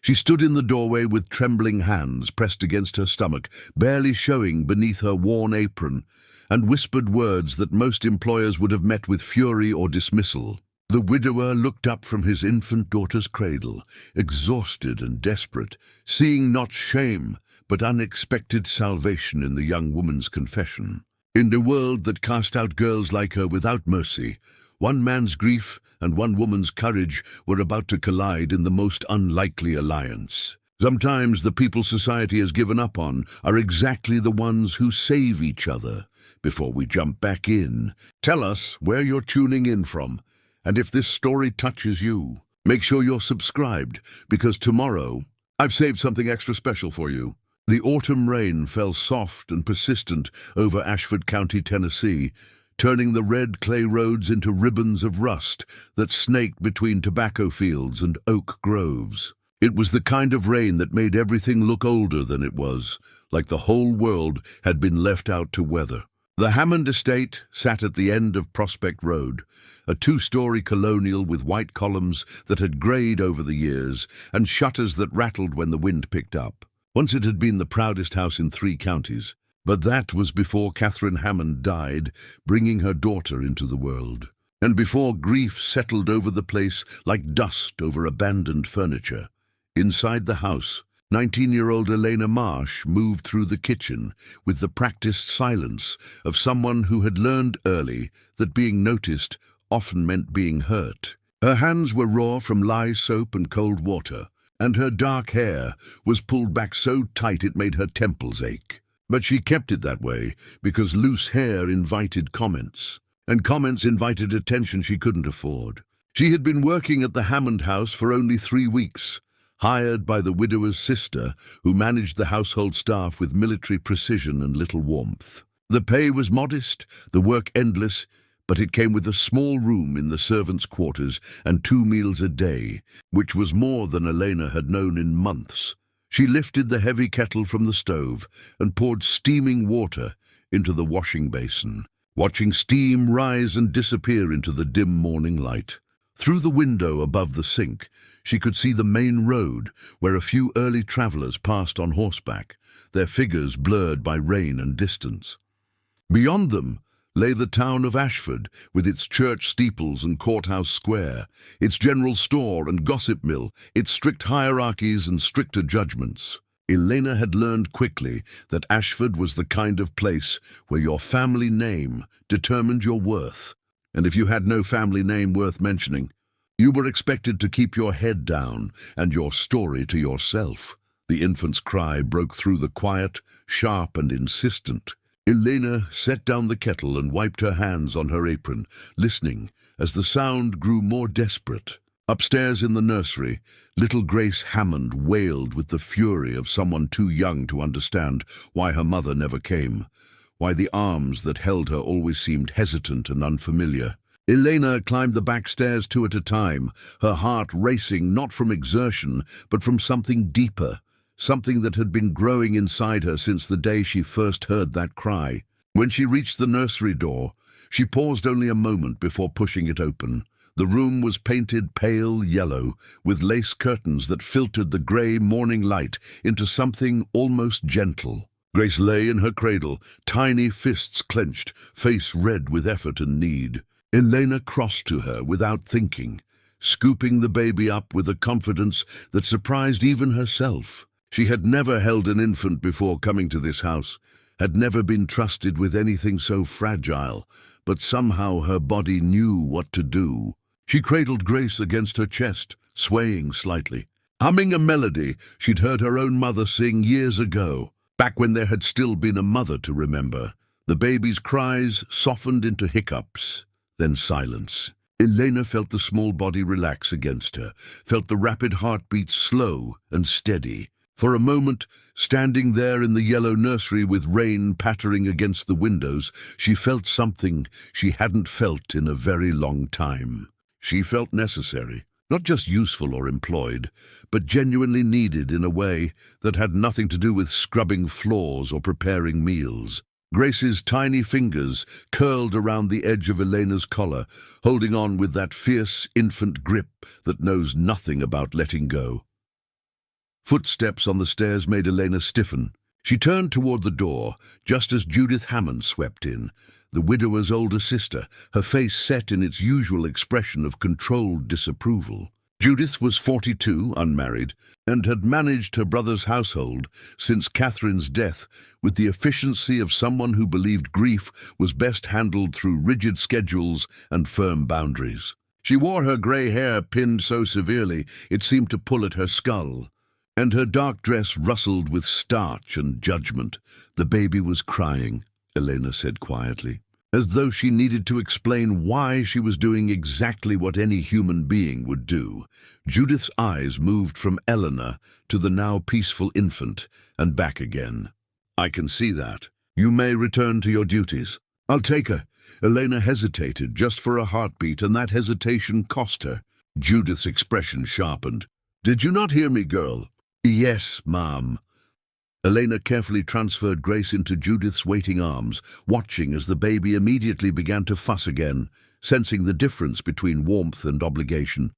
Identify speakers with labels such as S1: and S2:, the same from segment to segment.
S1: She stood in the doorway with trembling hands pressed against her stomach, barely showing beneath her worn apron, and whispered words that most employers would have met with fury or dismissal. The widower looked up from his infant daughter's cradle, exhausted and desperate, seeing not shame, but unexpected salvation in the young woman's confession. In a world that cast out girls like her without mercy, one man's grief and one woman's courage were about to collide in the most unlikely alliance. Sometimes the people society has given up on are exactly the ones who save each other. Before we jump back in, tell us where you're tuning in from, and if this story touches you, make sure you're subscribed, because tomorrow I've saved something extra special for you. The autumn rain fell soft and persistent over Ashford County, Tennessee, turning the red clay roads into ribbons of rust that snaked between tobacco fields and oak groves. It was the kind of rain that made everything look older than it was, like the whole world had been left out to weather. The Hammond estate sat at the end of Prospect Road, a two-story colonial with white columns that had greyed over the years and shutters that rattled when the wind picked up. Once it had been the proudest house in 3 counties, but that was before Catherine Hammond died, bringing her daughter into the world, and before grief settled over the place like dust over abandoned furniture. Inside the house, 19-year-old Elena Marsh moved through the kitchen with the practiced silence of someone who had learned early that being noticed often meant being hurt. Her hands were raw from lye soap and cold water, and her dark hair was pulled back so tight it made her temples ache. But she kept it that way because loose hair invited comments, and comments invited attention she couldn't afford. She had been working at the Hammond house for only 3 weeks, hired by the widower's sister, who managed the household staff with military precision and little warmth. The pay was modest, the work endless, but it came with a small room in the servants' quarters and 2 meals a day, which was more than Elena had known in months. She lifted the heavy kettle from the stove and poured steaming water into the washing basin, watching steam rise and disappear into the dim morning light. Through the window above the sink, she could see the main road, where a few early travelers passed on horseback, their figures blurred by rain and distance. Beyond them lay the town of Ashford, with its church steeples and courthouse square, its general store and gossip mill, its strict hierarchies and stricter judgments. Elena had learned quickly that Ashford was the kind of place where your family name determined your worth, and if you had no family name worth mentioning, you were expected to keep your head down and your story to yourself. The infant's cry broke through the quiet, sharp and insistent. Elena set down the kettle and wiped her hands on her apron, listening as the sound grew more desperate. Upstairs in the nursery, little Grace Hammond wailed with the fury of someone too young to understand why her mother never came, why the arms that held her always seemed hesitant and unfamiliar. Elena climbed the back stairs 2 at a time, her heart racing not from exertion, but from something deeper, something that had been growing inside her since the day she first heard that cry. When she reached the nursery door, she paused only a moment before pushing it open. The room was painted pale yellow, with lace curtains that filtered the grey morning light into something almost gentle. Grace lay in her cradle, tiny fists clenched, face red with effort and need. Elena crossed to her without thinking, scooping the baby up with a confidence that surprised even herself. She had never held an infant before coming to this house, had never been trusted with anything so fragile, but somehow her body knew what to do. She cradled Grace against her chest, swaying slightly, humming a melody she'd heard her own mother sing years ago, back when there had still been a mother to remember. The baby's cries softened into hiccups, then silence. Elena felt the small body relax against her, felt the rapid heartbeat slow and steady. For a moment, standing there in the yellow nursery with rain pattering against the windows, she felt something she hadn't felt in a very long time. She felt necessary, not just useful or employed, but genuinely needed in a way that had nothing to do with scrubbing floors or preparing meals. Grace's tiny fingers curled around the edge of Elena's collar, holding on with that fierce infant grip that knows nothing about letting go. Footsteps on the stairs made Elena stiffen. She turned toward the door, just as Judith Hammond swept in, the widower's older sister, her face set in its usual expression of controlled disapproval. Judith was 42, unmarried, and had managed her brother's household since Catherine's death with the efficiency of someone who believed grief was best handled through rigid schedules and firm boundaries. She wore her grey hair pinned so severely it seemed to pull at her skull, and her dark dress rustled with starch and judgment. The baby was crying, Elena said quietly, as though she needed to explain why she was doing exactly what any human being would do. Judith's eyes moved from Eleanor to the now peaceful infant and back again. "I can see that. You may return to your duties." "I'll take her." Elena hesitated just for a heartbeat, and that hesitation cost her. Judith's expression sharpened. "Did you not hear me, girl?" "Yes, ma'am." Elena carefully transferred Grace into Judith's waiting arms, watching as the baby immediately began to fuss again, sensing the difference between warmth and obligation.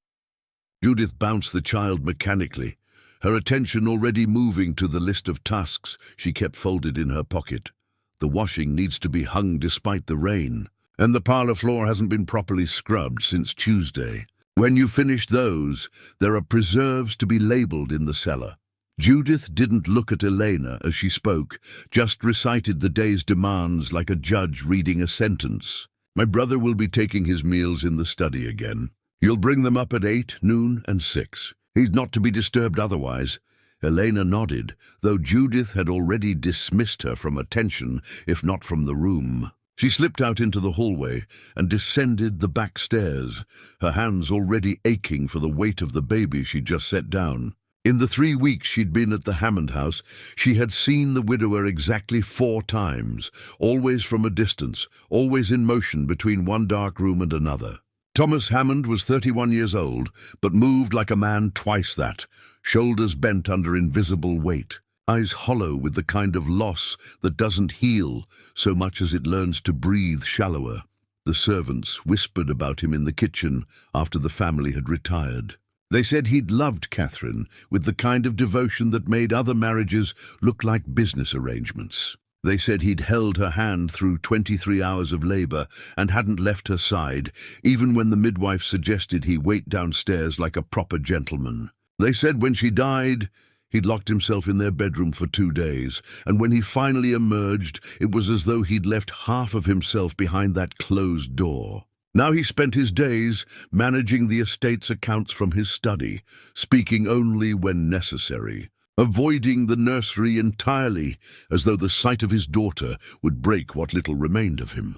S1: Judith bounced the child mechanically, her attention already moving to the list of tasks she kept folded in her pocket. The washing needs to be hung despite the rain, and the parlor floor hasn't been properly scrubbed since Tuesday. When you finish those, there are preserves to be labeled in the cellar. Judith didn't look at Elena as she spoke, just recited the day's demands like a judge reading a sentence. "My brother will be taking his meals in the study again. You'll bring them up at 8, noon, and 6. He's not to be disturbed otherwise." Elena nodded, though Judith had already dismissed her from attention, if not from the room. She slipped out into the hallway and descended the back stairs, her hands already aching for the weight of the baby she'd just set down. In the 3 weeks she'd been at the Hammond house, she had seen the widower exactly 4 times, always from a distance, always in motion between one dark room and another. Thomas Hammond was 31 years old, but moved like a man twice that, shoulders bent under invisible weight, eyes hollow with the kind of loss that doesn't heal so much as it learns to breathe shallower. The servants whispered about him in the kitchen after the family had retired. They said he'd loved Catherine with the kind of devotion that made other marriages look like business arrangements. They said he'd held her hand through 23 hours of labor and hadn't left her side, even when the midwife suggested he wait downstairs like a proper gentleman. They said when she died, he'd locked himself in their bedroom for 2 days, and when he finally emerged, it was as though he'd left half of himself behind that closed door. Now he spent his days managing the estate's accounts from his study, speaking only when necessary, avoiding the nursery entirely, as though the sight of his daughter would break what little remained of him.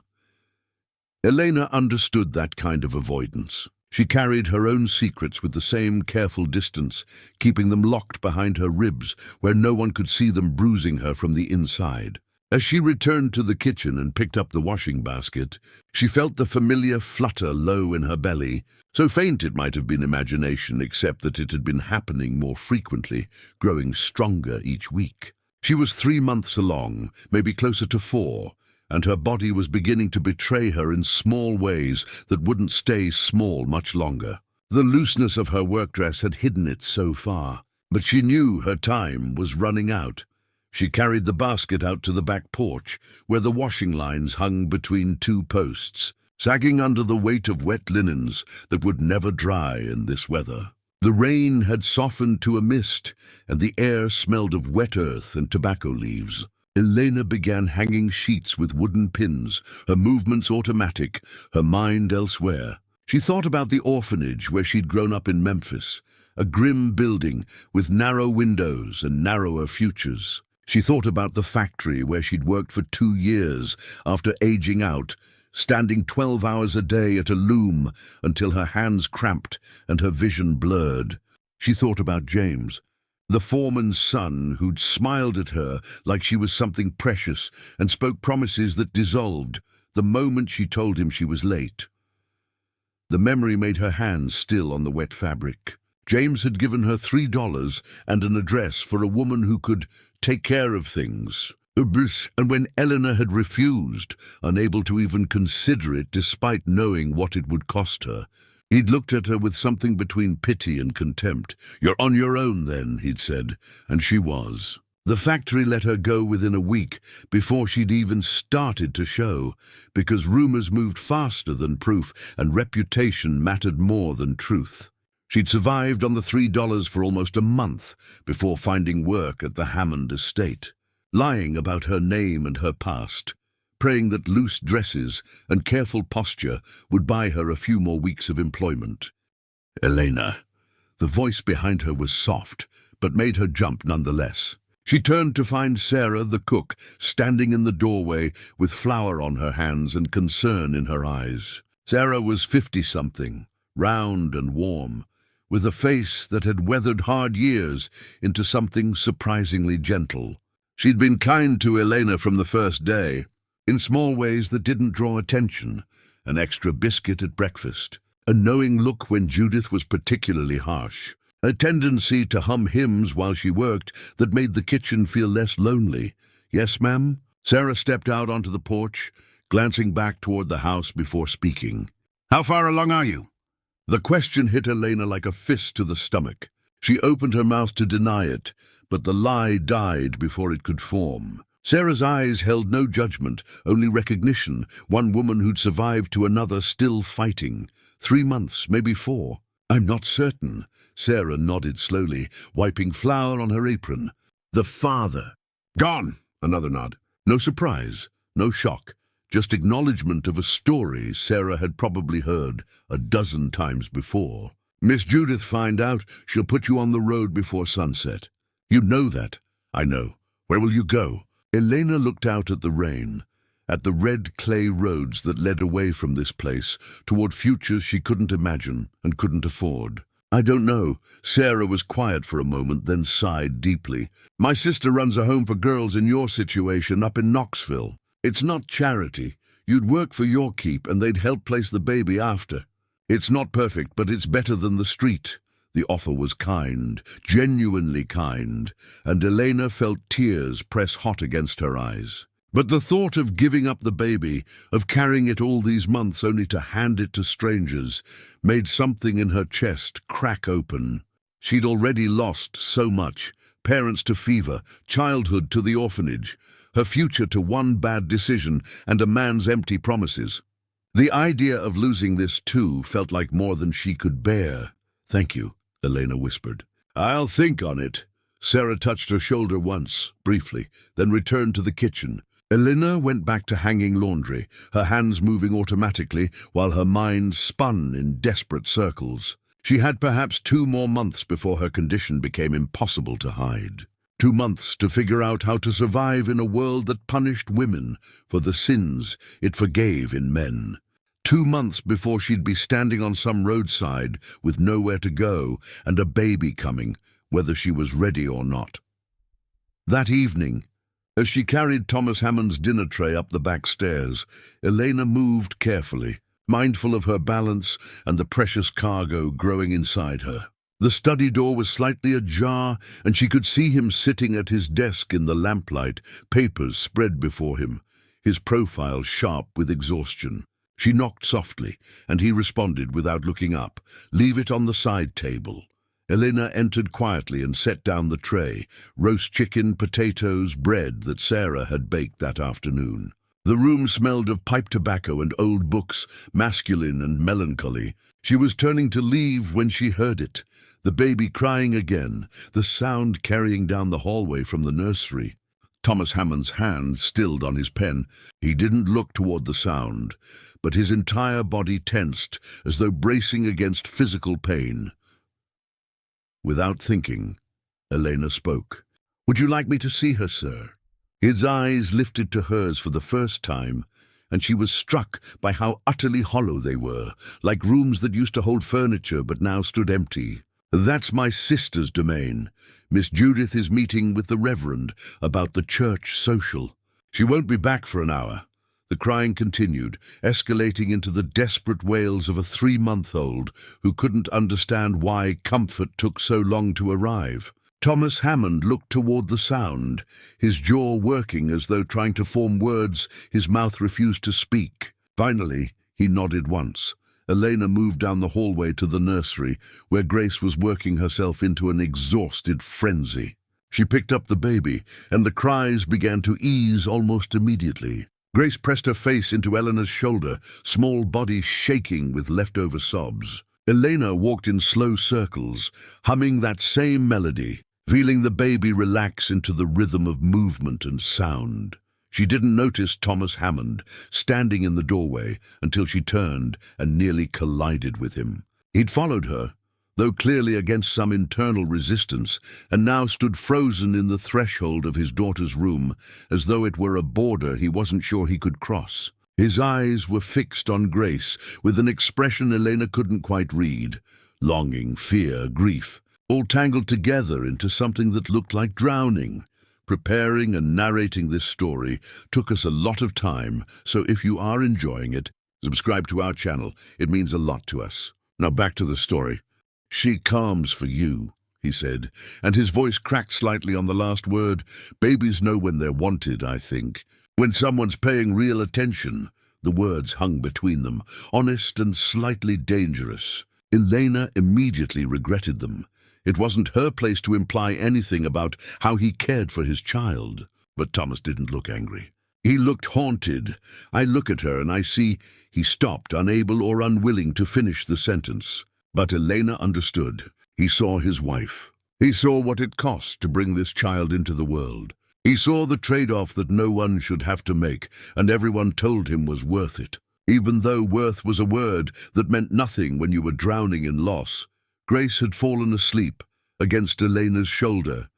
S1: Elena understood that kind of avoidance. She carried her own secrets with the same careful distance, keeping them locked behind her ribs where no one could see them bruising her from the inside. As she returned to the kitchen and picked up the washing basket, she felt the familiar flutter low in her belly, so faint it might have been imagination, except that it had been happening more frequently, growing stronger each week. She was 3 months along, maybe closer to 4, and her body was beginning to betray her in small ways that wouldn't stay small much longer. The looseness of her work dress had hidden it so far, but she knew her time was running out. She carried the basket out to the back porch, where the washing lines hung between 2 posts, sagging under the weight of wet linens that would never dry in this weather. The rain had softened to a mist, and the air smelled of wet earth and tobacco leaves. Elena began hanging sheets with wooden pins, her movements automatic, her mind elsewhere. She thought about the orphanage where she'd grown up in Memphis, a grim building with narrow windows and narrower futures. She thought about the factory where she'd worked for 2 years after aging out, standing 12 hours a day at a loom until her hands cramped and her vision blurred. She thought about James, the foreman's son who'd smiled at her like she was something precious and spoke promises that dissolved the moment she told him she was late. The memory made her hands still on the wet fabric. James had given her $3 and an address for a woman who could take care of things. And when Eleanor had refused, unable to even consider it despite knowing what it would cost her, He'd looked at her with something between pity and contempt. "You're on your own then," he'd said, and she was. The factory let her go within a week, before she'd even started to show, because rumors moved faster than proof and reputation mattered more than truth. She'd survived on the $3 for almost a month before finding work at the Hammond estate, lying about her name and her past, praying that loose dresses and careful posture would buy her a few more weeks of employment. Elena. The voice behind her was soft, but made her jump nonetheless. She turned to find Sarah, the cook, standing in the doorway with flour on her hands and concern in her eyes. Sarah was 50-something, round and warm, with a face that had weathered hard years into something surprisingly gentle. She'd been kind to Elena from the first day, in small ways that didn't draw attention: an extra biscuit at breakfast, a knowing look when Judith was particularly harsh, a tendency to hum hymns while she worked that made the kitchen feel less lonely. "Yes, ma'am?" Sarah stepped out onto the porch, glancing back toward the house before speaking. "How far along are you?" The question hit Elena like a fist to the stomach. She opened her mouth to deny it, but the lie died before it could form. Sarah's eyes held no judgment, only recognition, one woman who'd survived to another still fighting. 3 months, maybe 4. "I'm not certain." Sarah nodded slowly, wiping flour on her apron. "The father." "Gone." Another nod. No surprise, no shock, just acknowledgement of a story Sarah had probably heard a dozen times before. "Miss Judith find out, she'll put you on the road before sunset." "You know that." "I know. Where will you go?" Elena looked out at the rain, at the red clay roads that led away from this place, toward futures she couldn't imagine and couldn't afford. "I don't know." Sarah was quiet for a moment, then sighed deeply. "My sister runs a home for girls in your situation up in Knoxville. It's not charity. You'd work for your keep and they'd help place the baby after. It's not perfect, but it's better than the street." The offer was kind, genuinely kind, and Elena felt tears press hot against her eyes. But the thought of giving up the baby, of carrying it all these months only to hand it to strangers, made something in her chest crack open. She'd already lost so much: parents to fever, childhood to the orphanage, her future to one bad decision and a man's empty promises. The idea of losing this too felt like more than she could bear. "Thank you," Elena whispered. "I'll think on it." Sarah touched her shoulder once, briefly, then returned to the kitchen. Elena went back to hanging laundry, her hands moving automatically while her mind spun in desperate circles. She had perhaps 2 more months before her condition became impossible to hide. 2 months to figure out how to survive in a world that punished women for the sins it forgave in men. 2 months before she'd be standing on some roadside with nowhere to go and a baby coming, whether she was ready or not. That evening, as she carried Thomas Hammond's dinner tray up the back stairs, Elena moved carefully, mindful of her balance and the precious cargo growing inside her. The study door was slightly ajar, and she could see him sitting at his desk in the lamplight, papers spread before him, his profile sharp with exhaustion. She knocked softly, and he responded without looking up. "Leave it on the side table." Elena entered quietly and set down the tray: roast chicken, potatoes, bread that Sarah had baked that afternoon. The room smelled of pipe tobacco and old books, masculine and melancholy. She was turning to leave when she heard it, the baby crying again, the sound carrying down the hallway from the nursery. Thomas Hammond's hand stilled on his pen. He didn't look toward the sound, but his entire body tensed, as though bracing against physical pain. Without thinking, Elena spoke. "Would you like me to see her, sir?" His eyes lifted to hers for the first time, and she was struck by how utterly hollow they were, like rooms that used to hold furniture but now stood empty. "That's my sister's domain. Miss Judith is meeting with the Reverend about the church social. She won't be back for an hour." The crying continued, escalating into the desperate wails of a 3-month-old who couldn't understand why comfort took so long to arrive. Thomas Hammond looked toward the sound, his jaw working as though trying to form words his mouth refused to speak. Finally, he nodded once. Elena moved down the hallway to the nursery, where Grace was working herself into an exhausted frenzy. She picked up the baby, and the cries began to ease almost immediately. Grace pressed her face into Eleanor's shoulder, small body shaking with leftover sobs. Elena walked in slow circles, humming that same melody, feeling the baby relax into the rhythm of movement and sound. She didn't notice Thomas Hammond standing in the doorway until she turned and nearly collided with him. He'd followed her, though clearly against some internal resistance, and now stood frozen in the threshold of his daughter's room, as though it were a border he wasn't sure he could cross. His eyes were fixed on Grace, with an expression Elena couldn't quite read. Longing, fear, grief, all tangled together into something that looked like drowning. Preparing and narrating this story took us a lot of time, so if you are enjoying it, subscribe to our channel. It means a lot to us. Now back to the story. "She calms for you," he said, and his voice cracked slightly on the last word. "Babies know when they're wanted, I think. When someone's paying real attention." The words hung between them, honest and slightly dangerous. Elena immediately regretted them. It wasn't her place to imply anything about how he cared for his child. But Thomas didn't look angry. He looked haunted. "I look at her and I see—" He stopped, unable or unwilling to finish the sentence. But Elena understood. He saw his wife. He saw what it cost to bring this child into the world. He saw the trade-off that no one should have to make, and everyone told him was worth it. Even though worth was a word that meant nothing when you were drowning in loss. Grace had fallen asleep against Elena's shoulder,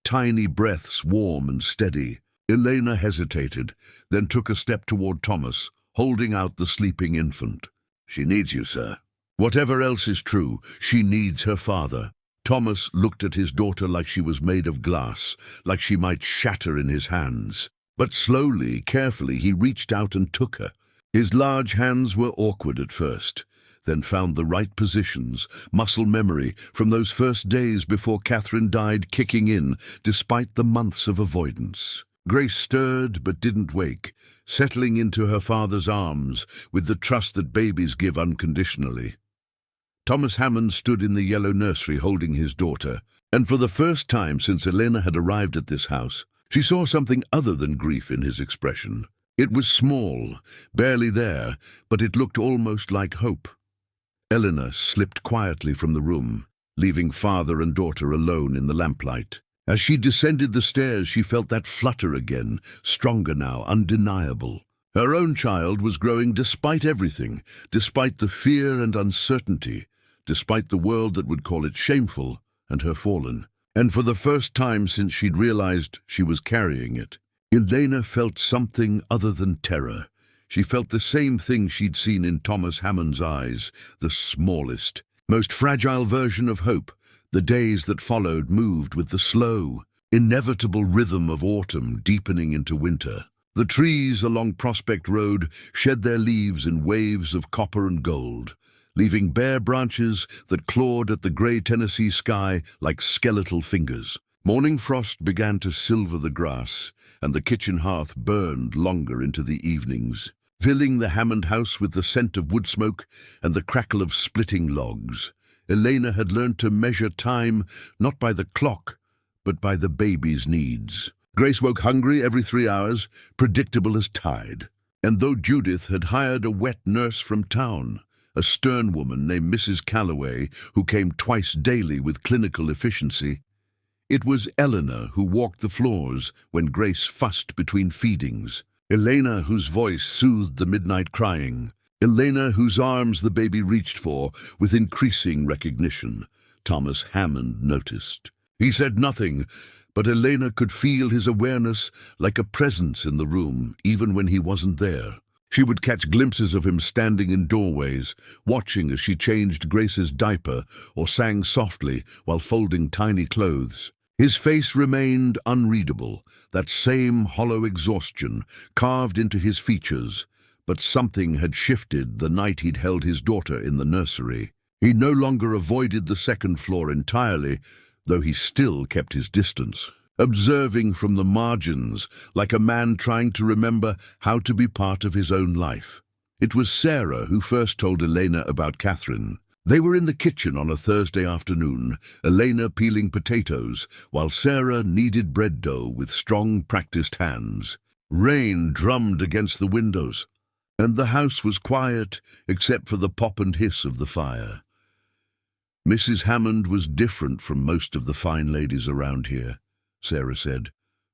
S1: tiny breaths warm and steady. Elena hesitated, then took a step toward Thomas, holding out the sleeping infant. "She needs you, sir." Whatever else is true, she needs her father. Thomas looked at his daughter like she was made of glass, like she might shatter in his hands. But slowly, carefully, he reached out and took her. His large hands were awkward at first, then found the right positions, muscle memory from those first days before Catherine died kicking in, despite the months of avoidance. Grace stirred but didn't wake, settling into her father's arms with the trust that babies give unconditionally. Thomas Hammond stood in the yellow nursery holding his daughter, and for the first time since Elena had arrived at this house, she saw something other than grief in his expression. It was small, barely there, but it looked almost like hope. Eleanor slipped quietly from the room, leaving father and daughter alone in the lamplight. As she descended the stairs, she felt that flutter again, stronger now, undeniable. Her own child was growing despite everything, despite the fear and uncertainty, despite the world that would call it shameful and her fallen. And for the first time since she'd realized she was carrying it, Elena felt something other than terror. She felt the same thing she'd seen in Thomas Hammond's eyes, the smallest, most fragile version of hope. The days that followed moved with the slow, inevitable rhythm of autumn deepening into winter. The trees along Prospect Road shed their leaves in waves of copper and gold, leaving bare branches that clawed at the grey Tennessee sky like skeletal fingers. Morning frost began to silver the grass, and the kitchen hearth burned longer into the evenings, filling the Hammond house with the scent of wood smoke and the crackle of splitting logs. Elena had learned to measure time not by the clock, but by the baby's needs. Grace woke hungry every 3 hours, predictable as tide. And though Judith had hired a wet nurse from town, a stern woman named Mrs. Calloway, who came twice daily with clinical efficiency, it was Eleanor who walked the floors when Grace fussed between feedings. Elena, whose voice soothed the midnight crying. Elena, whose arms the baby reached for with increasing recognition. Thomas Hammond noticed. He said nothing, but Elena could feel his awareness like a presence in the room, even when he wasn't there. She would catch glimpses of him standing in doorways, watching as she changed Grace's diaper or sang softly while folding tiny clothes. His face remained unreadable, that same hollow exhaustion carved into his features, but something had shifted the night he'd held his daughter in the nursery. He no longer avoided the second floor entirely, though he still kept his distance, observing from the margins like a man trying to remember how to be part of his own life. It was Sarah who first told Elena about Catherine. They were in the kitchen on a Thursday afternoon, Elena peeling potatoes, while Sarah kneaded bread dough with strong, practiced hands. Rain drummed against the windows, and the house was quiet except for the pop and hiss of the fire. Mrs. Hammond was different from most of the fine ladies around here, Sarah said,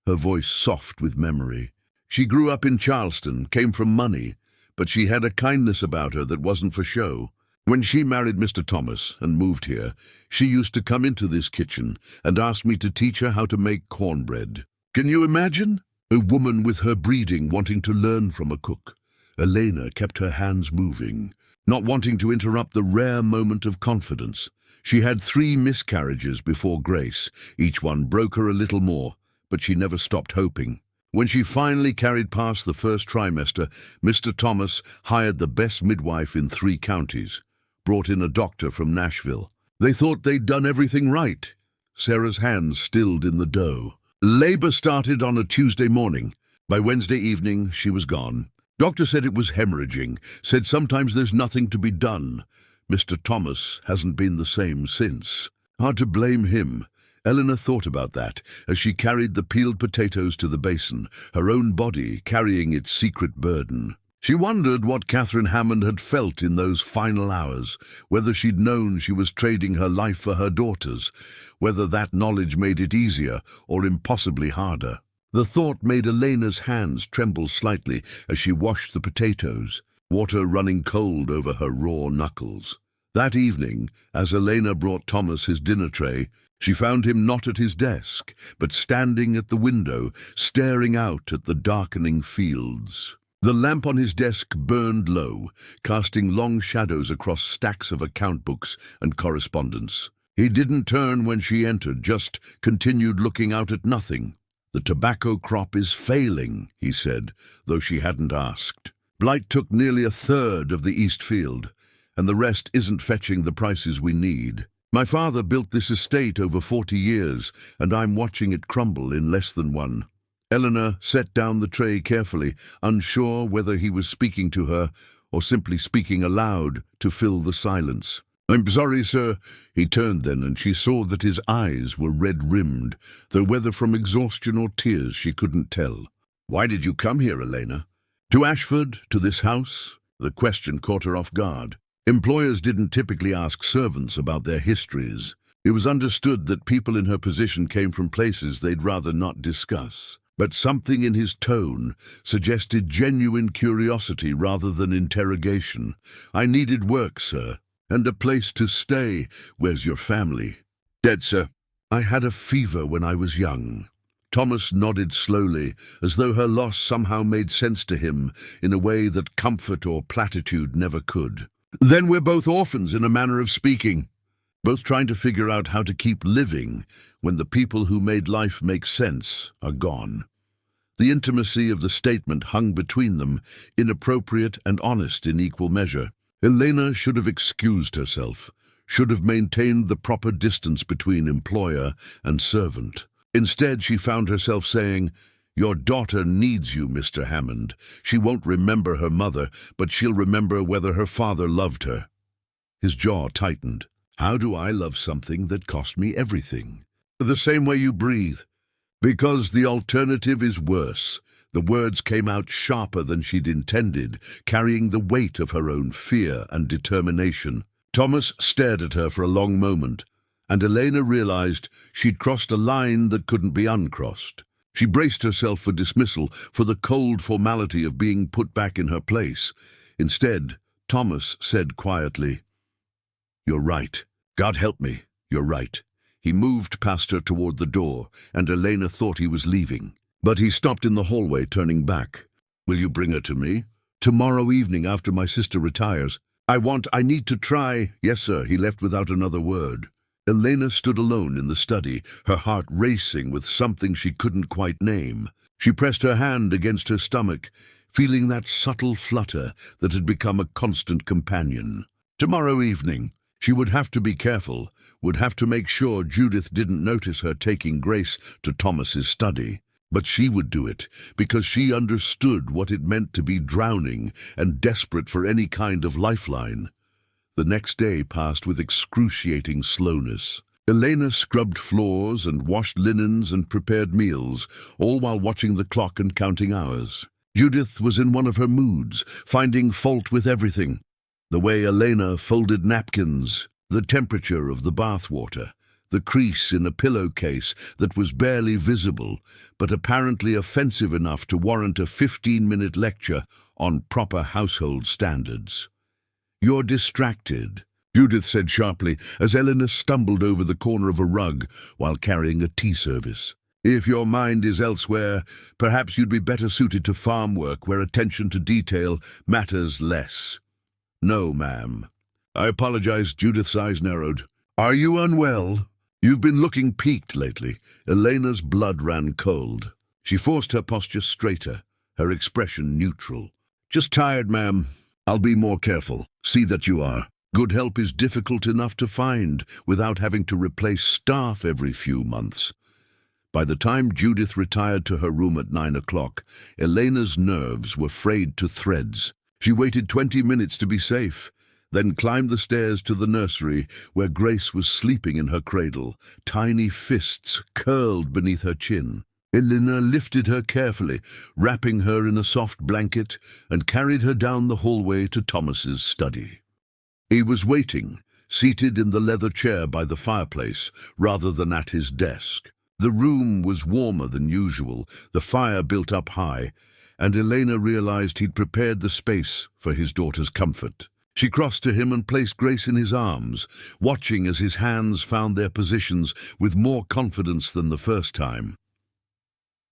S1: her voice soft with memory. She grew up in Charleston, came from money, but she had a kindness about her that wasn't for show. When she married Mr. Thomas and moved here, she used to come into this kitchen and ask me to teach her how to make cornbread. Can you imagine? A woman with her breeding wanting to learn from a cook. Elena kept her hands moving, not wanting to interrupt the rare moment of confidence. She had 3 miscarriages before Grace. Each one broke her a little more, but she never stopped hoping. When she finally carried past the first trimester, Mr. Thomas hired the best midwife in 3 counties, brought in a doctor from Nashville. They thought they'd done everything right. Sarah's hands stilled in the dough. Labor started on a Tuesday morning. By Wednesday evening, she was gone. Doctor said it was hemorrhaging, said sometimes there's nothing to be done. Mr. Thomas hasn't been the same since. Hard to blame him. Eleanor thought about that as she carried the peeled potatoes to the basin, her own body carrying its secret burden. She wondered what Catherine Hammond had felt in those final hours, whether she'd known she was trading her life for her daughter's, whether that knowledge made it easier or impossibly harder. The thought made Elena's hands tremble slightly as she washed the potatoes, water running cold over her raw knuckles. That evening, as Elena brought Thomas his dinner tray, she found him not at his desk, but standing at the window, staring out at the darkening fields. The lamp on his desk burned low, casting long shadows across stacks of account books and correspondence. He didn't turn when she entered, just continued looking out at nothing. "The tobacco crop is failing," he said, though she hadn't asked. "Blight took nearly 1/3 of the east field, and the rest isn't fetching the prices we need. My father built this estate over 40 years, and I'm watching it crumble in less than one." Eleanor set down the tray carefully, unsure whether he was speaking to her or simply speaking aloud to fill the silence. "I'm sorry, sir." He turned then, and she saw that his eyes were red-rimmed, though whether from exhaustion or tears she couldn't tell. "Why did you come here, Elena?" "To Ashford, to this house?" The question caught her off guard. Employers didn't typically ask servants about their histories. It was understood that people in her position came from places they'd rather not discuss. But something in his tone suggested genuine curiosity rather than interrogation. "I needed work, sir, and a place to stay." "Where's your family?" "Dead, sir. I had a fever when I was young." Thomas nodded slowly, as though her loss somehow made sense to him in a way that comfort or platitude never could. "Then we're both orphans in a manner of speaking, both trying to figure out how to keep living when the people who made life make sense are gone." The intimacy of the statement hung between them, inappropriate and honest in equal measure. Elena should have excused herself, should have maintained the proper distance between employer and servant. Instead, she found herself saying, "Your daughter needs you, Mr. Hammond. She won't remember her mother, but she'll remember whether her father loved her." His jaw tightened. "How do I love something that cost me everything?" "The same way you breathe." "Because the alternative is worse." The words came out sharper than she'd intended, carrying the weight of her own fear and determination. Thomas stared at her for a long moment, and Elena realized she'd crossed a line that couldn't be uncrossed. She braced herself for dismissal, for the cold formality of being put back in her place. Instead, Thomas said quietly, "You're right. God help me, you're right." He moved past her toward the door, and Elena thought he was leaving. But he stopped in the hallway, turning back. "Will you bring her to me?" "Tomorrow evening after my sister retires. I need to try." "Yes, sir." He left without another word. Elena stood alone in the study, her heart racing with something she couldn't quite name. She pressed her hand against her stomach, feeling that subtle flutter that had become a constant companion. Tomorrow evening. She would have to be careful, would have to make sure Judith didn't notice her taking Grace to Thomas's study. But she would do it, because she understood what it meant to be drowning and desperate for any kind of lifeline. The next day passed with excruciating slowness. Elena scrubbed floors and washed linens and prepared meals, all while watching the clock and counting hours. Judith was in one of her moods, finding fault with everything. The way Elena folded napkins, the temperature of the bathwater, the crease in a pillowcase that was barely visible, but apparently offensive enough to warrant a 15-minute lecture on proper household standards. "You're distracted," Judith said sharply as Elena stumbled over the corner of a rug while carrying a tea service. "If your mind is elsewhere, perhaps you'd be better suited to farm work where attention to detail matters less." "No, ma'am." "I apologize." Judith's eyes narrowed. "Are you unwell? You've been looking peaked lately." Elena's blood ran cold. She forced her posture straighter, her expression neutral. "Just tired, ma'am. I'll be more careful. See that you are. Good help is difficult enough to find without having to replace staff every few months." By the time Judith retired to her room at 9 o'clock, Elena's nerves were frayed to threads. She waited 20 minutes to be safe, then climbed the stairs to the nursery where Grace was sleeping in her cradle, tiny fists curled beneath her chin. Elena lifted her carefully, wrapping her in a soft blanket, and carried her down the hallway to Thomas's study. He was waiting, seated in the leather chair by the fireplace, rather than at his desk. The room was warmer than usual, the fire built up high, and Elena realized he'd prepared the space for his daughter's comfort. She crossed to him and placed Grace in his arms, watching as his hands found their positions with more confidence than the first time.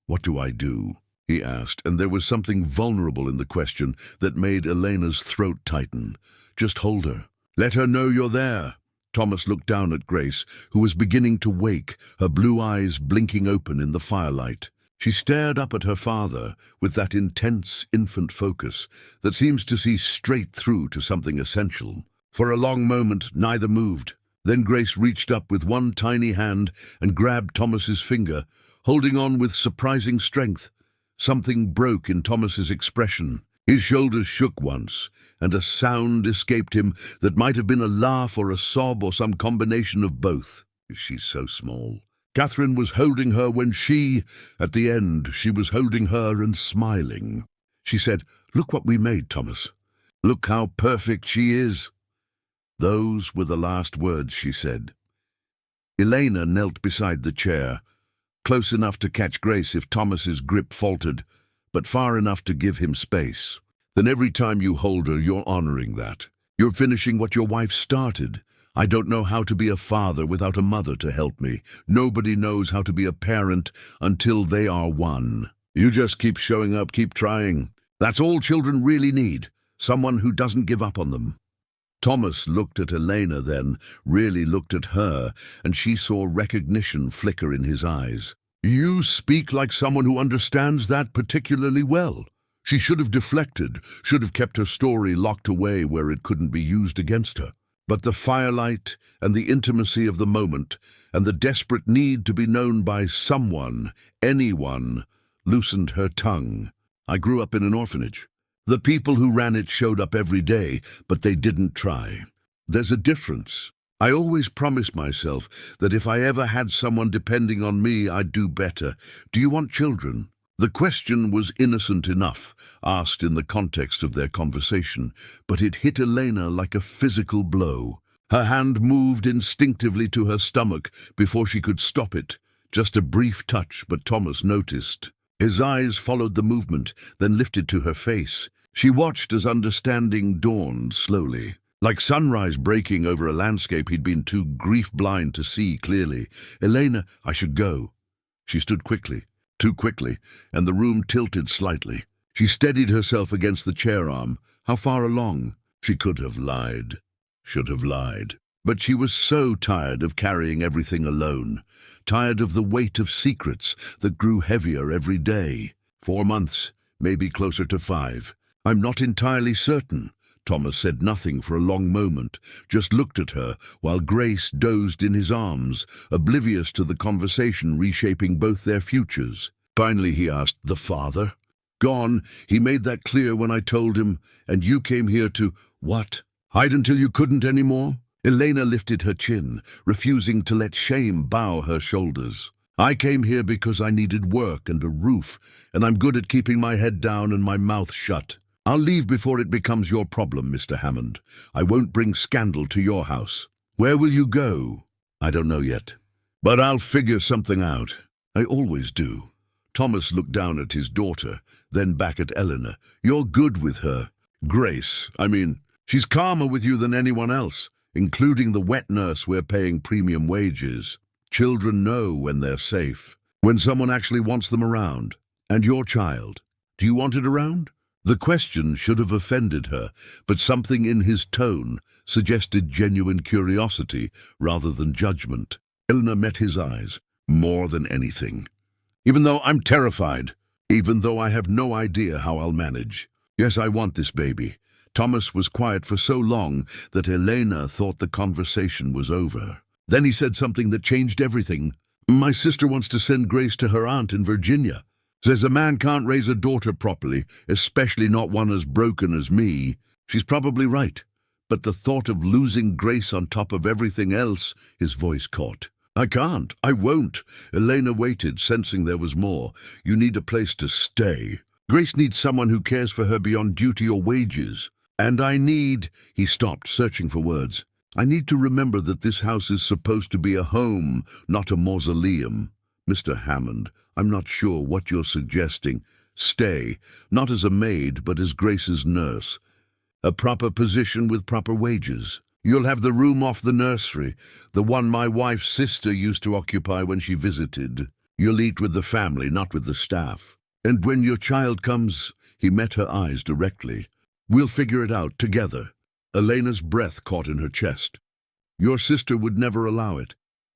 S1: "What do I do?" he asked, and there was something vulnerable in the question that made Elena's throat tighten. "Just hold her. Let her know you're there." Thomas looked down at Grace, who was beginning to wake, her blue eyes blinking open in the firelight. She stared up at her father with that intense infant focus that seems to see straight through to something essential. For a long moment, neither moved. Then Grace reached up with one tiny hand and grabbed Thomas's finger, holding on with surprising strength. Something broke in Thomas's expression. His shoulders shook once, and a sound escaped him that might have been a laugh or a sob or some combination of both. "She's so small." Catherine was holding her when at the end, she was holding her and smiling. She said, "Look what we made, Thomas. Look how perfect she is." Those were the last words she said. Elena knelt beside the chair, close enough to catch Grace if Thomas's grip faltered, but far enough to give him space. "Then every time you hold her, you're honoring that. You're finishing what your wife started. I don't know how to be a father without a mother to help me. Nobody knows how to be a parent until they are one. You just keep showing up, keep trying. That's all children really need, someone who doesn't give up on them." Thomas looked at Elena then, really looked at her, and she saw recognition flicker in his eyes. "You speak like someone who understands that particularly well." She should have deflected, should have kept her story locked away where it couldn't be used against her. But the firelight and the intimacy of the moment and the desperate need to be known by someone, anyone, loosened her tongue. "I grew up in an orphanage. The people who ran it showed up every day, but they didn't try. There's a difference. I always promised myself that if I ever had someone depending on me, I'd do better. Do you want children?" The question was innocent enough, asked in the context of their conversation, but it hit Elena like a physical blow. Her hand moved instinctively to her stomach before she could stop it. Just a brief touch, but Thomas noticed. His eyes followed the movement, then lifted to her face. She watched as understanding dawned slowly. Like sunrise breaking over a landscape he'd been too grief-blind to see clearly. "Elena, I should go." She stood quickly. Too quickly, and the room tilted slightly. She steadied herself against the chair arm. How far along? She could have lied. Should have lied. But she was so tired of carrying everything alone. Tired of the weight of secrets that grew heavier every day. 4 months, maybe closer to 5. "I'm not entirely certain." Thomas said nothing for a long moment, just looked at her while Grace dozed in his arms, oblivious to the conversation reshaping both their futures. Finally he asked, "The father?" "Gone. He made that clear when I told him. And you came here to, what? Hide until you couldn't anymore?" Elena lifted her chin, refusing to let shame bow her shoulders. "I came here because I needed work and a roof, and I'm good at keeping my head down and my mouth shut. I'll leave before it becomes your problem, Mr. Hammond. I won't bring scandal to your house." "Where will you go?" "I don't know yet. But I'll figure something out. I always do." Thomas looked down at his daughter, then back at Eleanor. "You're good with her. Grace, I mean, she's calmer with you than anyone else, including the wet nurse we're paying premium wages. Children know when they're safe, when someone actually wants them around. And your child, do you want it around?" The question should have offended her, but something in his tone suggested genuine curiosity rather than judgment. Eleanor met his eyes. "More than anything. Even though I'm terrified. Even though I have no idea how I'll manage. Yes, I want this baby." Thomas was quiet for so long that Elena thought the conversation was over. Then he said something that changed everything. "My sister wants to send Grace to her aunt in Virginia. Says a man can't raise a daughter properly, especially not one as broken as me. She's probably right. But the thought of losing Grace on top of everything else," his voice caught. "I can't. I won't." Elena waited, sensing there was more. "You need a place to stay. Grace needs someone who cares for her beyond duty or wages. And I need—" He stopped, searching for words. "I need to remember that this house is supposed to be a home, not a mausoleum. Mr. Hammond, I'm not sure what you're suggesting. Stay, not as a maid, but as Grace's nurse. A proper position with proper wages. You'll have the room off the nursery, the one my wife's sister used to occupy when she visited. You'll eat with the family, not with the staff. And when your child comes—" He met her eyes directly. "We'll figure it out together." Elena's breath caught in her chest. "Your sister would never allow it.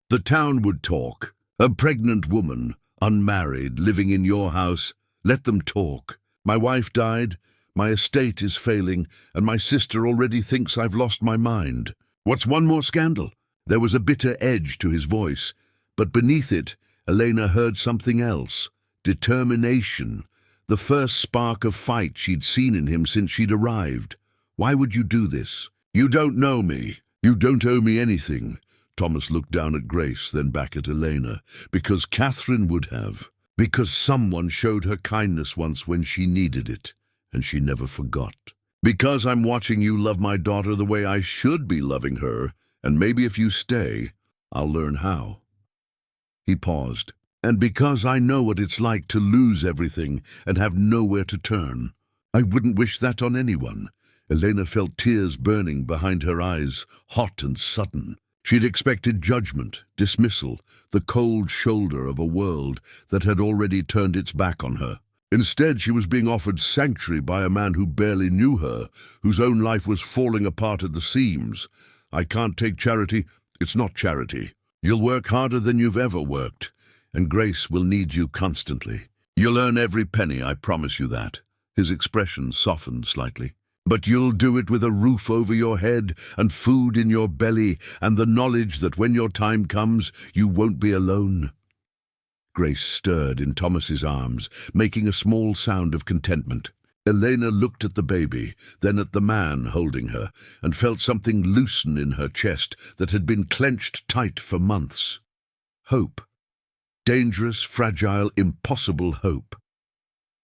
S1: The town would talk. A pregnant woman, unmarried, living in your house. Let them talk. My wife died, my estate is failing, and my sister already thinks I've lost my mind. What's one more scandal?" There was a bitter edge to his voice, but beneath it, Elena heard something else. Determination. The first spark of fight she'd seen in him since she'd arrived. "Why would you do this?" "You don't know me. You don't owe me anything." Thomas looked down at Grace, then back at Elena. "Because Catherine would have. Because someone showed her kindness once when she needed it, and she never forgot. Because I'm watching you love my daughter the way I should be loving her, and maybe if you stay, I'll learn how." He paused. "And because I know what it's like to lose everything and have nowhere to turn. I wouldn't wish that on anyone." Elena felt tears burning behind her eyes, hot and sudden. She'd expected judgment, dismissal, the cold shoulder of a world that had already turned its back on her. Instead, she was being offered sanctuary by a man who barely knew her, whose own life was falling apart at the seams. "I can't take charity. It's not charity. You'll work harder than you've ever worked, and Grace will need you constantly. You'll earn every penny, I promise you that." His expression softened slightly. "But you'll do it with a roof over your head and food in your belly and the knowledge that when your time comes, you won't be alone." Grace stirred in Thomas's arms, making a small sound of contentment. Elena looked at the baby, then at the man holding her, and felt something loosen in her chest that had been clenched tight for months. Hope. Dangerous, fragile, impossible hope.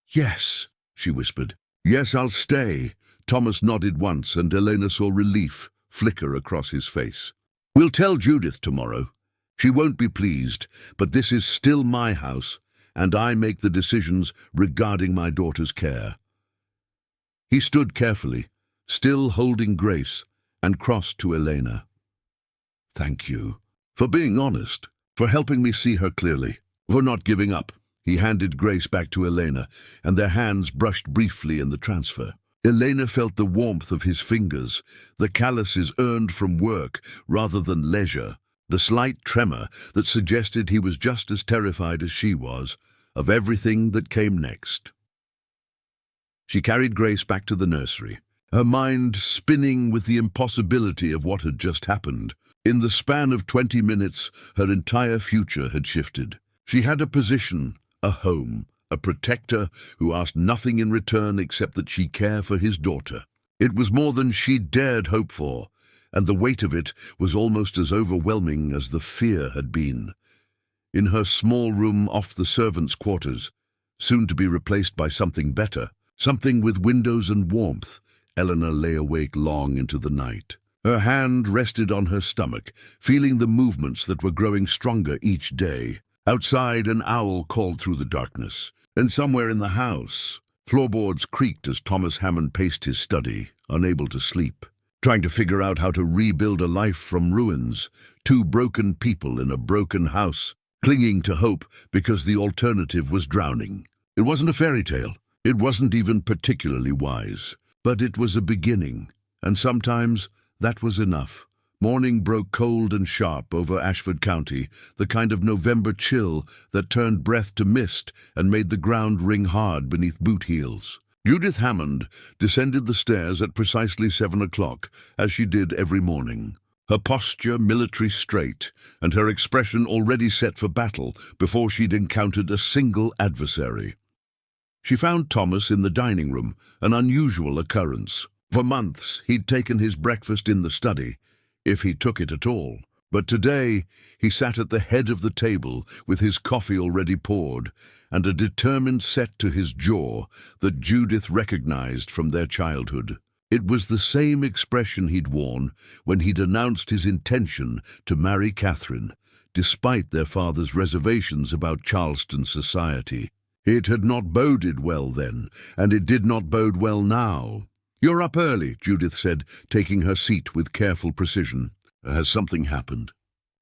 S1: "Yes," she whispered. "Yes, I'll stay." Thomas nodded once, and Elena saw relief flicker across his face. "We'll tell Judith tomorrow. She won't be pleased, but this is still my house, and I make the decisions regarding my daughter's care." He stood carefully, still holding Grace, and crossed to Elena. "Thank you. For being honest. For helping me see her clearly. For not giving up." He handed Grace back to Elena, and their hands brushed briefly in the transfer. Elena felt the warmth of his fingers, the calluses earned from work rather than leisure, the slight tremor that suggested he was just as terrified as she was of everything that came next. She carried Grace back to the nursery, her mind spinning with the impossibility of what had just happened. In the span of 20 minutes, her entire future had shifted. She had a position, a home, a protector who asked nothing in return except that she care for his daughter. It was more than she dared hope for, and the weight of it was almost as overwhelming as the fear had been. In her small room off the servants' quarters, soon to be replaced by something better, something with windows and warmth, Eleanor lay awake long into the night. Her hand rested on her stomach, feeling the movements that were growing stronger each day. Outside, an owl called through the darkness, and somewhere in the house, floorboards creaked as Thomas Hammond paced his study, unable to sleep, trying to figure out how to rebuild a life from ruins, two broken people in a broken house, clinging to hope because the alternative was drowning. It wasn't a fairy tale. It wasn't even particularly wise, but it was a beginning, and sometimes that was enough. Morning broke cold and sharp over Ashford County, the kind of November chill that turned breath to mist and made the ground ring hard beneath boot heels. Judith Hammond descended the stairs at precisely 7 o'clock, as she did every morning. Her posture military straight, and her expression already set for battle before she'd encountered a single adversary. She found Thomas in the dining room, an unusual occurrence. For months he'd taken his breakfast in the study, if he took it at all. But today he sat at the head of the table with his coffee already poured and a determined set to his jaw that Judith recognized from their childhood. It was the same expression he'd worn when he'd announced his intention to marry Catherine, despite their father's reservations about Charleston society. It had not boded well then, and it did not bode well now. "You're up early," Judith said, taking her seat with careful precision. "Has something happened?"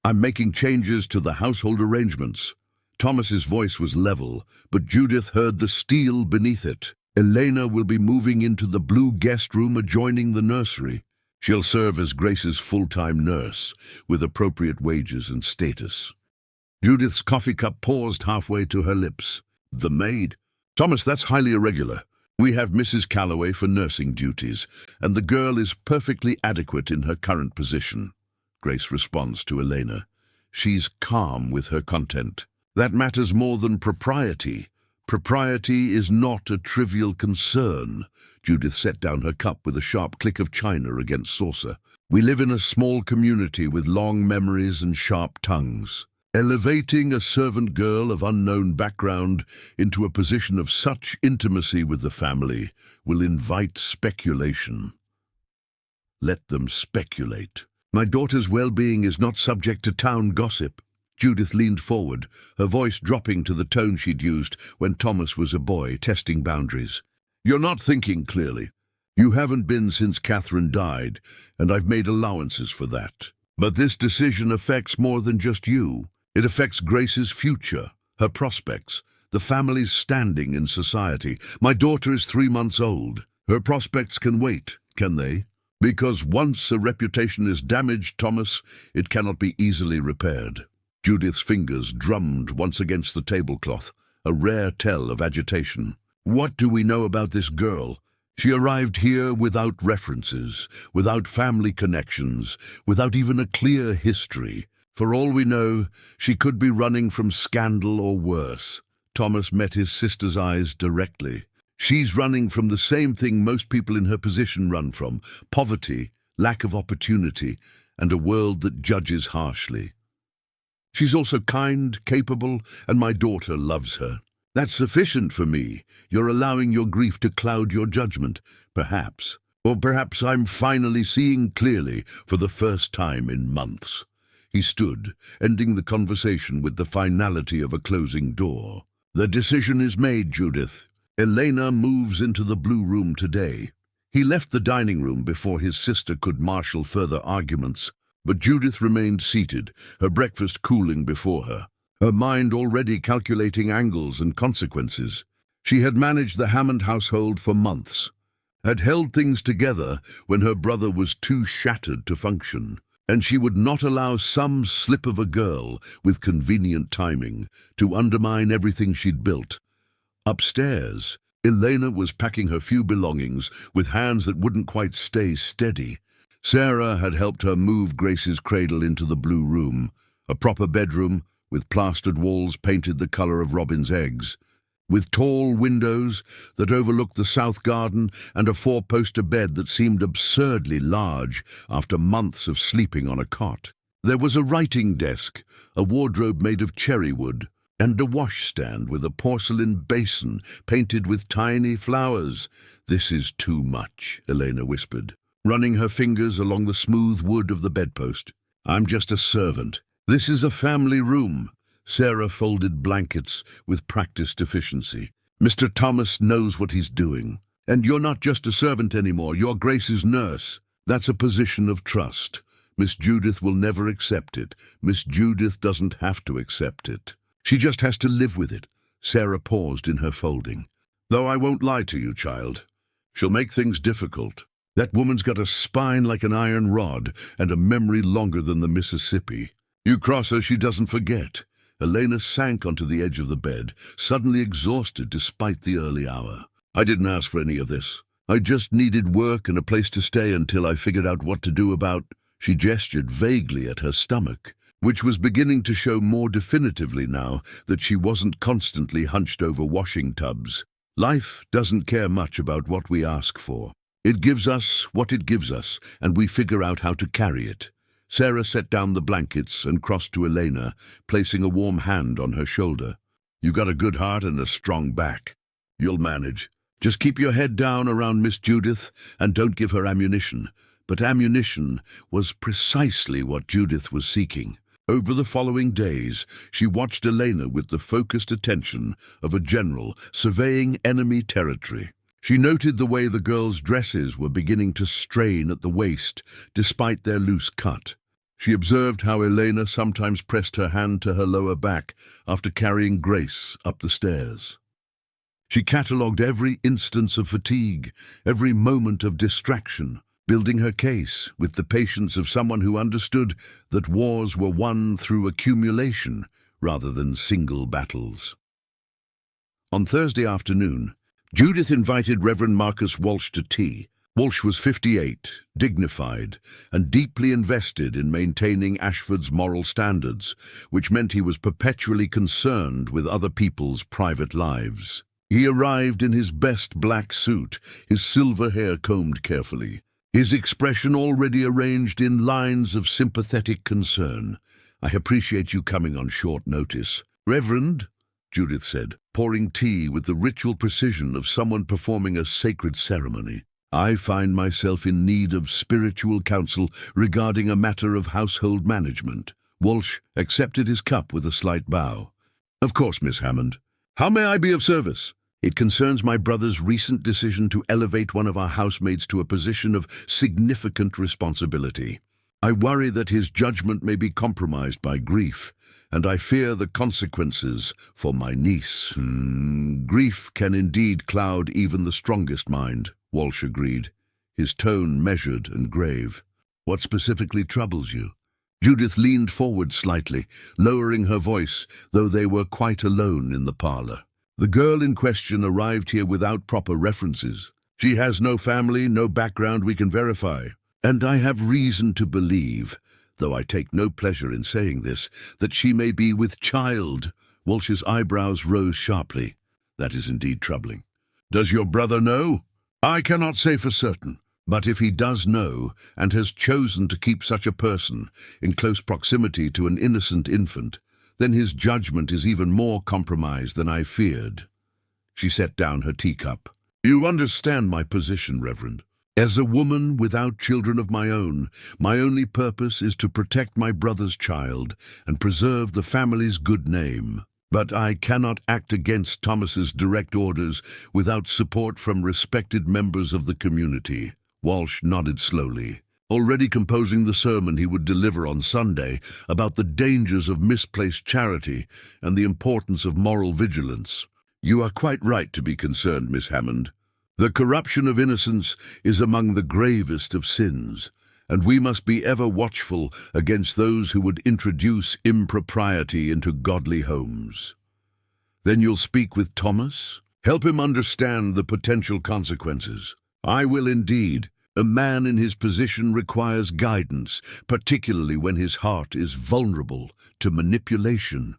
S1: "I'm making changes to the household arrangements." Thomas's voice was level, but Judith heard the steel beneath it. "Elena will be moving into the blue guest room adjoining the nursery. She'll serve as Grace's full-time nurse, with appropriate wages and status." Judith's coffee cup paused halfway to her lips. "The maid?" "Thomas, that's highly irregular. We have Mrs. Calloway for nursing duties, and the girl is perfectly adequate in her current position." Grace responds to Elena. "She's calm with her content. That matters more than propriety. Propriety is not a trivial concern." Judith set down her cup with a sharp click of china against saucer. "We live in a small community with long memories and sharp tongues. Elevating a servant girl of unknown background into a position of such intimacy with the family will invite speculation. Let them speculate. My daughter's well-being is not subject to town gossip." Judith leaned forward, her voice dropping to the tone she'd used when Thomas was a boy, testing boundaries. "You're not thinking clearly. You haven't been since Catherine died, and I've made allowances for that. But this decision affects more than just you. It affects Grace's future, her prospects, the family's standing in society. My daughter is 3 months old. Her prospects can wait, can they? Because once a reputation is damaged, Thomas, it cannot be easily repaired." Judith's fingers drummed once against the tablecloth, a rare tell of agitation. "What do we know about this girl? She arrived here without references, without family connections, without even a clear history. For all we know, she could be running from scandal or worse." Thomas met his sister's eyes directly. "She's running from the same thing most people in her position run from: poverty, lack of opportunity, and a world that judges harshly. She's also kind, capable, and my daughter loves her. That's sufficient for me. You're allowing your grief to cloud your judgment, perhaps. Or perhaps I'm finally seeing clearly for the first time in months." He stood, ending the conversation with the finality of a closing door. "The decision is made, Judith. Elena moves into the blue room today." He left the dining room before his sister could marshal further arguments, but Judith remained seated, her breakfast cooling before her, her mind already calculating angles and consequences. She had managed the Hammond household for months, had held things together when her brother was too shattered to function, and she would not allow some slip of a girl with convenient timing to undermine everything she'd built. Upstairs, Elena was packing her few belongings with hands that wouldn't quite stay steady. Sarah had helped her move Grace's cradle into the blue room, a proper bedroom with plastered walls painted the colour of robins' eggs, with tall windows that overlooked the south garden and a four-poster bed that seemed absurdly large after months of sleeping on a cot. There was a writing desk, a wardrobe made of cherry wood, and a washstand with a porcelain basin painted with tiny flowers. "This is too much," Elena whispered, running her fingers along the smooth wood of the bedpost. "I'm just a servant. This is a family room." Sarah folded blankets with practiced efficiency. "Mr. Thomas knows what he's doing. And you're not just a servant anymore, you're Grace's nurse. That's a position of trust. Miss Judith will never accept it. Miss Judith doesn't have to accept it. She just has to live with it." Sarah paused in her folding. "Though I won't lie to you, child. She'll make things difficult. That woman's got a spine like an iron rod and a memory longer than the Mississippi. You cross her, she doesn't forget." Elena sank onto the edge of the bed, suddenly exhausted despite the early hour. "I didn't ask for any of this. I just needed work and a place to stay until I figured out what to do about—" She gestured vaguely at her stomach, which was beginning to show more definitively now that she wasn't constantly hunched over washing tubs. Life doesn't care much about what we ask for. It gives us what it gives us, and we figure out how to carry it. Sarah set down the blankets and crossed to Elena, placing a warm hand on her shoulder. "You got a good heart and a strong back. You'll manage. Just keep your head down around Miss Judith and don't give her ammunition." But ammunition was precisely what Judith was seeking. Over the following days, she watched Elena with the focused attention of a general surveying enemy territory. She noted the way the girls' dresses were beginning to strain at the waist, despite their loose cut. She observed how Elena sometimes pressed her hand to her lower back after carrying Grace up the stairs. She catalogued every instance of fatigue, every moment of distraction, building her case with the patience of someone who understood that wars were won through accumulation rather than single battles. On Thursday afternoon, Judith invited Reverend Marcus Walsh to tea. Walsh was 58, dignified, and deeply invested in maintaining Ashford's moral standards, which meant he was perpetually concerned with other people's private lives. He arrived in his best black suit, his silver hair combed carefully, his expression already arranged in lines of sympathetic concern. "I appreciate you coming on short notice." "Reverend," Judith said, pouring tea with the ritual precision of someone performing a sacred ceremony, "I find myself in need of spiritual counsel regarding a matter of household management." Walsh accepted his cup with a slight bow. "Of course, Miss Hammond. How may I be of service?" "It concerns my brother's recent decision to elevate one of our housemaids to a position of significant responsibility. I worry that his judgment may be compromised by grief, and I fear the consequences for my niece." "Grief can indeed cloud even the strongest mind," Walsh agreed, his tone measured and grave. "What specifically troubles you?" Judith leaned forward slightly, lowering her voice, though they were quite alone in the parlor. "The girl in question arrived here without proper references. She has no family, no background we can verify. And I have reason to believe, though I take no pleasure in saying this, that she may be with child." Walsh's eyebrows rose sharply. "That is indeed troubling. Does your brother know?" "I cannot say for certain, but if he does know and has chosen to keep such a person in close proximity to an innocent infant, then his judgment is even more compromised than I feared." She set down her teacup. "You understand my position, Reverend. As a woman without children of my own, my only purpose is to protect my brother's child and preserve the family's good name. But I cannot act against Thomas's direct orders without support from respected members of the community." Walsh nodded slowly, already composing the sermon he would deliver on Sunday about the dangers of misplaced charity and the importance of moral vigilance. "You are quite right to be concerned, Miss Hammond. The corruption of innocence is among the gravest of sins, and we must be ever watchful against those who would introduce impropriety into godly homes." "Then you'll speak with Thomas? Help him understand the potential consequences." "I will indeed. A man in his position requires guidance, particularly when his heart is vulnerable to manipulation.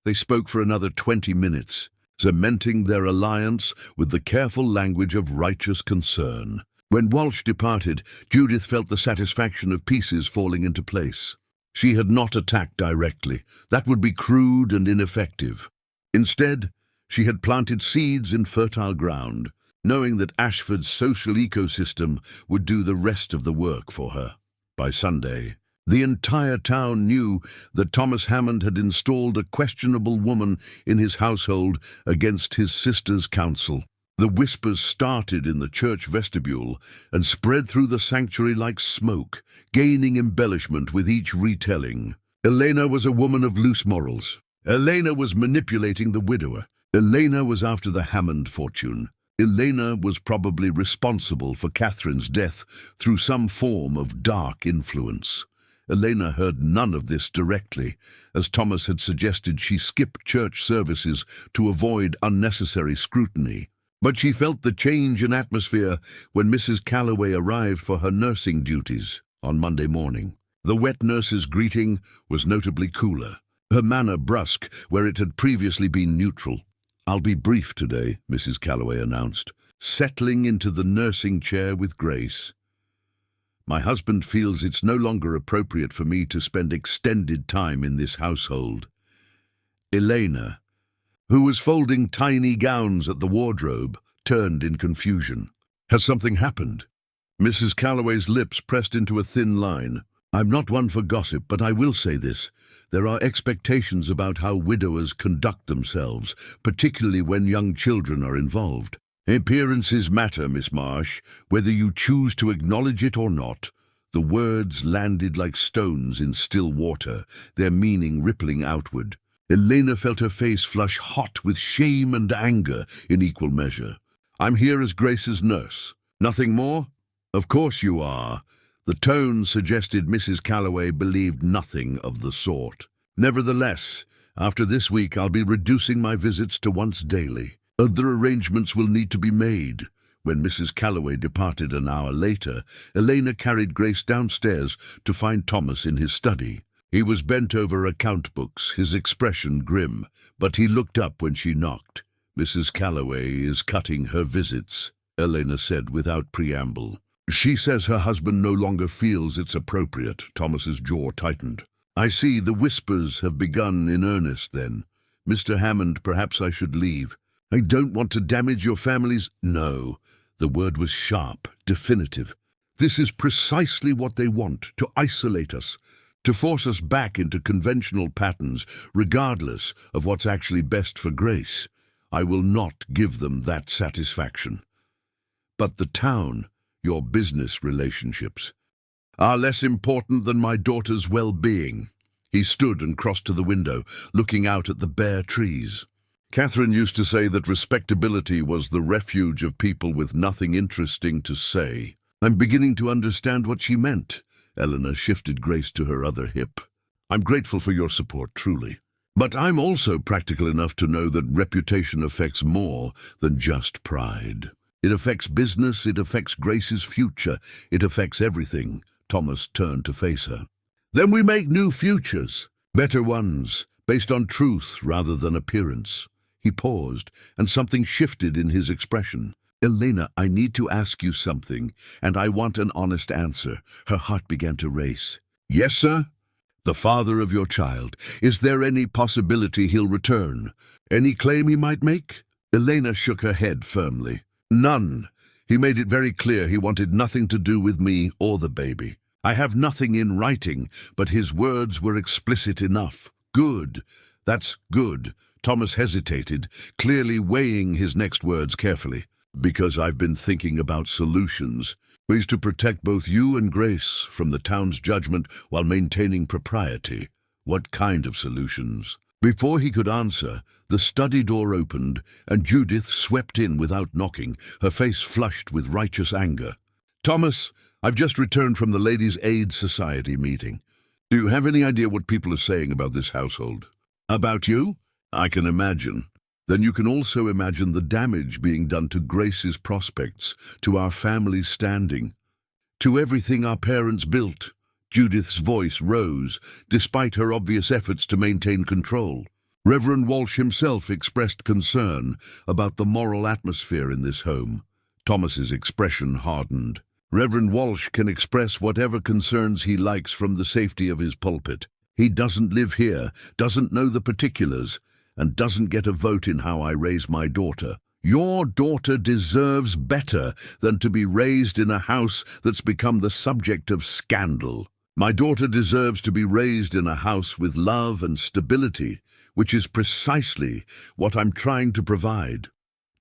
S1: They spoke for another 20 minutes, cementing their alliance with the careful language of righteous concern. When Walsh departed, Judith felt the satisfaction of pieces falling into place. She had not attacked directly. That would be crude and ineffective. Instead, she had planted seeds in fertile ground, knowing that Ashford's social ecosystem would do the rest of the work for her. By Sunday, the entire town knew that Thomas Hammond had installed a questionable woman in his household against his sister's counsel. The whispers started in the church vestibule and spread through the sanctuary like smoke, gaining embellishment with each retelling. Elena was a woman of loose morals. Elena was manipulating the widower. Elena was after the Hammond fortune. Elena was probably responsible for Catherine's death through some form of dark influence. Elena heard none of this directly, as Thomas had suggested she skip church services to avoid unnecessary scrutiny. But she felt the change in atmosphere when Mrs. Calloway arrived for her nursing duties on Monday morning. The wet nurse's greeting was notably cooler, her manner brusque where it had previously been neutral. "I'll be brief today," Mrs. Calloway announced, settling into the nursing chair with grace. "My husband feels it's no longer appropriate for me to spend extended time in this household." Elena, who was folding tiny gowns at the wardrobe, turned in confusion. "Has something happened?" Mrs. Calloway's lips pressed into a thin line. "I'm not one for gossip, but I will say this. There are expectations about how widowers conduct themselves, particularly when young children are involved. Appearances matter, Miss Marsh, whether you choose to acknowledge it or not." The words landed like stones in still water, their meaning rippling outward. Elena felt her face flush hot with shame and anger in equal measure. "I'm here as Grace's nurse. Nothing more?" "Of course you are." The tone suggested Mrs. Calloway believed nothing of the sort. "Nevertheless, after this week I'll be reducing my visits to once daily. Other arrangements will need to be made." When Mrs. Calloway departed an hour later, Elena carried Grace downstairs to find Thomas in his study. He was bent over account books, his expression grim, but he looked up when she knocked. "Mrs. Calloway is cutting her visits," Elena said without preamble. "She says her husband no longer feels it's appropriate." Thomas's jaw tightened. "I see the whispers have begun in earnest then. Mr. Hammond, perhaps I should leave. I don't want to damage your family's—" "No." The word was sharp, definitive. "This is precisely what they want, to isolate us, to force us back into conventional patterns, regardless of what's actually best for Grace. I will not give them that satisfaction. But the town, your business relationships, are less important than my daughter's well-being." He stood and crossed to the window, looking out at the bare trees. "Catherine used to say that respectability was the refuge of people with nothing interesting to say. I'm beginning to understand what she meant." Eleanor shifted Grace to her other hip. "I'm grateful for your support, truly. But I'm also practical enough to know that reputation affects more than just pride. It affects business, it affects Grace's future, it affects everything." Thomas turned to face her. "Then we make new futures, better ones, based on truth rather than appearance." He paused, and something shifted in his expression. "Elena, I need to ask you something, and I want an honest answer." Her heart began to race. "Yes, sir?" "The father of your child. Is there any possibility he'll return? Any claim he might make?" Elena shook her head firmly. "None. He made it very clear he wanted nothing to do with me or the baby. I have nothing in writing, but his words were explicit enough." "Good. That's good." Thomas hesitated, clearly weighing his next words carefully. "Because I've been thinking about solutions, ways to protect both you and Grace from the town's judgment while maintaining propriety." "What kind of solutions?" Before he could answer, the study door opened, and Judith swept in without knocking, her face flushed with righteous anger. "Thomas, I've just returned from the Ladies' Aid Society meeting. Do you have any idea what people are saying about this household?" "About you? I can imagine." then you can also imagine the damage being done to Grace's prospects, to our family's standing, to everything our parents built. Judith's voice rose, despite her obvious efforts to maintain control. Reverend Walsh himself expressed concern about the moral atmosphere in this home. Thomas's expression hardened. Reverend Walsh can express whatever concerns he likes from the safety of his pulpit. He doesn't live here, doesn't know the particulars, and doesn't get a vote in how I raise my daughter. Your daughter deserves better than to be raised in a house that's become the subject of scandal. My daughter deserves to be raised in a house with love and stability, which is precisely what I'm trying to provide.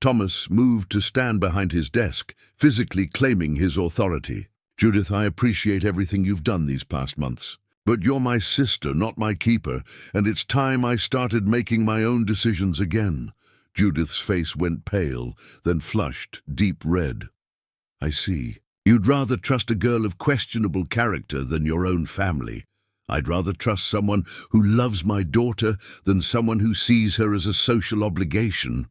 S1: Thomas moved to stand behind his desk, physically claiming his authority. Judith, I appreciate everything you've done these past months. But you're my sister, not my keeper, and it's time I started making my own decisions again. Judith's face went pale, then flushed, deep red. I see. You'd rather trust a girl of questionable character than your own family. I'd rather trust someone who loves my daughter than someone who sees her as a social obligation.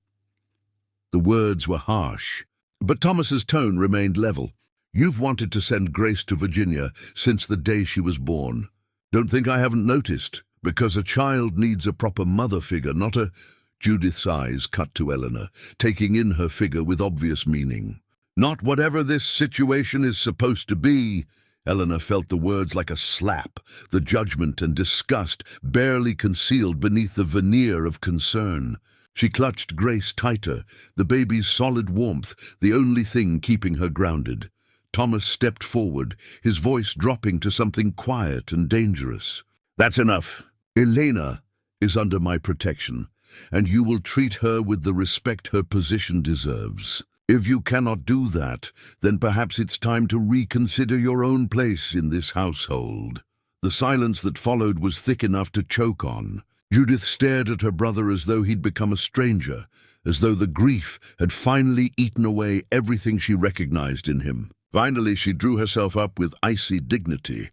S1: The words were harsh, but Thomas's tone remained level. You've wanted to send Grace to Virginia since the day she was born. Don't think I haven't noticed, because a child needs a proper mother figure, not a... Judith's eyes cut to Eleanor, taking in her figure with obvious meaning. Not whatever this situation is supposed to be. Eleanor felt the words like a slap, the judgment and disgust barely concealed beneath the veneer of concern. She clutched Grace tighter, the baby's solid warmth, the only thing keeping her grounded. Thomas stepped forward, his voice dropping to something quiet and dangerous. That's enough. Elena is under my protection, and you will treat her with the respect her position deserves. If you cannot do that, then perhaps it's time to reconsider your own place in this household. The silence that followed was thick enough to choke on. Judith stared at her brother as though he'd become a stranger, as though the grief had finally eaten away everything she recognized in him. Finally, she drew herself up with icy dignity.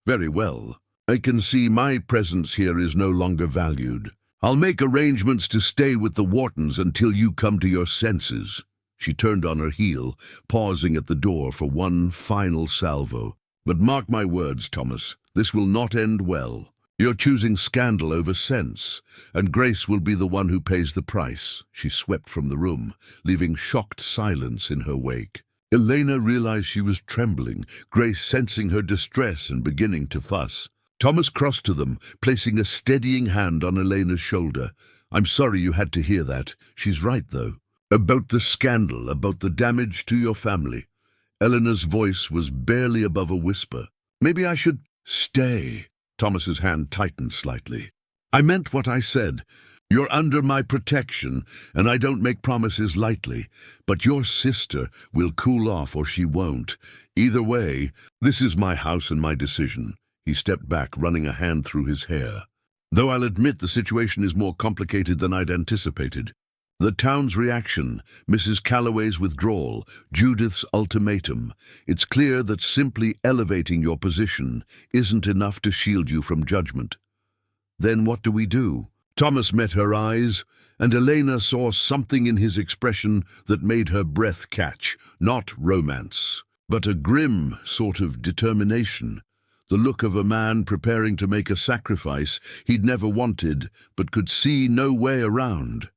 S1: Very well. I can see my presence here is no longer valued. I'll make arrangements to stay with the Whartons until you come to your senses. She turned on her heel, pausing at the door for one final salvo. But mark my words, Thomas, this will not end well. You're choosing scandal over sense, and Grace will be the one who pays the price. She swept from the room, leaving shocked silence in her wake. Elena realized she was trembling, Grace sensing her distress and beginning to fuss. Thomas crossed to them, placing a steadying hand on Elena's shoulder. I'm sorry you had to hear that. She's right, though. About the scandal, about the damage to your family. Eleanor's voice was barely above a whisper. Maybe I should stay. Thomas's hand tightened slightly. I meant what I said. You're under my protection, and I don't make promises lightly. But your sister will cool off or she won't. Either way, this is my house and my decision. He stepped back, running a hand through his hair. Though I'll admit the situation is more complicated than I'd anticipated. The town's reaction, Mrs. Calloway's withdrawal, Judith's ultimatum. It's clear that simply elevating your position isn't enough to shield you from judgment. Then what do we do? Thomas met her eyes, and Elena saw something in his expression that made her breath catch. Not romance, but a grim sort of determination. The look of a man preparing to make a sacrifice he'd never wanted, but could see no way around.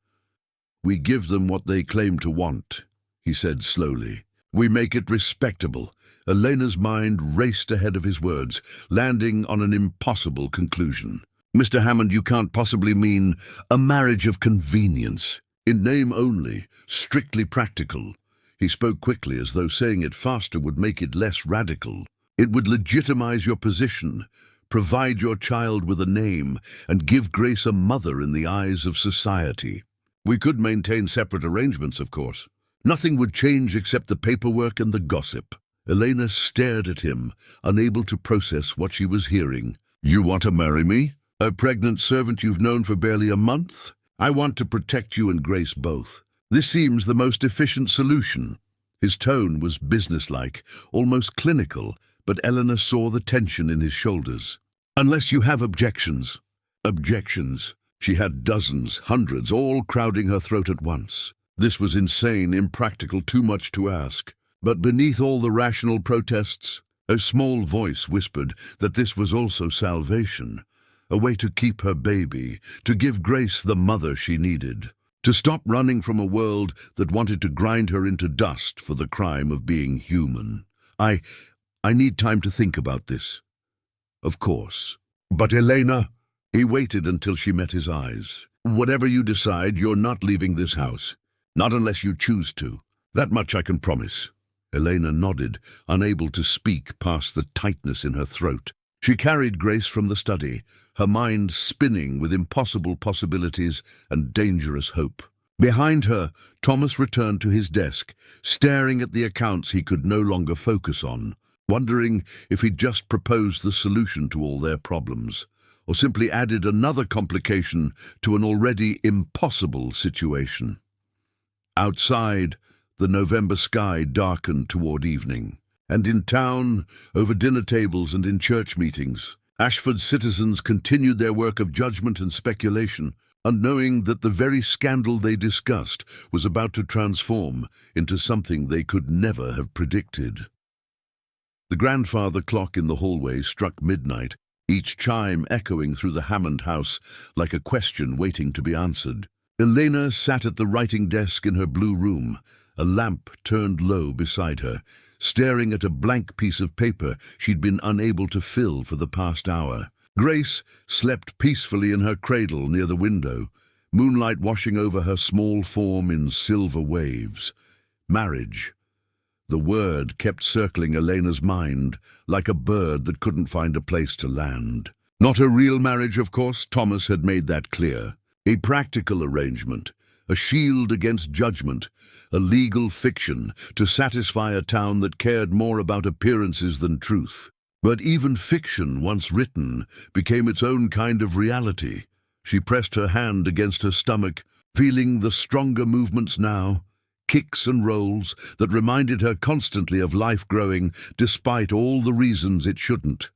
S1: We give them what they claim to want, he said slowly. We make it respectable. Elena's mind raced ahead of his words, landing on an impossible conclusion. Mr. Hammond, you can't possibly mean a marriage of convenience. In name only, strictly practical. He spoke quickly, as though saying it faster would make it less radical. It would legitimize your position, provide your child with a name, and give Grace a mother in the eyes of society. We could maintain separate arrangements, of course. Nothing would change except the paperwork and the gossip. Elena stared at him, unable to process what she was hearing. You want to marry me? A pregnant servant you've known for barely a month? I want to protect you and Grace both. This seems the most efficient solution. His tone was businesslike, almost clinical, but Eleanor saw the tension in his shoulders. Unless you have objections. Objections. She had dozens, hundreds, all crowding her throat at once. This was insane, impractical, too much to ask. But beneath all the rational protests, a small voice whispered that this was also salvation, a way to keep her baby, to give Grace the mother she needed, to stop running from a world that wanted to grind her into dust for the crime of being human. I need time to think about this. Of course. But Elena... He waited until she met his eyes. Whatever you decide, you're not leaving this house. Not unless you choose to. That much I can promise. Elena nodded, unable to speak past the tightness in her throat. She carried Grace from the study, her mind spinning with impossible possibilities and dangerous hope. Behind her, Thomas returned to his desk, staring at the accounts he could no longer focus on, wondering if he'd just proposed the solution to all their problems, or simply added another complication to an already impossible situation. Outside, the November sky darkened toward evening, and in town, over dinner tables and in church meetings, Ashford's citizens continued their work of judgment and speculation, unknowing that the very scandal they discussed was about to transform into something they could never have predicted. The grandfather clock in the hallway struck midnight, each chime echoing through the Hammond house like a question waiting to be answered. Elena sat at the writing desk in her blue room, a lamp turned low beside her, staring at a blank piece of paper she'd been unable to fill for the past hour. Grace slept peacefully in her cradle near the window, moonlight washing over her small form in silver waves. Marriage. The word kept circling Elena's mind like a bird that couldn't find a place to land. Not a real marriage, of course, Thomas had made that clear. A practical arrangement, a shield against judgment, a legal fiction to satisfy a town that cared more about appearances than truth. But even fiction, once written, became its own kind of reality. She pressed her hand against her stomach, feeling the stronger movements now, kicks and rolls that reminded her constantly of life growing despite all the reasons it shouldn't.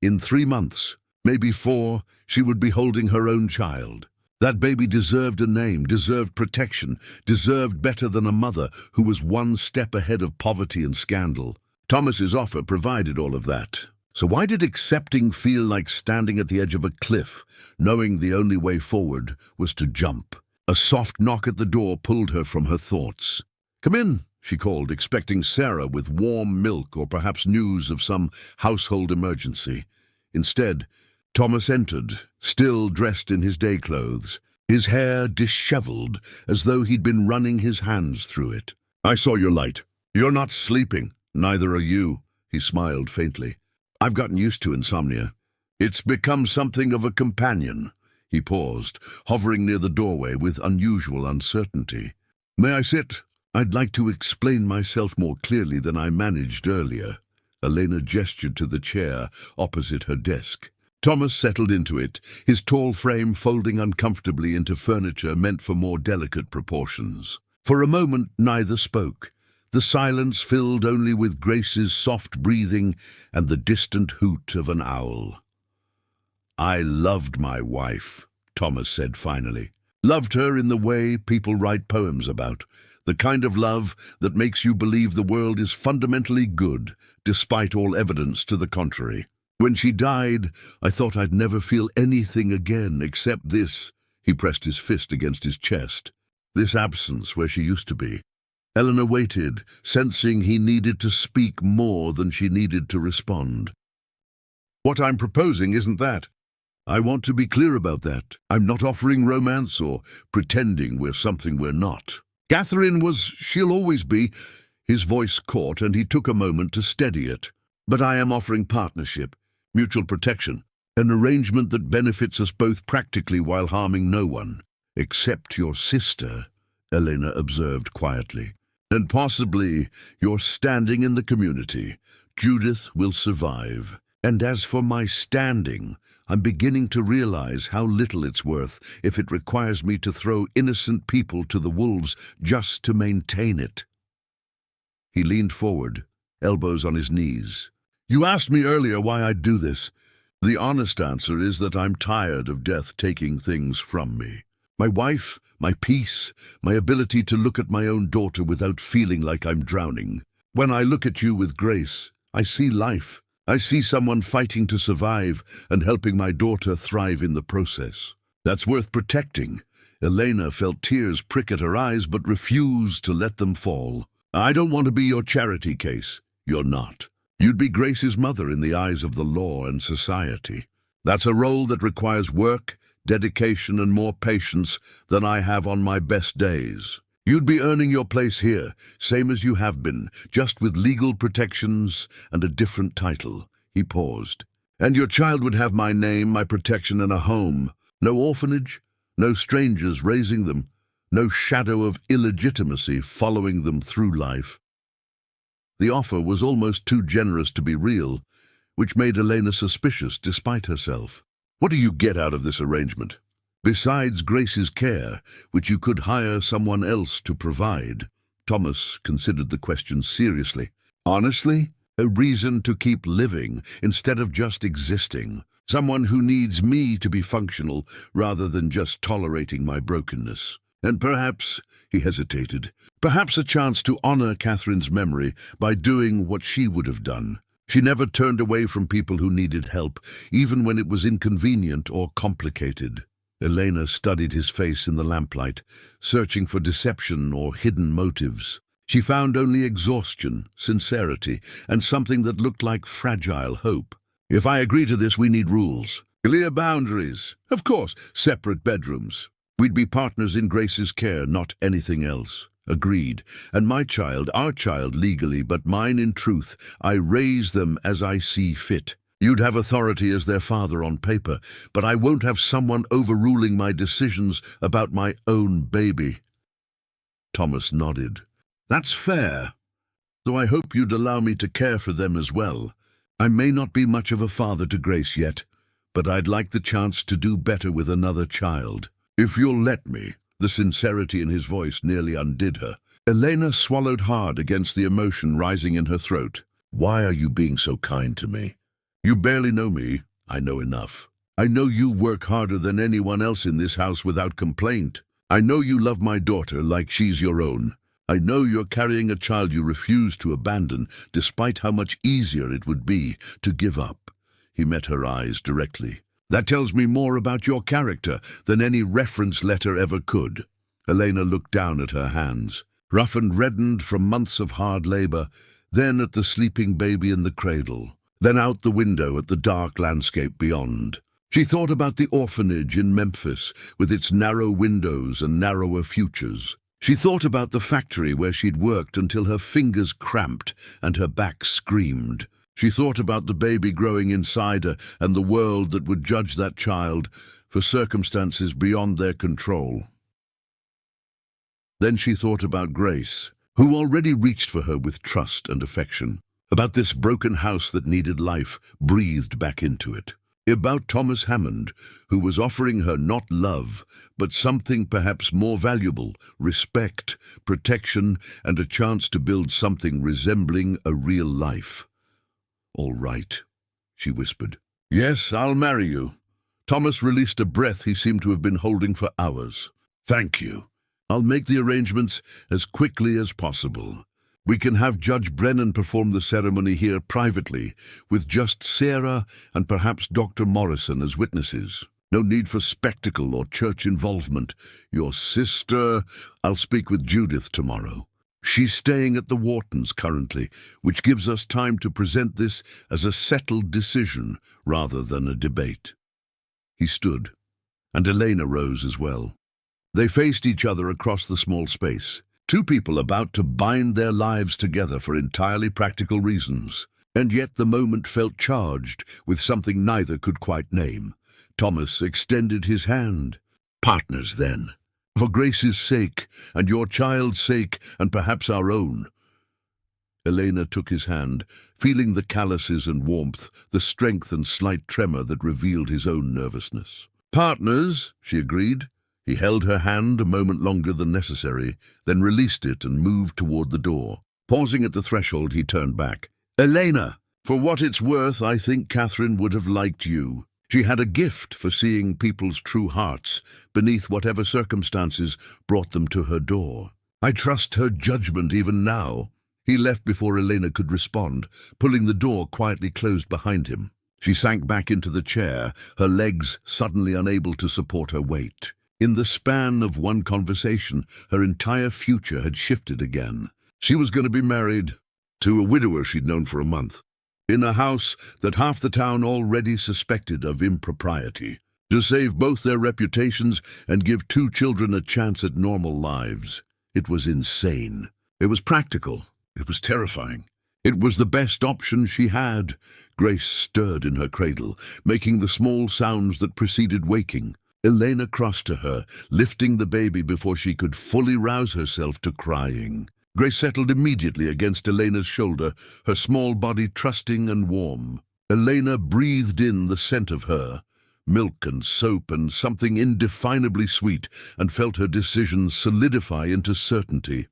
S1: In 3 months, maybe 4, she would be holding her own child. That baby deserved a name, deserved protection, deserved better than a mother who was one step ahead of poverty and scandal. Thomas's offer provided all of that. So why did accepting feel like standing at the edge of a cliff, knowing the only way forward was to jump? A soft knock at the door pulled her from her thoughts. "Come in," she called, expecting Sarah with warm milk or perhaps news of some household emergency. Instead, Thomas entered, still dressed in his day clothes, his hair disheveled as though he'd been running his hands through it. "I saw your light. You're not sleeping. Neither are you," he smiled faintly. "I've gotten used to insomnia. It's become something of a companion." He paused, hovering near the doorway with unusual uncertainty. "May I sit? I'd like to explain myself more clearly than I managed earlier." Elena gestured to the chair opposite her desk. Thomas settled into it, his tall frame folding uncomfortably into furniture meant for more delicate proportions. For a moment, neither spoke. The silence filled only with Grace's soft breathing and the distant hoot of an owl. "I loved my wife," Thomas said finally. "Loved her in the way people write poems about, the kind of love that makes you believe the world is fundamentally good, despite all evidence to the contrary. When she died, I thought I'd never feel anything again except this." He pressed his fist against his chest. "This absence where she used to be." Eleanor waited, sensing he needed to speak more than she needed to respond. "What I'm proposing isn't that. I want to be clear about that. I'm not offering romance or pretending we're something we're not. Catherine was, she'll always be." His voice caught and he took a moment to steady it. "But I am offering partnership, mutual protection, an arrangement that benefits us both practically while harming no one." "Except your sister," Elena observed quietly. "And possibly your standing in the community. Judith will survive. And as for my standing, I'm beginning to realize how little it's worth if it requires me to throw innocent people to the wolves just to maintain it." He leaned forward, elbows on his knees. "You asked me earlier why I'd do this. The honest answer is that I'm tired of death taking things from me. My wife, my peace, my ability to look at my own daughter without feeling like I'm drowning. When I look at you with grace, I see life. I see someone fighting to survive and helping my daughter thrive in the process. That's worth protecting. Elena felt tears prick at her eyes but refused to let them fall. I don't want to be your charity case. You're not. You'd be Grace's mother in the eyes of the law and society. That's a role that requires work, dedication, and more patience than I have on my best days. You'd be earning your place here, same as you have been, just with legal protections and a different title. He paused. And your child would have my name, my protection, and a home. No orphanage, no strangers raising them, no shadow of illegitimacy following them through life. The offer was almost too generous to be real, which made Elena suspicious despite herself. What do you get out of this arrangement? Besides Grace's care, which you could hire someone else to provide. Thomas considered the question seriously. Honestly, a reason to keep living instead of just existing. Someone who needs me to be functional rather than just tolerating my brokenness. And perhaps, he hesitated, perhaps a chance to honor Catherine's memory by doing what she would have done. She never turned away from people who needed help, even when it was inconvenient or complicated. Elena studied his face in the lamplight, searching for deception or hidden motives. She found only exhaustion, sincerity, and something that looked like fragile hope. If I agree to this, we need rules. Clear boundaries. Of course, separate bedrooms. We'd be partners in Grace's care, not anything else. Agreed. And my child, our child legally, but mine in truth, I raise them as I see fit. You'd have authority as their father on paper, but I won't have someone overruling my decisions about my own baby. Thomas nodded. That's fair, though I hope you'd allow me to care for them as well. I may not be much of a father to Grace yet, but I'd like the chance to do better with another child. If you'll let me. The sincerity in his voice nearly undid her. Elena swallowed hard against the emotion rising in her throat. Why are you being so kind to me? You barely know me. I know enough. I know you work harder than anyone else in this house without complaint. I know you love my daughter like she's your own. I know you're carrying a child you refuse to abandon, despite how much easier it would be to give up. He met her eyes directly. That tells me more about your character than any reference letter ever could. Elena looked down at her hands, rough and reddened from months of hard labor, then at the sleeping baby in the cradle, then out the window at the dark landscape beyond. She thought about the orphanage in Memphis with its narrow windows and narrower futures. She thought about the factory where she'd worked until her fingers cramped and her back screamed. She thought about the baby growing inside her and the world that would judge that child for circumstances beyond their control. Then she thought about Grace, who already reached for her with trust and affection, about this broken house that needed life breathed back into it, about Thomas Hammond, who was offering her not love, but something perhaps more valuable, respect, protection, and a chance to build something resembling a real life. All right, she whispered. Yes, I'll marry you. Thomas released a breath he seemed to have been holding for hours. Thank you. I'll make the arrangements as quickly as possible. We can have Judge Brennan perform the ceremony here privately, with just Sarah and perhaps Dr. Morrison as witnesses. No need for spectacle or church involvement. Your sister... I'll speak with Judith tomorrow. She's staying at the Whartons currently, which gives us time to present this as a settled decision rather than a debate. He stood, and Elena rose as well. They faced each other across the small space, two people about to bind their lives together for entirely practical reasons, and yet the moment felt charged with something neither could quite name. Thomas extended his hand. Partners, then. For Grace's sake, and your child's sake, and perhaps our own. Elena took his hand, feeling the calluses and warmth, the strength and slight tremor that revealed his own nervousness. Partners, she agreed. He held her hand a moment longer than necessary, then released it and moved toward the door. Pausing at the threshold, he turned back. Elena! For what it's worth, I think Catherine would have liked you. She had a gift for seeing people's true hearts beneath whatever circumstances brought them to her door. I trust her judgment even now." He left before Elena could respond, pulling the door quietly closed behind him. She sank back into the chair, her legs suddenly unable to support her weight. In the span of one conversation, her entire future had shifted again. She was going to be married to a widower she'd known for a month, in a house that half the town already suspected of impropriety, to save both their reputations and give 2 children a chance at normal lives. It was insane. It was practical. It was terrifying. It was the best option she had. Grace stirred in her cradle, making the small sounds that preceded waking. Elena crossed to her, lifting the baby before she could fully rouse herself to crying. Grace settled immediately against Elena's shoulder, her small body trusting and warm. Elena breathed in the scent of her, milk and soap and something indefinably sweet, and felt her decision solidify into certainty.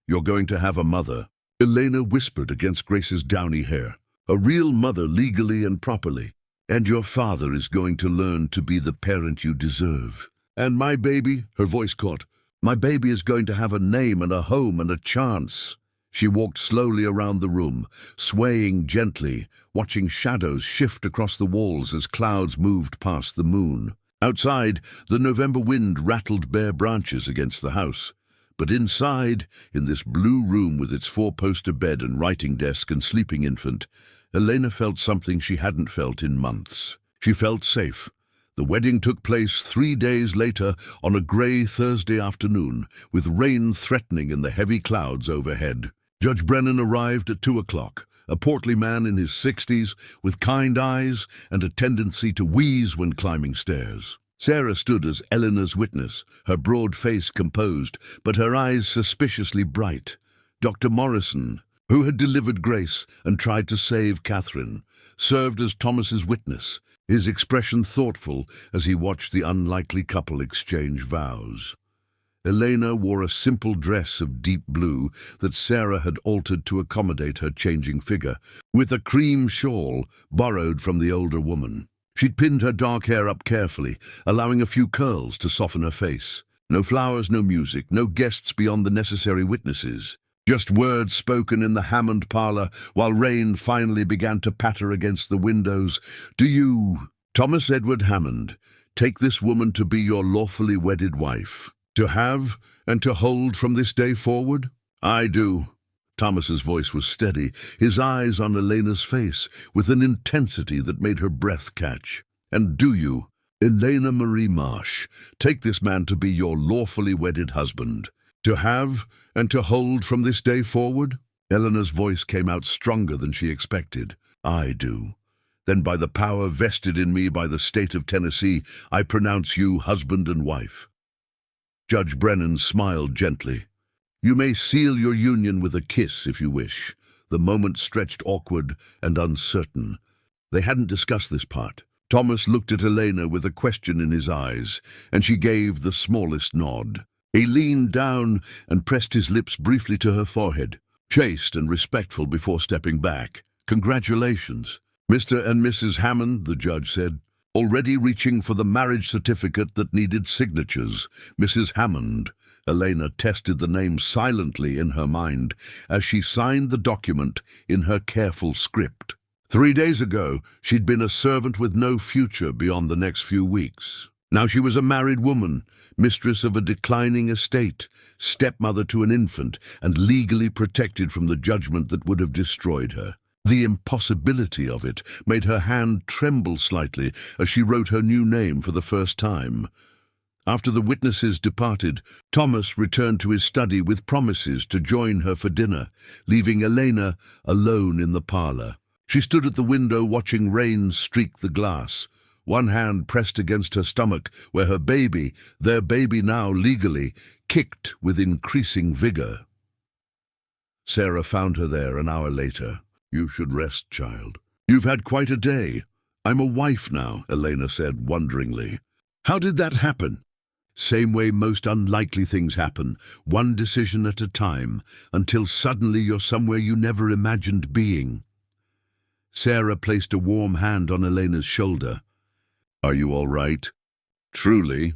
S1: "You're going to have a mother," Elena whispered against Grace's downy hair. "A real mother, legally and properly. And your father is going to learn to be the parent you deserve. And my baby," her voice caught, "my baby is going to have a name and a home and a chance." She walked slowly around the room, swaying gently, watching shadows shift across the walls as clouds moved past the moon. Outside, the November wind rattled bare branches against the house. But inside, in this blue room with its 4-poster bed and writing desk and sleeping infant, Elena felt something she hadn't felt in months. She felt safe. The wedding took place 3 days later on a grey Thursday afternoon, with rain threatening in the heavy clouds overhead. Judge Brennan arrived at 2 o'clock, a portly man in his 60s, with kind eyes and a tendency to wheeze when climbing stairs. Sarah stood as Eleanor's witness, her broad face composed, but her eyes suspiciously bright. Dr. Morrison, who had delivered Grace and tried to save Catherine, served as Thomas's witness, his expression thoughtful as he watched the unlikely couple exchange vows. Elena wore a simple dress of deep blue that Sarah had altered to accommodate her changing figure, with a cream shawl borrowed from the older woman. She'd pinned her dark hair up carefully, allowing a few curls to soften her face. No flowers, no music, no guests beyond the necessary witnesses. Just words spoken in the Hammond parlor while rain finally began to patter against the windows. "Do you, Thomas Edward Hammond, take this woman to be your lawfully wedded wife, to have and to hold from this day forward?" "I do." Thomas's voice was steady, his eyes on Elena's face, with an intensity that made her breath catch. "And do you, Elena Marie Marsh, take this man to be your lawfully wedded husband, to have and to hold from this day forward?" Eleanor's voice came out stronger than she expected. "I do. Then by the power vested in me by the state of Tennessee, I pronounce you husband and wife." Judge Brennan smiled gently. "You may seal your union with a kiss if you wish." The moment stretched awkward and uncertain. They hadn't discussed this part. Thomas looked at Elena with a question in his eyes, and she gave the smallest nod. He leaned down and pressed his lips briefly to her forehead, chaste and respectful before stepping back. "Congratulations, Mr. and Mrs. Hammond," the judge said, already reaching for the marriage certificate that needed signatures. "Mrs. Hammond." Elena tested the name silently in her mind as she signed the document in her careful script. 3 days ago, she'd been a servant with no future beyond the next few weeks. Now she was a married woman, mistress of a declining estate, stepmother to an infant, and legally protected from the judgment that would have destroyed her. The impossibility of it made her hand tremble slightly as she wrote her new name for the first time. After the witnesses departed, Thomas returned to his study with promises to join her for dinner, leaving Elena alone in the parlor. She stood at the window watching rain streak the glass, one hand pressed against her stomach where her baby, their baby now legally, kicked with increasing vigor. Sarah found her there an hour later. "You should rest, child. You've had quite a day." "I'm a wife now," Elena said wonderingly. "How did that happen?" "Same way most unlikely things happen, one decision at a time, until suddenly you're somewhere you never imagined being." Sarah placed a warm hand on Elena's shoulder. "Are you all right?" "Truly."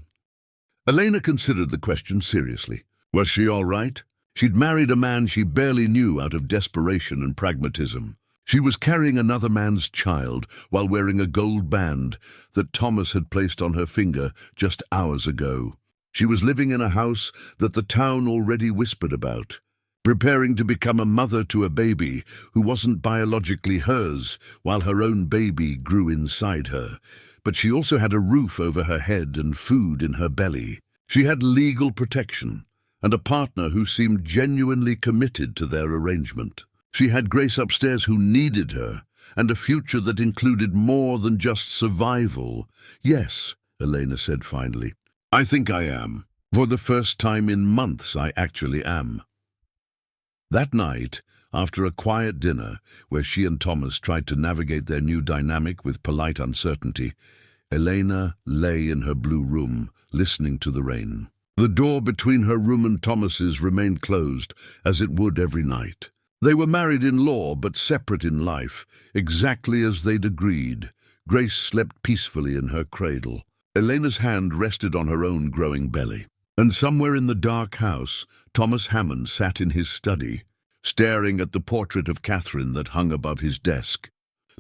S1: Elena considered the question seriously. Was she all right? She'd married a man she barely knew out of desperation and pragmatism. She was carrying another man's child while wearing a gold band that Thomas had placed on her finger just hours ago. She was living in a house that the town already whispered about, preparing to become a mother to a baby who wasn't biologically hers while her own baby grew inside her. But she also had a roof over her head and food in her belly. She had legal protection and a partner who seemed genuinely committed to their arrangement. She had Grace upstairs who needed her, and a future that included more than just survival. "Yes," Elena said finally. "I think I am. For the first time in months, I actually am." That night, after a quiet dinner where she and Thomas tried to navigate their new dynamic with polite uncertainty, Elena lay in her blue room, listening to the rain. The door between her room and Thomas's remained closed, as it would every night. They were married in law, but separate in life, exactly as they'd agreed. Grace slept peacefully in her cradle. Elena's hand rested on her own growing belly. And somewhere in the dark house, Thomas Hammond sat in his study, staring at the portrait of Catherine that hung above his desk,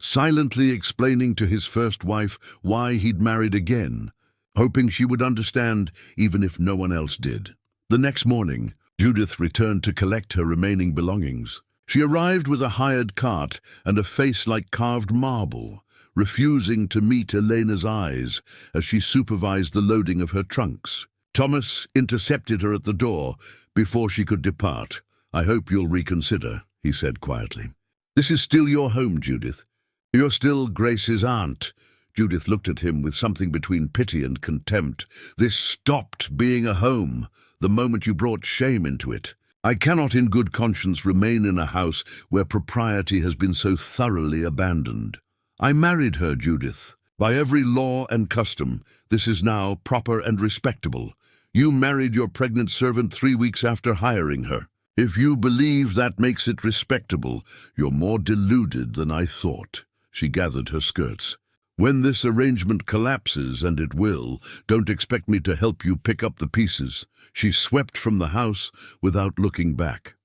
S1: silently explaining to his first wife why he'd married again, hoping she would understand even if no one else did. The next morning, Judith returned to collect her remaining belongings. She arrived with a hired cart and a face like carved marble, refusing to meet Elena's eyes as she supervised the loading of her trunks. Thomas intercepted her at the door before she could depart. "I hope you'll reconsider," he said quietly. "This is still your home, Judith. You're still Grace's aunt." Judith looked at him with something between pity and contempt. "This stopped being a home the moment you brought shame into it. I cannot in good conscience remain in a house where propriety has been so thoroughly abandoned. I married her, Judith. By every law and custom, this is now proper and respectable. You married your pregnant servant 3 weeks after hiring her. If you believe that makes it respectable, you're more deluded than I thought." She gathered her skirts. "When this arrangement collapses, and it will, don't expect me to help you pick up the pieces." She swept from the house without looking back.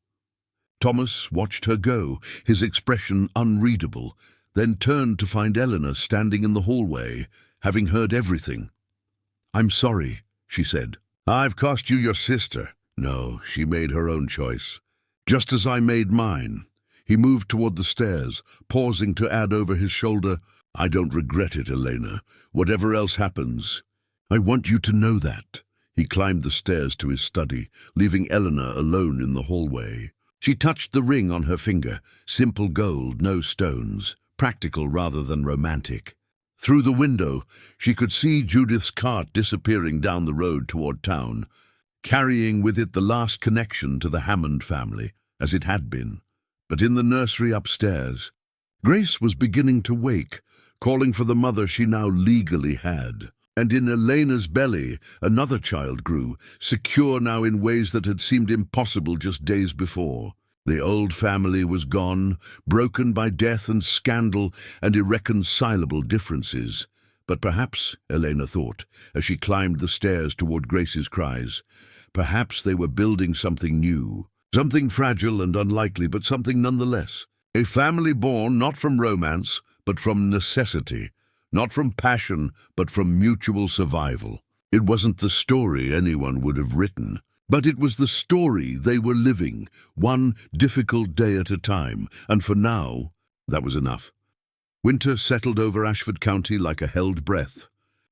S1: Thomas watched her go, his expression unreadable, then turned to find Eleanor standing in the hallway, having heard everything. "I'm sorry," she said. "I've cost you your sister." "No, she made her own choice. Just as I made mine." He moved toward the stairs, pausing to add over his shoulder, "I don't regret it, Elena. Whatever else happens, I want you to know that." He climbed the stairs to his study, leaving Eleanor alone in the hallway. She touched the ring on her finger, simple gold, no stones, practical rather than romantic. Through the window, she could see Judith's cart disappearing down the road toward town, carrying with it the last connection to the Hammond family, as it had been. But in the nursery upstairs, Grace was beginning to wake, calling for the mother she now legally had. And in Elena's belly, another child grew, secure now in ways that had seemed impossible just days before. The old family was gone, broken by death and scandal and irreconcilable differences. But perhaps, Elena thought, as she climbed the stairs toward Grace's cries, perhaps they were building something new, something fragile and unlikely, but something nonetheless. A family born not from romance, but from necessity. Not from passion, but from mutual survival. It wasn't the story anyone would have written, but it was the story they were living, one difficult day at a time, and for now, that was enough. Winter settled over Ashford County like a held breath,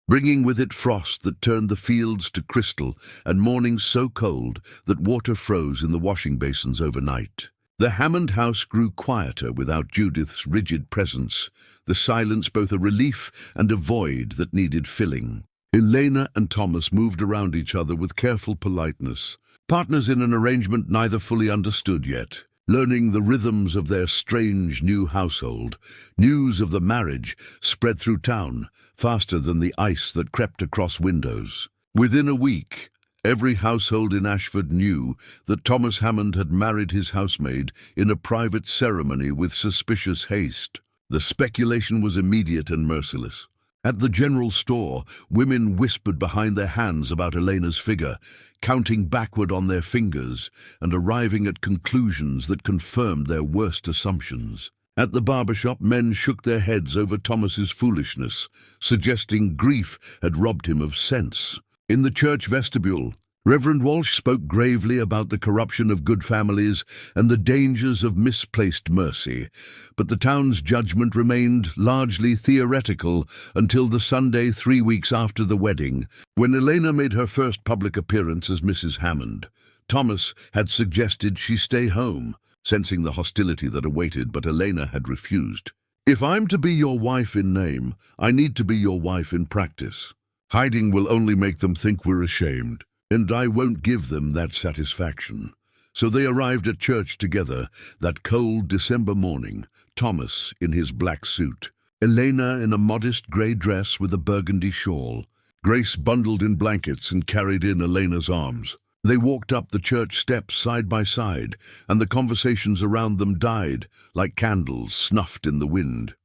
S1: bringing with it frost that turned the fields to crystal and mornings so cold that water froze in the washing basins overnight. The Hammond house grew quieter without Judith's rigid presence, the silence both a relief and a void that needed filling. Elena and Thomas moved around each other with careful politeness, partners in an arrangement neither fully understood yet, learning the rhythms of their strange new household. News of the marriage spread through town, faster than the ice that crept across windows. Within a week, every household in Ashford knew that Thomas Hammond had married his housemaid in a private ceremony with suspicious haste. The speculation was immediate and merciless. At the general store, women whispered behind their hands about Elena's figure, counting backward on their fingers and arriving at conclusions that confirmed their worst assumptions. At the barbershop, men shook their heads over Thomas's foolishness, suggesting grief had robbed him of sense. In the church vestibule, Reverend Walsh spoke gravely about the corruption of good families and the dangers of misplaced mercy, but the town's judgment remained largely theoretical until the Sunday 3 weeks after the wedding, when Elena made her first public appearance as Mrs. Hammond. Thomas had suggested she stay home, sensing the hostility that awaited, but Elena had refused. "If I'm to be your wife in name, I need to be your wife in practice. Hiding will only make them think we're ashamed, and I won't give them that satisfaction." So they arrived at church together that cold December morning, Thomas in his black suit, Elena in a modest grey dress with a burgundy shawl, Grace bundled in blankets and carried in Elena's arms. They walked up the church steps side by side, and the conversations around them died like candles snuffed in the wind.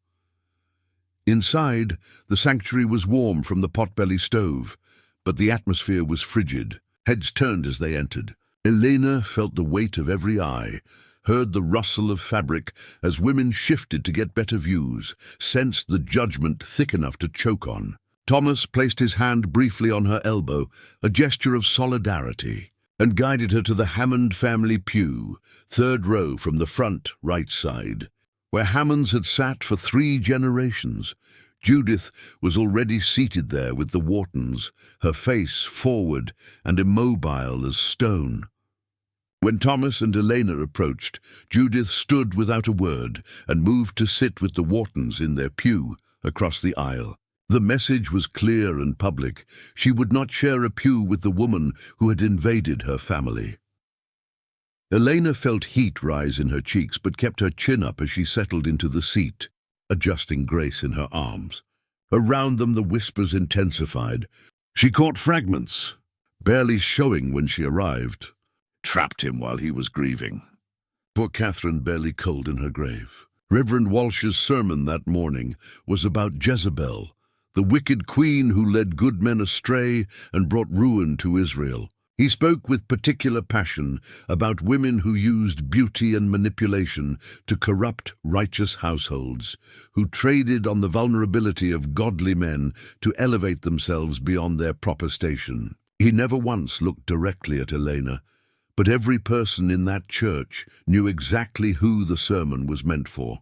S1: Inside, the sanctuary was warm from the potbelly stove, but the atmosphere was frigid. Heads turned as they entered. Elena felt the weight of every eye, heard the rustle of fabric as women shifted to get better views, sensed the judgment thick enough to choke on. Thomas placed his hand briefly on her elbow, a gesture of solidarity, and guided her to the Hammond family pew, 3rd row from the front right side, where Hammonds had sat for 3 generations. Judith was already seated there with the Whartons, her face forward and immobile as stone. When Thomas and Elena approached, Judith stood without a word and moved to sit with the Whartons in their pew across the aisle. The message was clear and public. She would not share a pew with the woman who had invaded her family. Elena felt heat rise in her cheeks but kept her chin up as she settled into the seat, adjusting Grace in her arms. Around them the whispers intensified. She caught fragments, barely showing when she arrived. Trapped him while he was grieving. Poor Catherine barely cold in her grave. Reverend Walsh's sermon that morning was about Jezebel, the wicked queen who led good men astray and brought ruin to Israel. He spoke with particular passion about women who used beauty and manipulation to corrupt righteous households, who traded on the vulnerability of godly men to elevate themselves beyond their proper station. He never once looked directly at Elena, but every person in that church knew exactly who the sermon was meant for.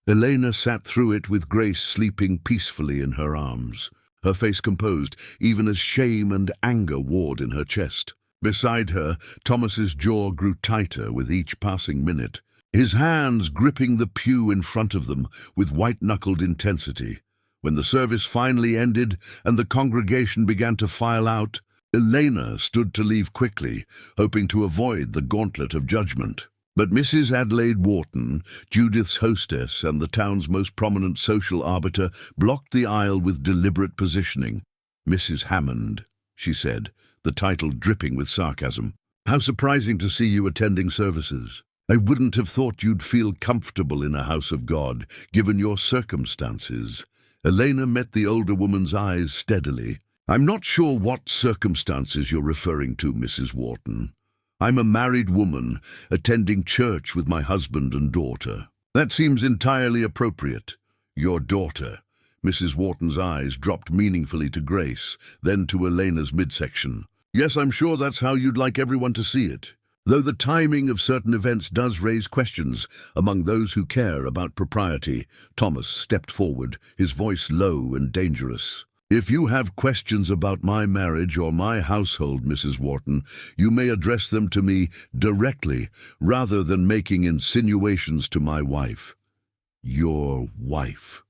S1: Elena sat through it with Grace sleeping peacefully in her arms, her face composed, even as shame and anger warred in her chest. Beside her, Thomas's jaw grew tighter with each passing minute, his hands gripping the pew in front of them with white-knuckled intensity. When the service finally ended and the congregation began to file out, Elena stood to leave quickly, hoping to avoid the gauntlet of judgment. But Mrs. Adelaide Wharton, Judith's hostess and the town's most prominent social arbiter, blocked the aisle with deliberate positioning. "Mrs. Hammond," she said, the title dripping with sarcasm. "How surprising to see you attending services. I wouldn't have thought you'd feel comfortable in a house of God, given your circumstances." Elena met the older woman's eyes steadily. "I'm not sure what circumstances you're referring to, Mrs. Wharton. I'm a married woman, attending church with my husband and daughter." "That seems entirely appropriate. Your daughter." Mrs. Wharton's eyes dropped meaningfully to Grace, then to Elena's midsection. "Yes, I'm sure that's how you'd like everyone to see it. Though the timing of certain events does raise questions among those who care about propriety." Thomas stepped forward, his voice low and dangerous. "If you have questions about my marriage or my household, Mrs. Wharton, you may address them to me directly, rather than making insinuations to my wife." "Your wife?"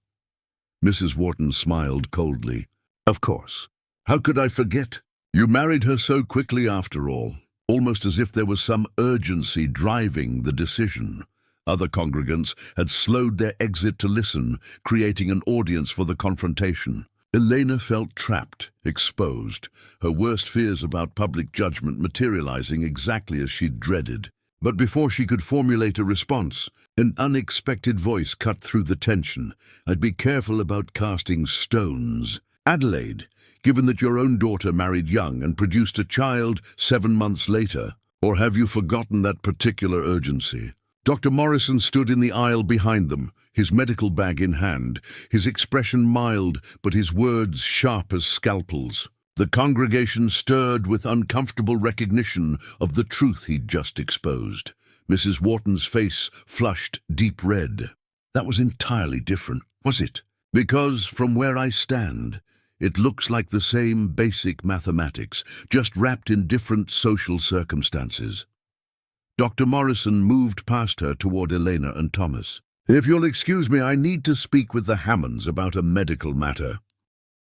S1: Mrs. Wharton smiled coldly. "Of course. How could I forget? You married her so quickly after all, almost as if there was some urgency driving the decision. Other congregants had slowed their exit to listen, creating an audience for the confrontation. Elena felt trapped, exposed, her worst fears about public judgment materializing exactly as she'd dreaded. But before she could formulate a response, an unexpected voice cut through the tension. "I'd be careful about casting stones. Adelaide, given that your own daughter married young and produced a child 7 months later, or have you forgotten that particular urgency?" Dr. Morrison stood in the aisle behind them, his medical bag in hand, his expression mild but his words sharp as scalpels. The congregation stirred with uncomfortable recognition of the truth he'd just exposed. Mrs. Wharton's face flushed deep red. "That was entirely different, was it? Because, from where I stand, it looks like the same basic mathematics, just wrapped in different social circumstances." Dr. Morrison moved past her toward Elena and Thomas. "If you'll excuse me, I need to speak with the Hammonds about a medical matter."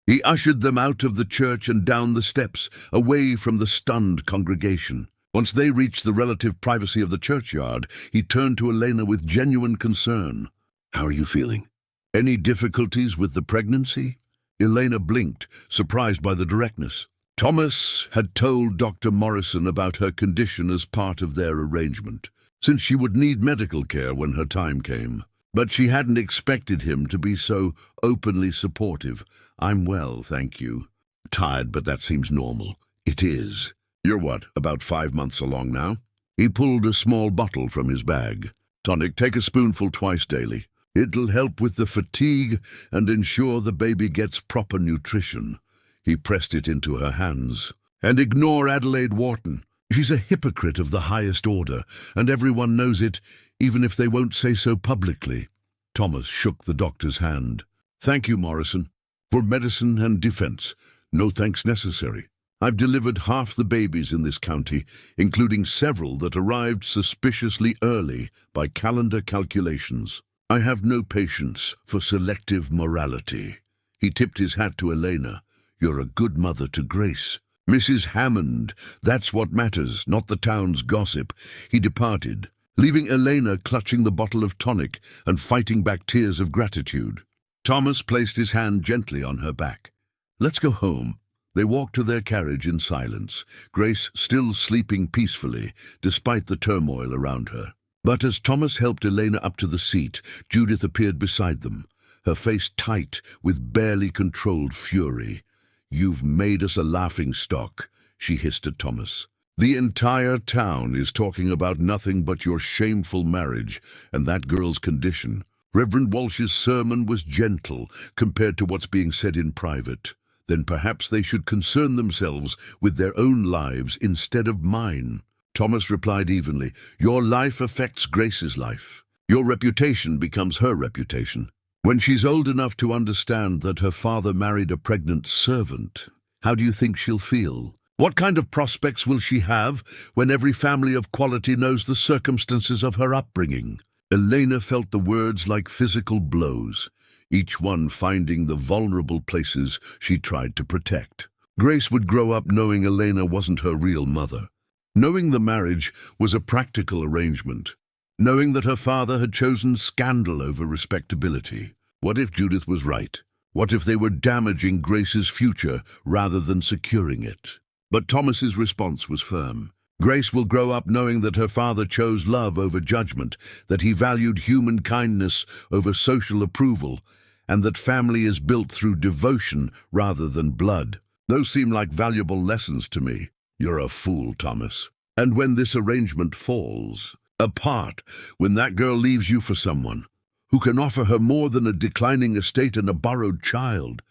S1: He ushered them out of the church and down the steps, away from the stunned congregation. Once they reached the relative privacy of the churchyard, he turned to Elena with genuine concern. "How are you feeling? Any difficulties with the pregnancy?" Elena blinked, surprised by the directness. Thomas had told Dr. Morrison about her condition as part of their arrangement, since she would need medical care when her time came. But she hadn't expected him to be so openly supportive. "I'm well, thank you. Tired, but that seems normal." "It is. You're what, about 5 months along now?" He pulled a small bottle from his bag. "Tonic, take a spoonful twice daily. It'll help with the fatigue and ensure the baby gets proper nutrition." He pressed it into her hands. "And ignore Adelaide Wharton. She's a hypocrite of the highest order, and everyone knows it, even if they won't say so publicly." Thomas shook the doctor's hand. "Thank you, Morrison. For medicine and defense, no thanks necessary. I've delivered half the babies in this county, including several that arrived suspiciously early by calendar calculations. I have no patience for selective morality." He tipped his hat to Elena. "You're a good mother to Grace. Mrs. Hammond, that's what matters, not the town's gossip." He departed, leaving Elena clutching the bottle of tonic and fighting back tears of gratitude. Thomas placed his hand gently on her back. "Let's go home." They walked to their carriage in silence, Grace still sleeping peacefully, despite the turmoil around her. But as Thomas helped Elena up to the seat, Judith appeared beside them, her face tight with barely controlled fury. "You've made us a laughingstock," she hissed at Thomas. "The entire town is talking about nothing but your shameful marriage and that girl's condition. Reverend Walsh's sermon was gentle compared to what's being said in private. Then perhaps they should concern themselves with their own lives instead of mine." Thomas replied evenly, "Your life affects Grace's life. Your reputation becomes her reputation. When she's old enough to understand that her father married a pregnant servant, how do you think she'll feel? What kind of prospects will she have when every family of quality knows the circumstances of her upbringing?" Elena felt the words like physical blows, each one finding the vulnerable places she tried to protect. Grace would grow up knowing Elena wasn't her real mother, knowing the marriage was a practical arrangement, knowing that her father had chosen scandal over respectability. What if Judith was right? What if they were damaging Grace's future rather than securing it? But Thomas's response was firm. Grace will grow up knowing that her father chose love over judgment, that he valued human kindness over social approval, and that family is built through devotion rather than blood. Those seem like valuable lessons to me. You're a fool, Thomas. And when this arrangement falls apart, when that girl leaves you for someone who can offer her more than a declining estate and a borrowed child,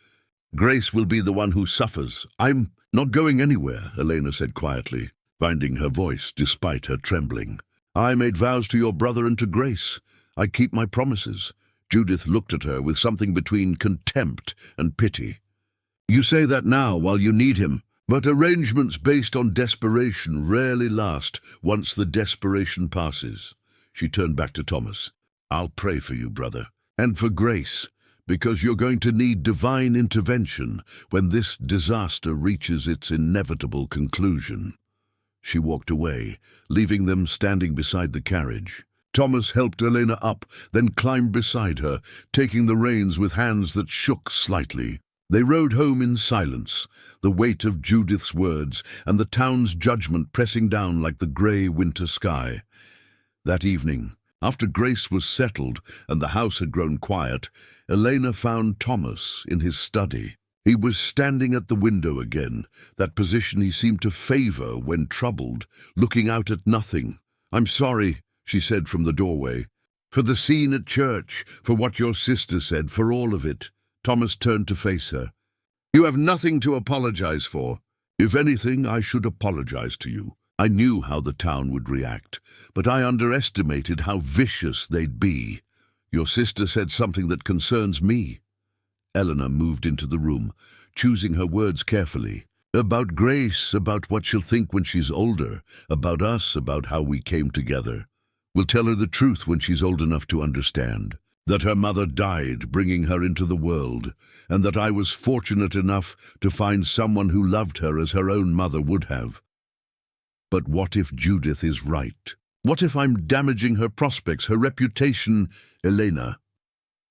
S1: Grace will be the one who suffers. "I'm not going anywhere," Elena said quietly, finding her voice despite her trembling. "I made vows to your brother and to Grace. I keep my promises." Judith looked at her with something between contempt and pity. "You say that now while you need him, but arrangements based on desperation rarely last once the desperation passes." She turned back to Thomas. "I'll pray for you, brother, and for Grace, because you're going to need divine intervention when this disaster reaches its inevitable conclusion." She walked away, leaving them standing beside the carriage. Thomas helped Elena up, then climbed beside her, taking the reins with hands that shook slightly. They rode home in silence, the weight of Judith's words and the town's judgment pressing down like the grey winter sky. That evening, after Grace was settled and the house had grown quiet, Elena found Thomas in his study. He was standing at the window again, that position he seemed to favour when troubled, looking out at nothing. "I'm sorry," she said from the doorway. "For the scene at church, for what your sister said, for all of it." Thomas turned to face her. "You have nothing to apologize for." "If anything, I should apologize to you. I knew how the town would react, but I underestimated how vicious they'd be. Your sister said something that concerns me." Eleanor moved into the room, choosing her words carefully. "About Grace, about what she'll think when she's older, about us, about how we came together. We'll tell her the truth when she's old enough to understand. That her mother died, bringing her into the world, and that I was fortunate enough to find someone who loved her as her own mother would have. But what if Judith is right? What if I'm damaging her prospects, her reputation, Elena?"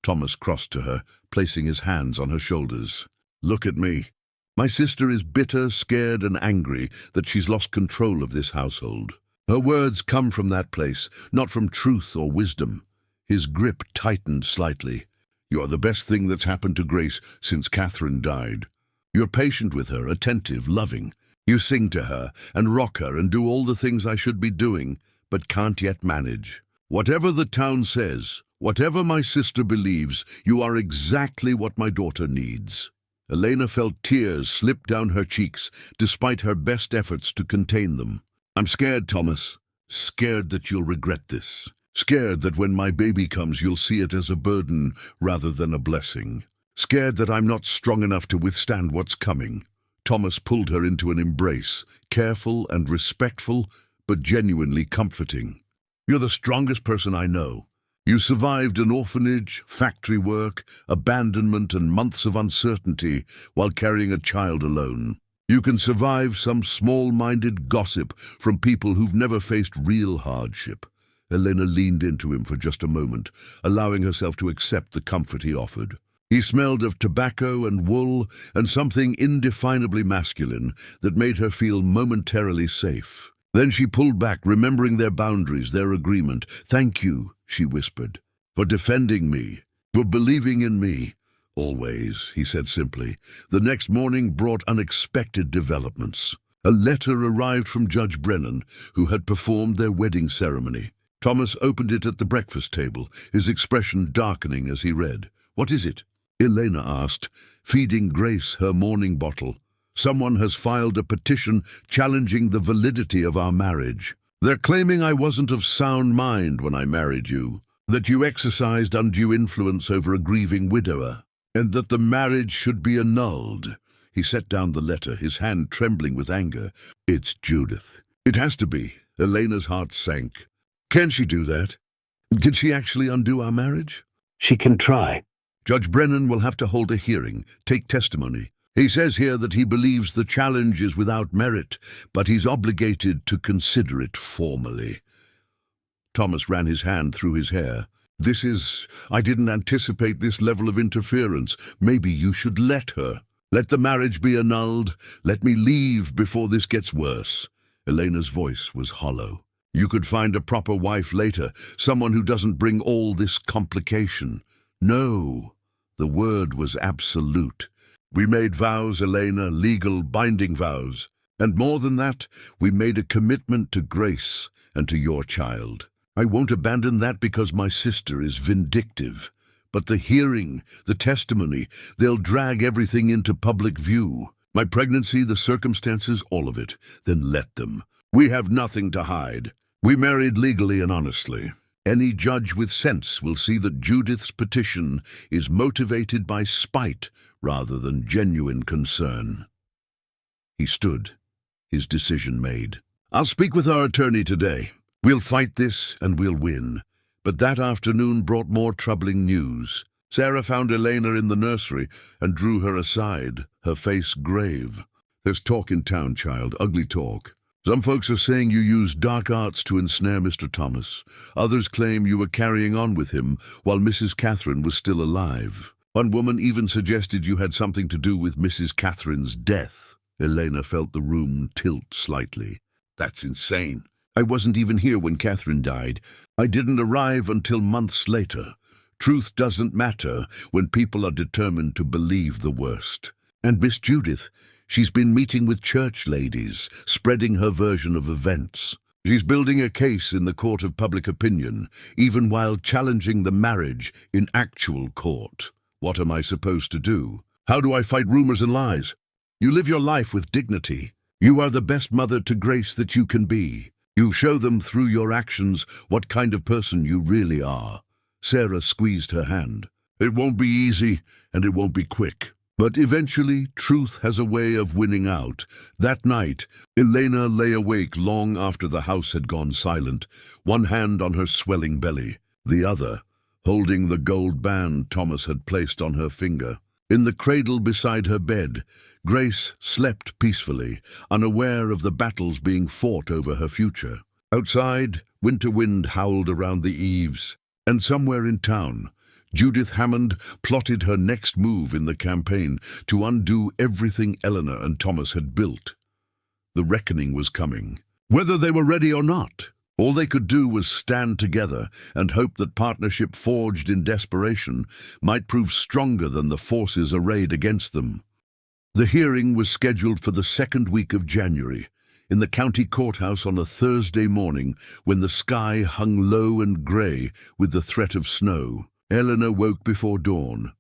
S1: Thomas crossed to her, placing his hands on her shoulders. "Look at me. My sister is bitter, scared, and angry that she's lost control of this household. Her words come from that place, not from truth or wisdom." His grip tightened slightly. "You are the best thing that's happened to Grace since Catherine died. You're patient with her, attentive, loving. You sing to her and rock her and do all the things I should be doing, but can't yet manage. Whatever the town says, whatever my sister believes, you are exactly what my daughter needs." Elena felt tears slip down her cheeks, despite her best efforts to contain them. "I'm scared, Thomas. Scared that you'll regret this. Scared that when my baby comes you'll see it as a burden rather than a blessing. Scared that I'm not strong enough to withstand what's coming." Thomas pulled her into an embrace, careful and respectful, but genuinely comforting. "You're the strongest person I know. You survived an orphanage, factory work, abandonment, and months of uncertainty while carrying a child alone. You can survive some small-minded gossip from people who've never faced real hardship." Elena leaned into him for just a moment, allowing herself to accept the comfort he offered. He smelled of tobacco and wool and something indefinably masculine that made her feel momentarily safe. Then she pulled back, remembering their boundaries, their agreement. "Thank you," she whispered, "for defending me, for believing in me." "Always," he said simply. The next morning brought unexpected developments. A letter arrived from Judge Brennan, who had performed their wedding ceremony. Thomas opened it at the breakfast table, his expression darkening as he read. "What is it?" Elena asked, feeding Grace her morning bottle. "Someone has filed a petition challenging the validity of our marriage. They're claiming I wasn't of sound mind when I married you, that you exercised undue influence over a grieving widower, and that the marriage should be annulled." He set down the letter, his hand trembling with anger. "It's Judith. It has to be." Elena's heart sank. "Can she do that? Can she actually undo our marriage?"
S2: "She can try."
S1: "Judge Brennan will have to hold a hearing, take testimony. He says here that he believes the challenge is without merit, but he's obligated to consider it formally." Thomas ran his hand through his hair. I didn't anticipate this level of interference. Maybe you should let her. Let the marriage be annulled. Let me leave before this gets worse." Elena's voice was hollow. "You could find a proper wife later, someone who doesn't bring all this complication." "No." The word was absolute. "We made vows, Elena, legal, binding vows. And more than that, we made a commitment to Grace and to your child. I won't abandon that because my sister is vindictive. But the hearing, the testimony, they'll drag everything into public view. My pregnancy, the circumstances, all of it. Then let them. We have nothing to hide. We married legally and honestly. Any judge with sense will see that Judith's petition is motivated by spite rather than genuine concern." He stood, his decision made. "I'll speak with our attorney today. We'll fight this and we'll win." But that afternoon brought more troubling news. Sarah found Elena in the nursery and drew her aside, her face grave. "There's talk in town, child, ugly talk. Some folks are saying you used dark arts to ensnare Mr. Thomas. Others claim you were carrying on with him while Mrs. Catherine was still alive. One woman even suggested you had something to do with Mrs. Catherine's death. Elena felt the room tilt slightly. That's insane. I wasn't even here when Catherine died. I didn't arrive until months later. Truth doesn't matter when people are determined to believe the worst. And Miss Judith, she's been meeting with church ladies, spreading her version of events. She's building a case in the court of public opinion, even while challenging the marriage in actual court. What am I supposed to do? How do I fight rumors and lies? You live your life with dignity. You are the best mother to Grace that you can be. You show them through your actions what kind of person you really are. Sarah squeezed her hand. It won't be easy, and it won't be quick. But eventually, truth has a way of winning out. That night, Elena lay awake long after the house had gone silent, one hand on her swelling belly, the other holding the gold band Thomas had placed on her finger. In the cradle beside her bed, Grace slept peacefully, unaware of the battles being fought over her future. Outside, winter wind howled around the eaves, and somewhere in town, Judith Hammond plotted her next move in the campaign to undo everything Eleanor and Thomas had built. The reckoning was coming. Whether they were ready or not, all they could do was stand together and hope that partnership forged in desperation might prove stronger than the forces arrayed against them. The hearing was scheduled for the second week of January, in the county courthouse on a Thursday morning when the sky hung low and grey with the threat of snow. Eleanor woke before dawn,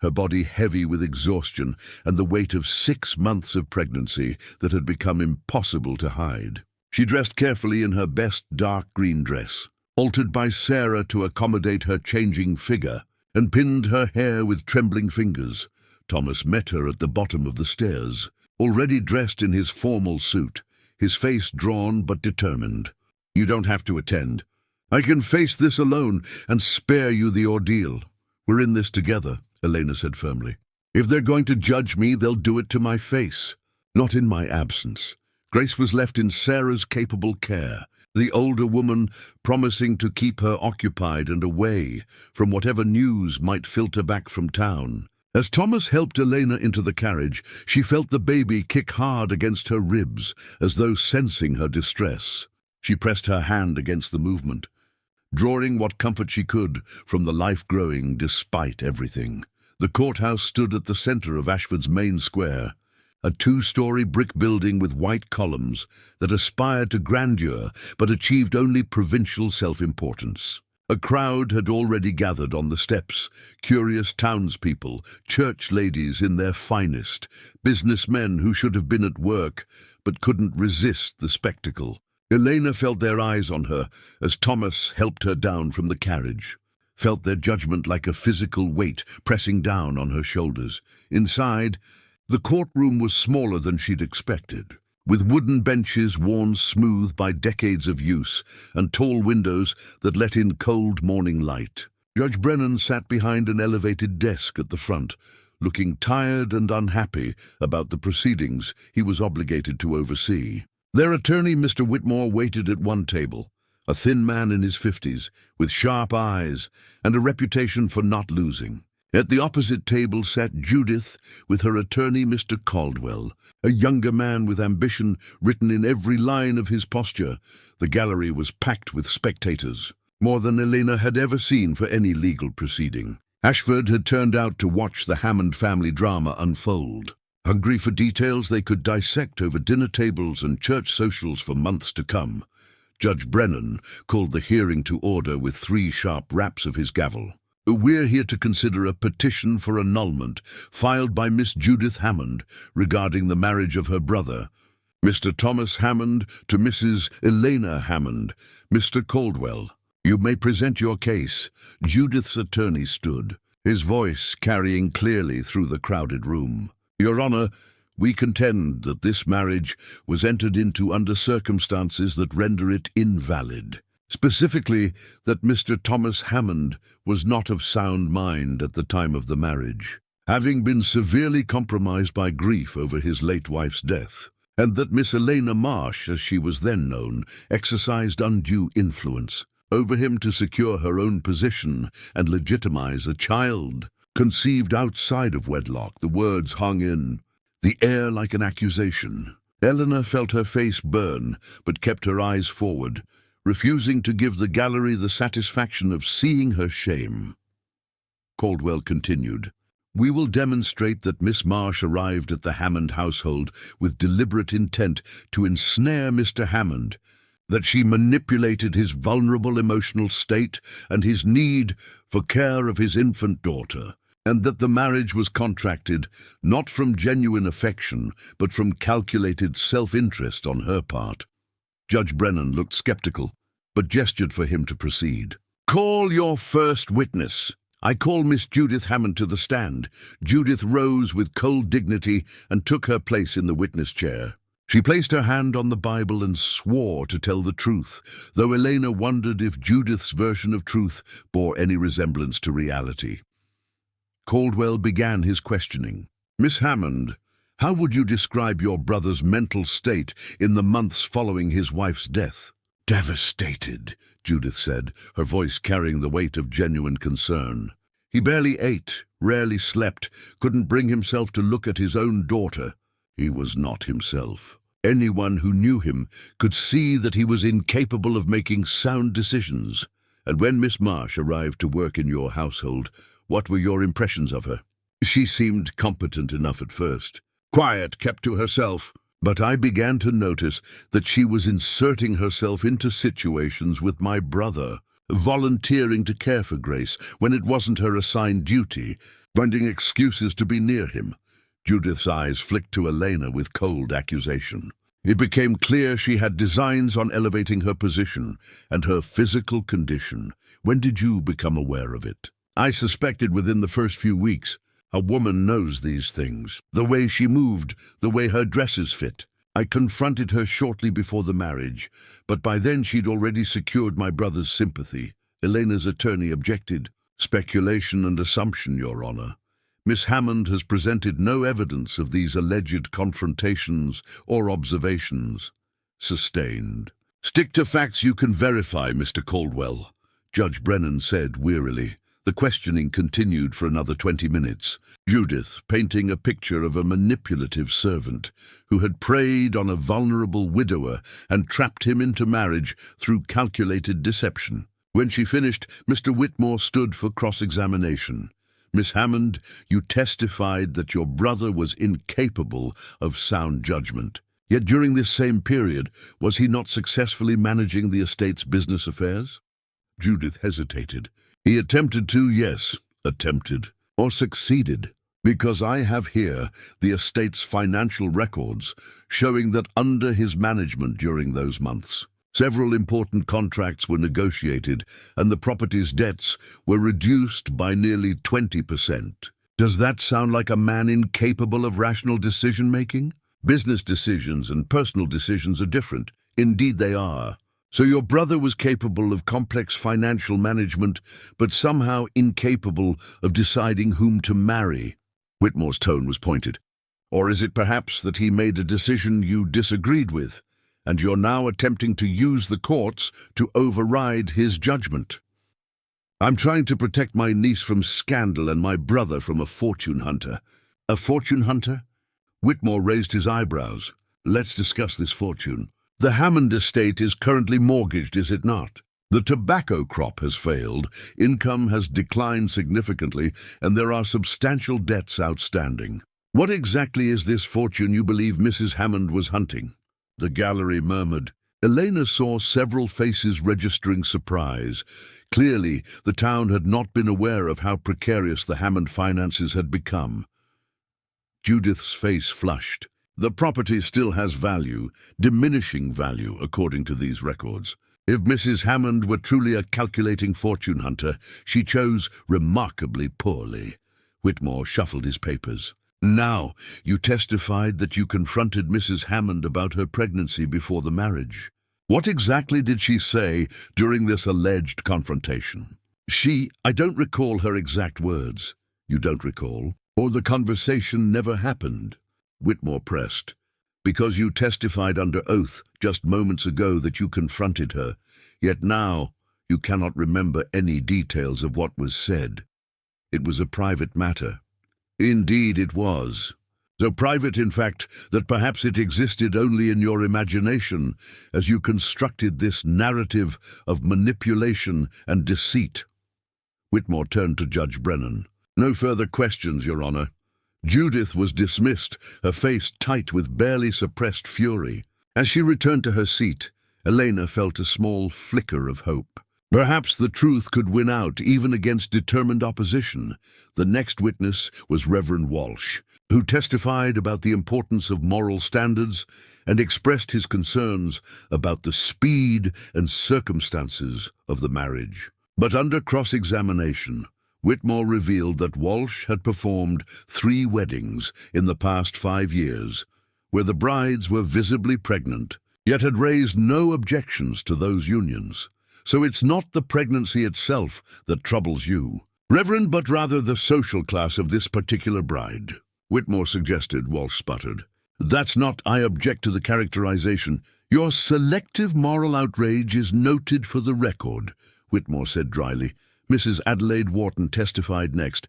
S1: her body heavy with exhaustion and the weight of 6 months of pregnancy that had become impossible to hide. She dressed carefully in her best dark green dress, altered by Sarah to accommodate her changing figure, and pinned her hair with trembling fingers. Thomas met her at the bottom of the stairs, already dressed in his formal suit, his face drawn but determined. You don't have to attend. I can face this alone and spare you the ordeal. We're in this together, Elena said firmly. If they're going to judge me, they'll do it to my face, not in my absence. Grace was left in Sarah's capable care, the older woman promising to keep her occupied and away from whatever news might filter back from town. As Thomas helped Elena into the carriage, she felt the baby kick hard against her ribs, as though sensing her distress. She pressed her hand against the movement, drawing what comfort she could from the life growing despite everything. The courthouse stood at the center of Ashford's main square, a 2-story brick building with white columns that aspired to grandeur but achieved only provincial self-importance. A crowd had already gathered on the steps, curious townspeople, church ladies in their finest, businessmen who should have been at work but couldn't resist the spectacle. Elena felt their eyes on her as Thomas helped her down from the carriage, felt their judgment like a physical weight pressing down on her shoulders. Inside, the courtroom was smaller than she'd expected, with wooden benches worn smooth by decades of use and tall windows that let in cold morning light. Judge Brennan sat behind an elevated desk at the front, looking tired and unhappy about the proceedings he was obligated to oversee. Their attorney, Mr. Whitmore, waited at one table, a thin man in his 50s, with sharp eyes and a reputation for not losing. At the opposite table sat Judith with her attorney, Mr. Caldwell, a younger man with ambition written in every line of his posture. The gallery was packed with spectators, more than Elena had ever seen for any legal proceeding. Ashford had turned out to watch the Hammond family drama unfold. Hungry for details they could dissect over dinner tables and church socials for months to come, Judge Brennan called the hearing to order with 3 sharp raps of his gavel. We're here to consider a petition for annulment filed by Miss Judith Hammond regarding the marriage of her brother, Mr. Thomas Hammond, to Mrs. Elena Hammond. Mr. Caldwell, you may present your case. Judith's attorney stood, his voice carrying clearly through the crowded room. Your Honor, we contend that this marriage was entered into under circumstances that render it invalid. Specifically, that Mr. Thomas Hammond was not of sound mind at the time of the marriage, having been severely compromised by grief over his late wife's death, and that Miss Elena Marsh, as she was then known, exercised undue influence over him to secure her own position and legitimize a child. Conceived outside of wedlock, the words hung in the air like an accusation. Eleanor felt her face burn, but kept her eyes forward, refusing to give the gallery the satisfaction of seeing her shame. Caldwell continued, "We will demonstrate that Miss Marsh arrived at the Hammond household with deliberate intent to ensnare Mr. Hammond, that she manipulated his vulnerable emotional state and his need for care of his infant daughter, and that the marriage was contracted not from genuine affection, but from calculated self-interest on her part." Judge Brennan looked skeptical, but gestured for him to proceed. "Call your first witness." "I call Miss Judith Hammond to the stand." Judith rose with cold dignity and took her place in the witness chair. She placed her hand on the Bible and swore to tell the truth, though Elena wondered if Judith's version of truth bore any resemblance to reality. Caldwell began his questioning. "Miss Hammond, how would you describe your brother's mental state in the months following his wife's death?" "Devastated," Judith said, her voice carrying the weight of genuine concern. "He barely ate, rarely slept, couldn't bring himself to look at his own daughter. He was not himself. Anyone who knew him could see that he was incapable of making sound decisions. And when Miss Marsh arrived to work in your household, what were your impressions of her?" "She seemed competent enough at first. Quiet, kept to herself. But I began to notice that she was inserting herself into situations with my brother, volunteering to care for Grace when it wasn't her assigned duty, finding excuses to be near him." Judith's eyes flicked to Elena with cold accusation. It became clear she had designs on elevating her position and her physical condition. "When did you become aware of it?" "I suspected within the first few weeks. A woman knows these things. The way she moved, the way her dresses fit. I confronted her shortly before the marriage, but by then she'd already secured my brother's sympathy." Elena's attorney objected. "Speculation and assumption, Your Honor. Miss Hammond has presented no evidence of these alleged confrontations or observations." Sustained. "Stick to facts you can verify, Mr. Caldwell," Judge Brennan said wearily. The questioning continued for another 20 minutes, Judith painting a picture of a manipulative servant who had preyed on a vulnerable widower and trapped him into marriage through calculated deception. When she finished, Mr. Whitmore stood for cross-examination. "Miss Hammond, you testified that your brother was incapable of sound judgment. Yet during this same period, was he not successfully managing the estate's business affairs?" Judith hesitated. "He attempted to, yes, attempted, or succeeded, because I have here the estate's financial records showing that under his management during those months, several important contracts were negotiated and the property's debts were reduced by nearly 20%. Does that sound like a man incapable of rational decision-making? Business decisions and personal decisions are different. Indeed they are. So your brother was capable of complex financial management, but somehow incapable of deciding whom to marry." Whitmore's tone was pointed. "Or is it perhaps that he made a decision you disagreed with, and you're now attempting to use the courts to override his judgment?" "I'm trying to protect my niece from scandal and my brother from a fortune hunter." "A fortune hunter?" Whitmore raised his eyebrows. "Let's discuss this fortune. The Hammond estate is currently mortgaged, is it not? The tobacco crop has failed, income has declined significantly, and there are substantial debts outstanding. What exactly is this fortune you believe Mrs. Hammond was hunting?" The gallery murmured. Elena saw several faces registering surprise. Clearly, the town had not been aware of how precarious the Hammond finances had become. Judith's face flushed. "The property still has value, diminishing value, according to these records. If Mrs. Hammond were truly a calculating fortune hunter, she chose remarkably poorly." Whitmore shuffled his papers. "Now, you testified that you confronted Mrs. Hammond about her pregnancy before the marriage. What exactly did she say during this alleged confrontation?" I don't recall her exact words." "You don't recall? Or the conversation never happened?" Whitmore pressed. "Because you testified under oath just moments ago that you confronted her, yet now you cannot remember any details of what was said." It was a private matter. Indeed it was. So private, in fact, that perhaps it existed only in your imagination as you constructed this narrative of manipulation and deceit. Whitmore turned to Judge Brennan. No further questions, Your Honor. Judith was dismissed, her face tight with barely suppressed fury. As she returned to her seat, Elena felt a small flicker of hope. Perhaps the truth could win out even against determined opposition. The next witness was Reverend Walsh, who testified about the importance of moral standards and expressed his concerns about the speed and circumstances of the marriage. But under cross-examination, Whitmore revealed that Walsh had performed 3 weddings in the past 5 years, where the brides were visibly pregnant, yet had raised no objections to those unions. So it's not the pregnancy itself that troubles you, Reverend, but rather the social class of this particular bride. Whitmore suggested, Walsh sputtered. That's not, I object to the characterization. Your selective moral outrage is noted for the record, Whitmore said dryly. Mrs. Adelaide Wharton testified next,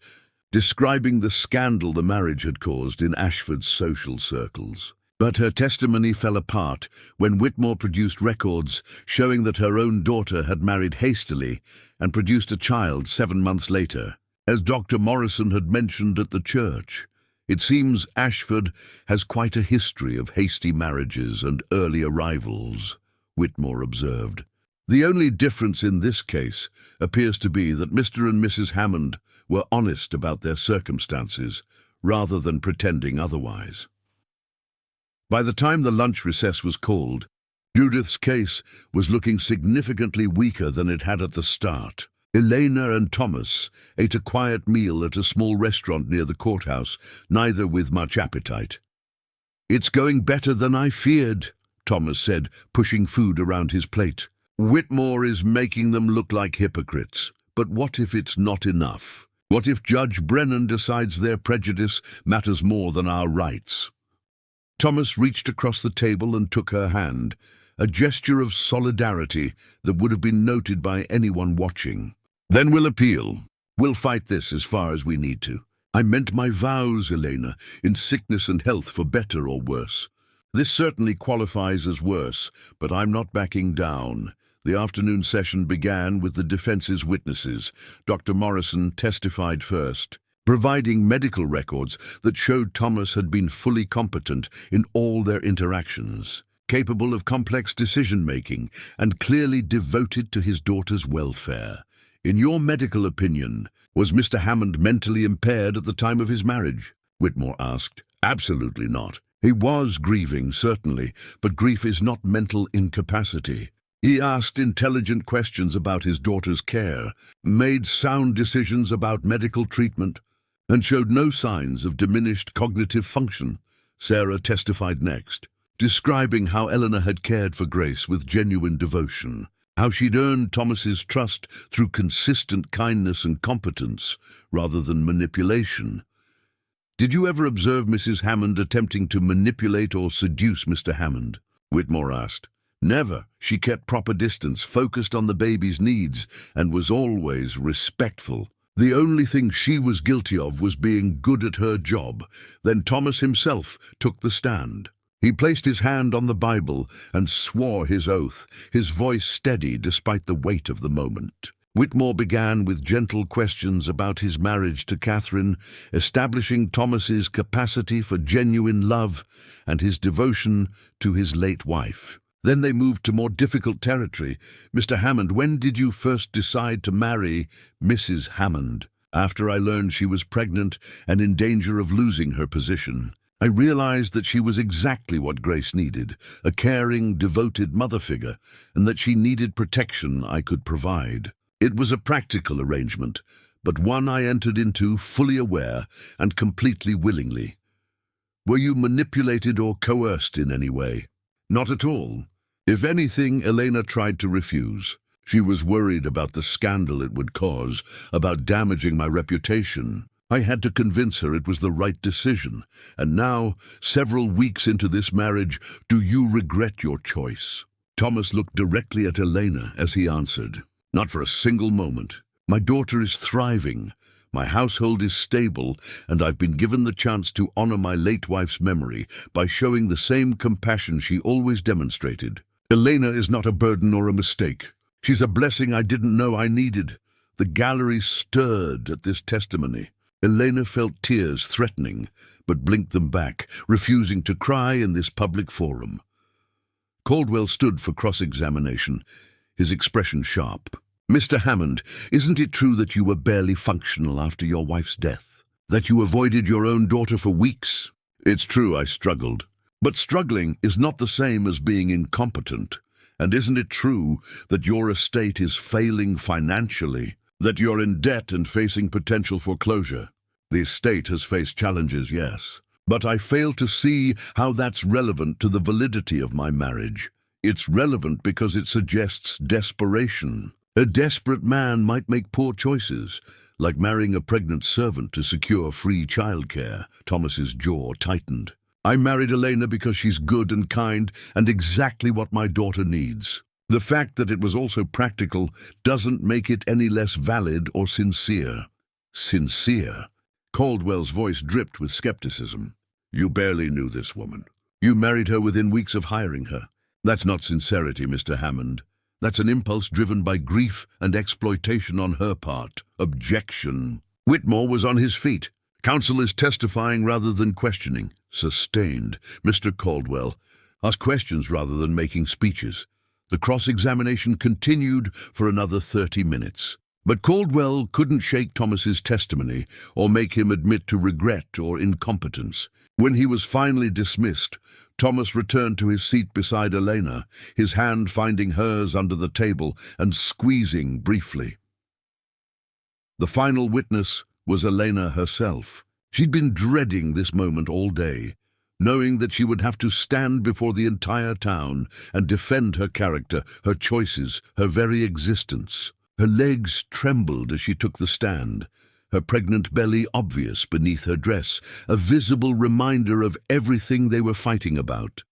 S1: describing the scandal the marriage had caused in Ashford's social circles. But her testimony fell apart when Whitmore produced records showing that her own daughter had married hastily and produced a child 7 months later. As Dr. Morrison had mentioned at the church, it seems Ashford has quite a history of hasty marriages and early arrivals, Whitmore observed. The only difference in this case appears to be that Mr. and Mrs. Hammond were honest about their circumstances, rather than pretending otherwise. By the time the lunch recess was called, Judith's case was looking significantly weaker than it had at the start. Elena and Thomas ate a quiet meal at a small restaurant near the courthouse, neither with much appetite. "It's going better than I feared," Thomas said, pushing food around his plate. "Whitmore is making them look like hypocrites. But what if it's not enough? What if Judge Brennan decides their prejudice matters more than our rights?" Thomas reached across the table and took her hand, a gesture of solidarity that would have been noted by anyone watching. "Then we'll appeal. We'll fight this as far as we need to. I meant my vows, Elena, in sickness and health, for better or worse. This certainly qualifies as worse, but I'm not backing down." The afternoon session began with the defense's witnesses. Dr. Morrison testified first, providing medical records that showed Thomas had been fully competent in all their interactions, capable of complex decision-making, and clearly devoted to his daughter's welfare. "In your medical opinion, was Mr. Hammond mentally impaired at the time of his marriage?" Whitmore asked. "Absolutely not. He was grieving, certainly, but grief is not mental incapacity. He asked intelligent questions about his daughter's care, made sound decisions about medical treatment, and showed no signs of diminished cognitive function." Sarah testified next, describing how Eleanor had cared for Grace with genuine devotion, how she'd earned Thomas's trust through consistent kindness and competence rather than manipulation. "Did you ever observe Mrs. Hammond attempting to manipulate or seduce Mr. Hammond?" Whitmore asked. "Never. She kept proper distance, focused on the baby's needs, and was always respectful. The only thing she was guilty of was being good at her job." Then Thomas himself took the stand. He placed his hand on the Bible and swore his oath, his voice steady despite the weight of the moment. Whitmore began with gentle questions about his marriage to Catherine, establishing Thomas's capacity for genuine love and his devotion to his late wife. Then they moved to more difficult territory. "Mr. Hammond, when did you first decide to marry Mrs. Hammond?" "After I learned she was pregnant and in danger of losing her position. I realized that she was exactly what Grace needed, a caring, devoted mother figure, and that she needed protection I could provide. It was a practical arrangement, but one I entered into fully aware and completely willingly." "Were you manipulated or coerced in any way?" "Not at all. If anything, Elena tried to refuse. She was worried about the scandal it would cause, about damaging my reputation. I had to convince her it was the right decision. And now, several weeks into this marriage, do you regret your choice?" Thomas looked directly at Elena as he answered. "Not for a single moment. My daughter is thriving. My household is stable, and I've been given the chance to honor my late wife's memory by showing the same compassion she always demonstrated. Elena is not a burden or a mistake. She's a blessing I didn't know I needed." The gallery stirred at this testimony. Elena felt tears threatening, but blinked them back, refusing to cry in this public forum. Caldwell stood for cross-examination, his expression sharp. "Mr. Hammond, isn't it true that you were barely functional after your wife's death? That you avoided your own daughter for weeks?" "It's true, I struggled. But struggling is not the same as being incompetent. And isn't it true that your estate is failing financially? That you're in debt and facing potential foreclosure?" "The estate has faced challenges, yes. But I fail to see how that's relevant to the validity of my marriage. It's relevant because it suggests desperation. A desperate man might make poor choices, like marrying a pregnant servant to secure free childcare." Thomas's jaw tightened. "I married Elena because she's good and kind and exactly what my daughter needs. The fact that it was also practical doesn't make it any less valid or sincere." "Sincere?" Caldwell's voice dripped with skepticism. "You barely knew this woman. You married her within weeks of hiring her. That's not sincerity, Mr. Hammond. That's an impulse driven by grief and exploitation on her part." Objection. Whitmore was on his feet. "Counsel is testifying rather than questioning." Sustained. "Mr. Caldwell, ask questions rather than making speeches." The cross-examination continued for another 30 minutes. But Caldwell couldn't shake Thomas's testimony or make him admit to regret or incompetence. When he was finally dismissed, Thomas returned to his seat beside Elena, his hand finding hers under the table and squeezing briefly. The final witness was Elena herself. She'd been dreading this moment all day, knowing that she would have to stand before the entire town and defend her character, her choices, her very existence. Her legs trembled as she took the stand, her pregnant belly obvious beneath her dress, a visible reminder of everything they were fighting about.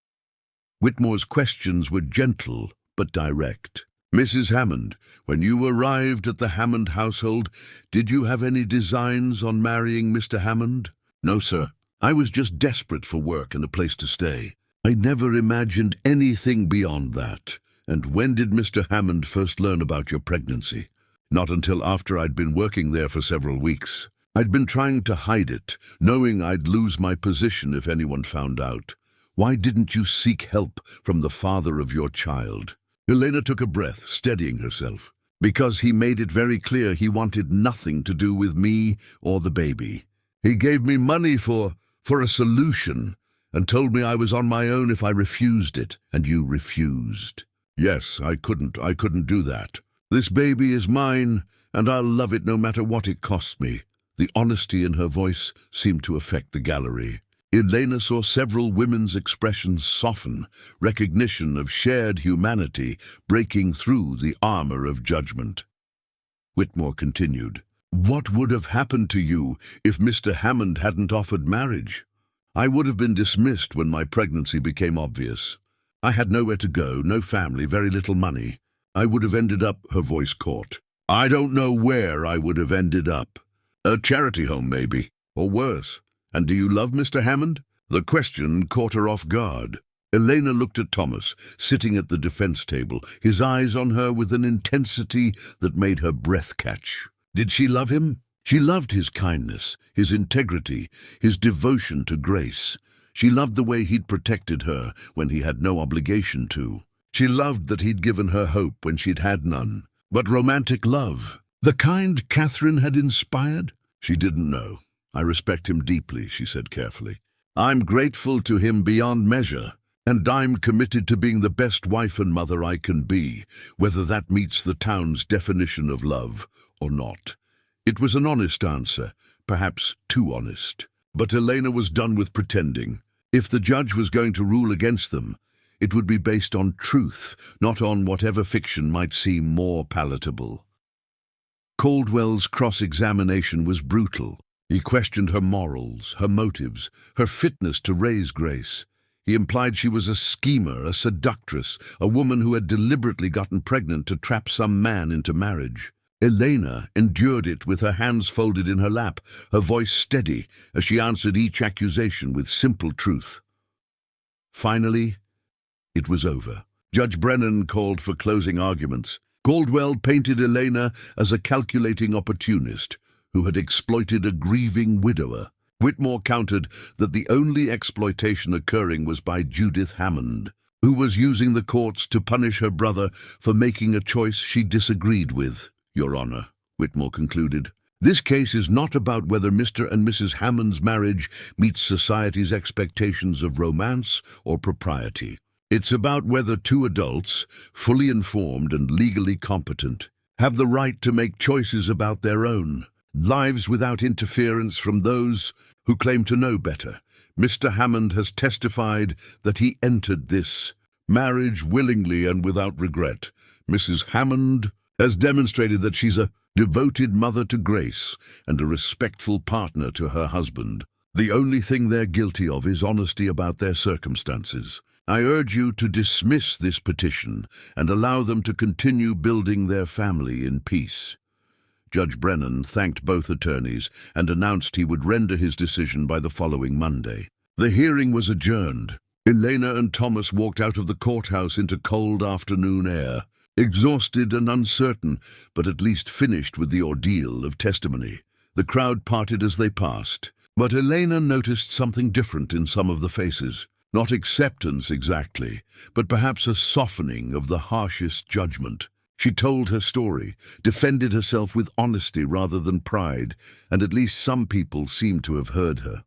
S1: Whitmore's questions were gentle but direct. "Mrs. Hammond, when you arrived at the Hammond household, did you have any designs on marrying Mr. Hammond?" "No, sir. I was just desperate for work and a place to stay. I never imagined anything beyond that." "And when did Mr. Hammond first learn about your pregnancy?" "Not until after I'd been working there for several weeks. I'd been trying to hide it, knowing I'd lose my position if anyone found out." "Why didn't you seek help from the father of your child?" Elena took a breath, steadying herself. "Because he made it very clear he wanted nothing to do with me or the baby. He gave me money for a solution and told me I was on my own if I refused it." "And you refused?" "Yes, I couldn't do that. This baby is mine, and I'll love it no matter what it costs me." The honesty in her voice seemed to affect the gallery. Elena saw several women's expressions soften, recognition of shared humanity breaking through the armor of judgment. Whitmore continued, "What would have happened to you if Mr. Hammond hadn't offered marriage? I would have been dismissed when my pregnancy became obvious. I had nowhere to go, no family, very little money. I would have ended up," her voice caught. "I don't know where I would have ended up. A charity home, maybe, or worse. And do you love Mr. Hammond?" The question caught her off guard. Elena looked at Thomas, sitting at the defense table, his eyes on her with an intensity that made her breath catch. Did she love him? She loved his kindness, his integrity, his devotion to grace. She loved the way he'd protected her when he had no obligation to. She loved that he'd given her hope when she'd had none. But romantic love, the kind Catherine had inspired? She didn't know. "I respect him deeply," she said carefully. "I'm grateful to him beyond measure, and I'm committed to being the best wife and mother I can be, whether that meets the town's definition of love or not." It was an honest answer, perhaps too honest. But Elena was done with pretending. If the judge was going to rule against them, it would be based on truth, not on whatever fiction might seem more palatable. Caldwell's cross-examination was brutal. He questioned her morals, her motives, her fitness to raise Grace. He implied she was a schemer, a seductress, a woman who had deliberately gotten pregnant to trap some man into marriage. Elena endured it with her hands folded in her lap, her voice steady as she answered each accusation with simple truth. Finally, it was over. Judge Brennan called for closing arguments. Caldwell painted Elena as a calculating opportunist who had exploited a grieving widower. Whitmore countered that the only exploitation occurring was by Judith Hammond, who was using the courts to punish her brother for making a choice she disagreed with. Your Honor, Whitmore concluded, this case is not about whether Mr. and Mrs. Hammond's marriage meets society's expectations of romance or propriety. It's about whether two adults, fully informed and legally competent, have the right to make choices about their own lives without interference from those who claim to know better. Mr. Hammond has testified that he entered this marriage willingly and without regret. Mrs. Hammond has demonstrated that she's a devoted mother to Grace and a respectful partner to her husband. The only thing they're guilty of is honesty about their circumstances. I urge you to dismiss this petition and allow them to continue building their family in peace. Judge Brennan thanked both attorneys and announced he would render his decision by the following Monday. The hearing was adjourned. Elena and Thomas walked out of the courthouse into cold afternoon air, exhausted and uncertain, but at least finished with the ordeal of testimony. The crowd parted as they passed, but Elena noticed something different in some of the faces. Not acceptance exactly, but perhaps a softening of the harshest judgment. She told her story, defended herself with honesty rather than pride, and at least some people seemed to have heard her.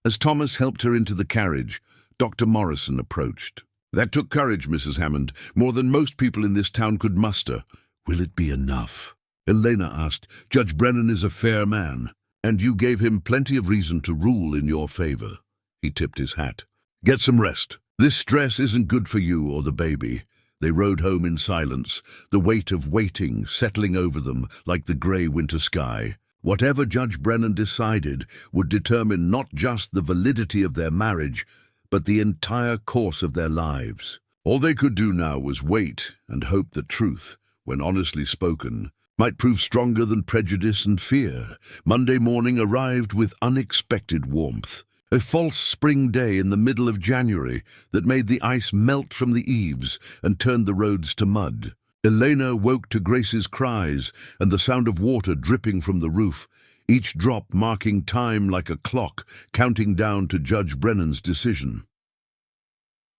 S1: As Thomas helped her into the carriage, Dr. Morrison approached. That took courage, Mrs. Hammond, more than most people in this town could muster. Will it be enough? Elena asked. Judge Brennan is a fair man, and you gave him plenty of reason to rule in your favor. He tipped his hat. Get some rest. This stress isn't good for you or the baby. They rode home in silence, the weight of waiting settling over them like the grey winter sky. Whatever Judge Brennan decided would determine not just the validity of their marriage, but the entire course of their lives. All they could do now was wait and hope that truth, when honestly spoken, might prove stronger than prejudice and fear. Monday morning arrived with unexpected warmth. A false spring day in the middle of January that made the ice melt from the eaves and turned the roads to mud. Elena woke to Grace's cries and the sound of water dripping from the roof, each drop marking time like a clock, counting down to Judge Brennan's decision.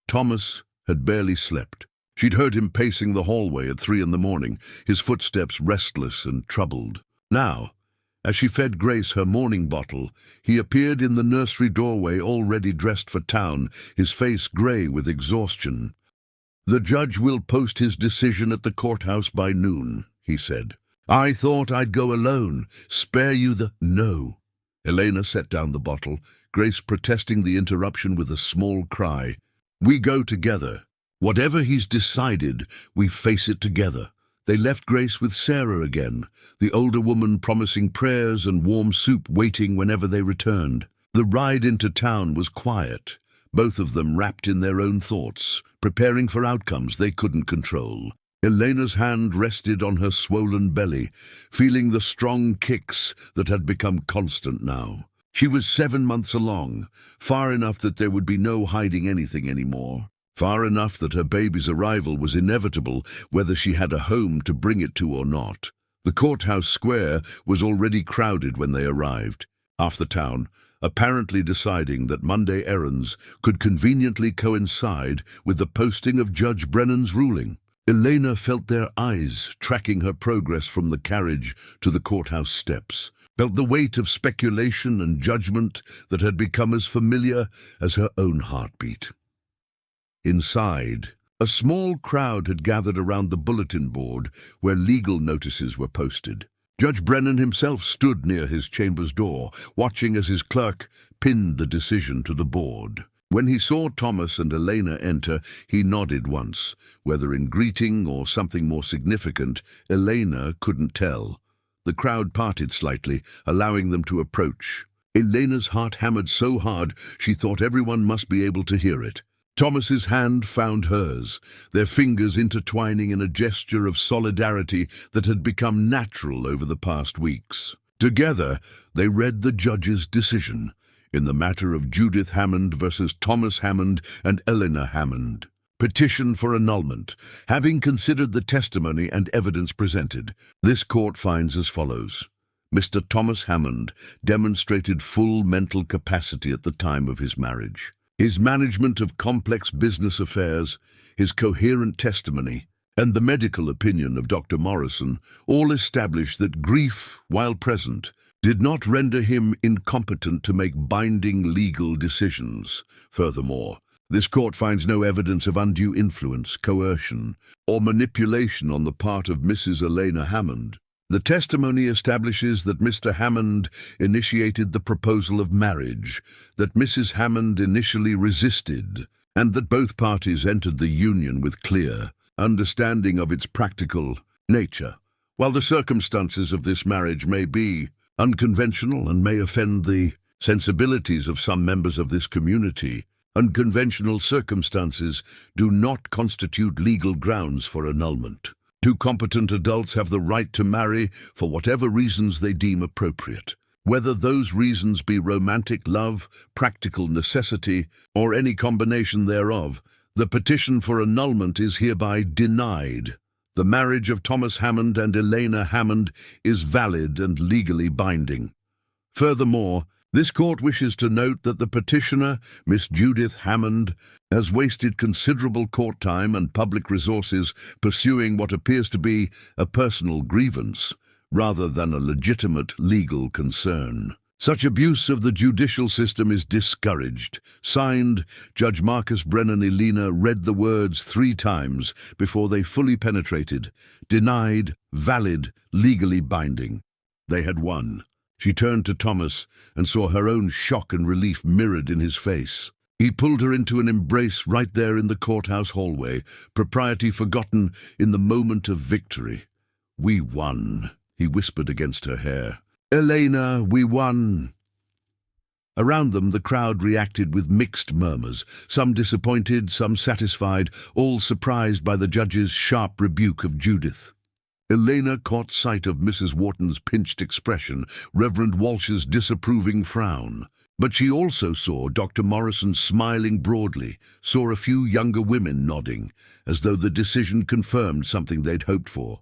S1: Thomas had barely slept. She'd heard him pacing the hallway at 3 a.m, his footsteps restless and troubled. Now, as she fed Grace her morning bottle, he appeared in the nursery doorway already dressed for town, his face grey with exhaustion. The judge will post his decision at the courthouse by noon, he said. I thought I'd go alone, spare you the— No. Elena set down the bottle, Grace protesting the interruption with a small cry. We go together. Whatever he's decided, we face it together. They left Grace with Sarah again, the older woman promising prayers and warm soup waiting whenever they returned. The ride into town was quiet, both of them wrapped in their own thoughts, preparing for outcomes they couldn't control. Elena's hand rested on her swollen belly, feeling the strong kicks that had become constant now. She was 7 months along, far enough that there would be no hiding anything anymore. Far enough that her baby's arrival was inevitable, whether she had a home to bring it to or not. The courthouse square was already crowded when they arrived. Half the town, apparently deciding that Monday errands could conveniently coincide with the posting of Judge Brennan's ruling. Elena felt their eyes tracking her progress from the carriage to the courthouse steps, felt the weight of speculation and judgment that had become as familiar as her own heartbeat. Inside, a small crowd had gathered around the bulletin board where legal notices were posted. Judge Brennan himself stood near his chamber's door, watching as his clerk pinned the decision to the board. When he saw Thomas and Elena enter, he nodded once. Whether in greeting or something more significant, Elena couldn't tell. The crowd parted slightly, allowing them to approach. Elena's heart hammered so hard she thought everyone must be able to hear it. Thomas's hand found hers, their fingers intertwining in a gesture of solidarity that had become natural over the past weeks. Together, they read the judge's decision in the matter of Judith Hammond versus Thomas Hammond and Eleanor Hammond. Petition for annulment. Having considered the testimony and evidence presented, this court finds as follows. Mr. Thomas Hammond demonstrated full mental capacity at the time of his marriage. His management of complex business affairs, his coherent testimony, and the medical opinion of Dr. Morrison all establish that grief, while present, did not render him incompetent to make binding legal decisions. Furthermore, this court finds no evidence of undue influence, coercion, or manipulation on the part of Mrs. Eleanor Hammond. The testimony establishes that Mr. Hammond initiated the proposal of marriage, that Mrs. Hammond initially resisted, and that both parties entered the union with clear understanding of its practical nature. While the circumstances of this marriage may be unconventional and may offend the sensibilities of some members of this community, unconventional circumstances do not constitute legal grounds for annulment. Two competent adults have the right to marry for whatever reasons they deem appropriate. Whether those reasons be romantic love, practical necessity, or any combination thereof, the petition for annulment is hereby denied. The marriage of Thomas Hammond and Eleanor Hammond is valid and legally binding. Furthermore, this court wishes to note that the petitioner, Miss Judith Hammond, has wasted considerable court time and public resources pursuing what appears to be a personal grievance, rather than a legitimate legal concern. Such abuse of the judicial system is discouraged. Signed, Judge Marcus Brennan. Elena read the words 3 times before they fully penetrated. Denied, valid, legally binding. They had won. She turned to Thomas and saw her own shock and relief mirrored in his face. He pulled her into an embrace right there in the courthouse hallway, propriety forgotten in the moment of victory. "We won," he whispered against her hair. "Elena, we won." Around them, the crowd reacted with mixed murmurs, some disappointed, some satisfied, all surprised by the judge's sharp rebuke of Judith. Elena caught sight of Mrs. Wharton's pinched expression, Reverend Walsh's disapproving frown. But she also saw Dr. Morrison smiling broadly, saw a few younger women nodding, as though the decision confirmed something they'd hoped for.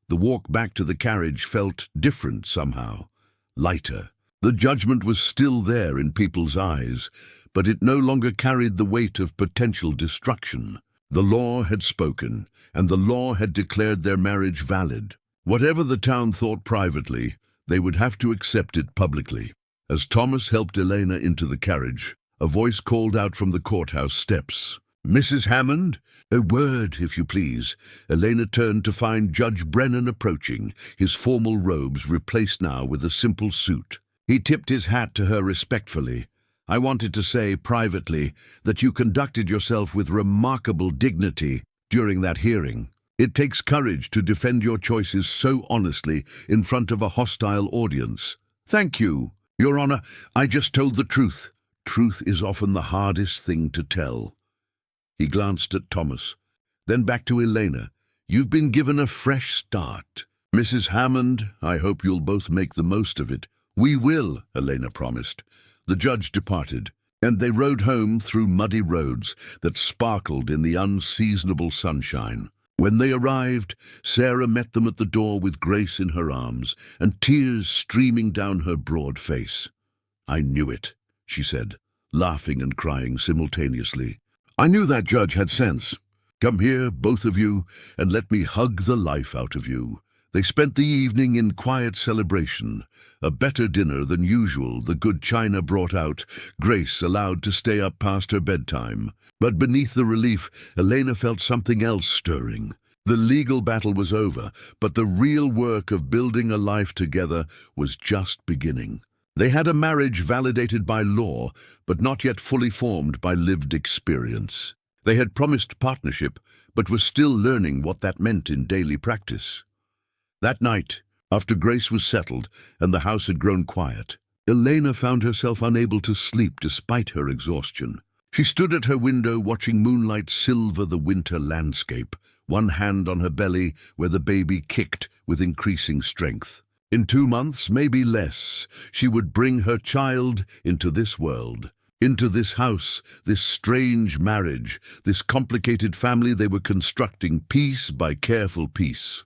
S1: The walk back to the carriage felt different somehow, lighter. The judgment was still there in people's eyes, but it no longer carried the weight of potential destruction. The law had spoken, and the law had declared their marriage valid. Whatever the town thought privately, they would have to accept it publicly. As Thomas helped Elena into the carriage, a voice called out from the courthouse steps. "Mrs. Hammond? A word, if you please." Elena turned to find Judge Brennan approaching, his formal robes replaced now with a simple suit. He tipped his hat to her respectfully. "I wanted to say, privately, that you conducted yourself with remarkable dignity during that hearing. It takes courage to defend your choices so honestly in front of a hostile audience." "Thank you, Your Honor. I just told the truth." "Truth is often the hardest thing to tell." He glanced at Thomas, then back to Elena. "You've been given a fresh start. Mrs. Hammond, I hope you'll both make the most of it." "We will," Elena promised. The judge departed, and they rode home through muddy roads that sparkled in the unseasonable sunshine. When they arrived, Sarah met them at the door with Grace in her arms and tears streaming down her broad face. "I knew it," she said, laughing and crying simultaneously. "I knew that judge had sense. Come here, both of you, and let me hug the life out of you." They spent the evening in quiet celebration, a better dinner than usual, the good china brought out, Grace allowed to stay up past her bedtime. But beneath the relief, Elena felt something else stirring. The legal battle was over, but the real work of building a life together was just beginning. They had a marriage validated by law, but not yet fully formed by lived experience. They had promised partnership, but were still learning what that meant in daily practice. That night, after Grace was settled and the house had grown quiet, Elena found herself unable to sleep despite her exhaustion. She stood at her window watching moonlight silver the winter landscape, one hand on her belly where the baby kicked with increasing strength. In 2 months, maybe less, she would bring her child into this world, into this house, this strange marriage, this complicated family they were constructing piece by careful piece.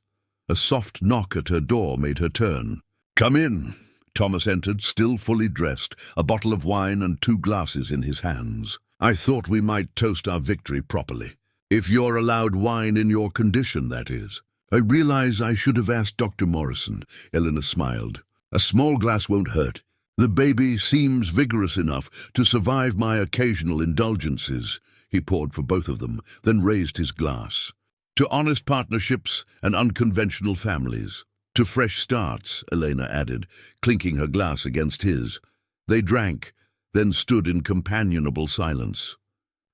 S1: A soft knock at her door made her turn. "Come in." Thomas entered, still fully dressed, a bottle of wine and 2 glasses in his hands. "I thought we might toast our victory properly. If you're allowed wine in your condition, that is. I realize I should have asked Dr. Morrison." Eleanor smiled. "A small glass won't hurt. The baby seems vigorous enough to survive my occasional indulgences." He poured for both of them, then raised his glass. "To honest partnerships and unconventional families. To fresh starts," Elena added, clinking her glass against his. They drank, then stood in companionable silence.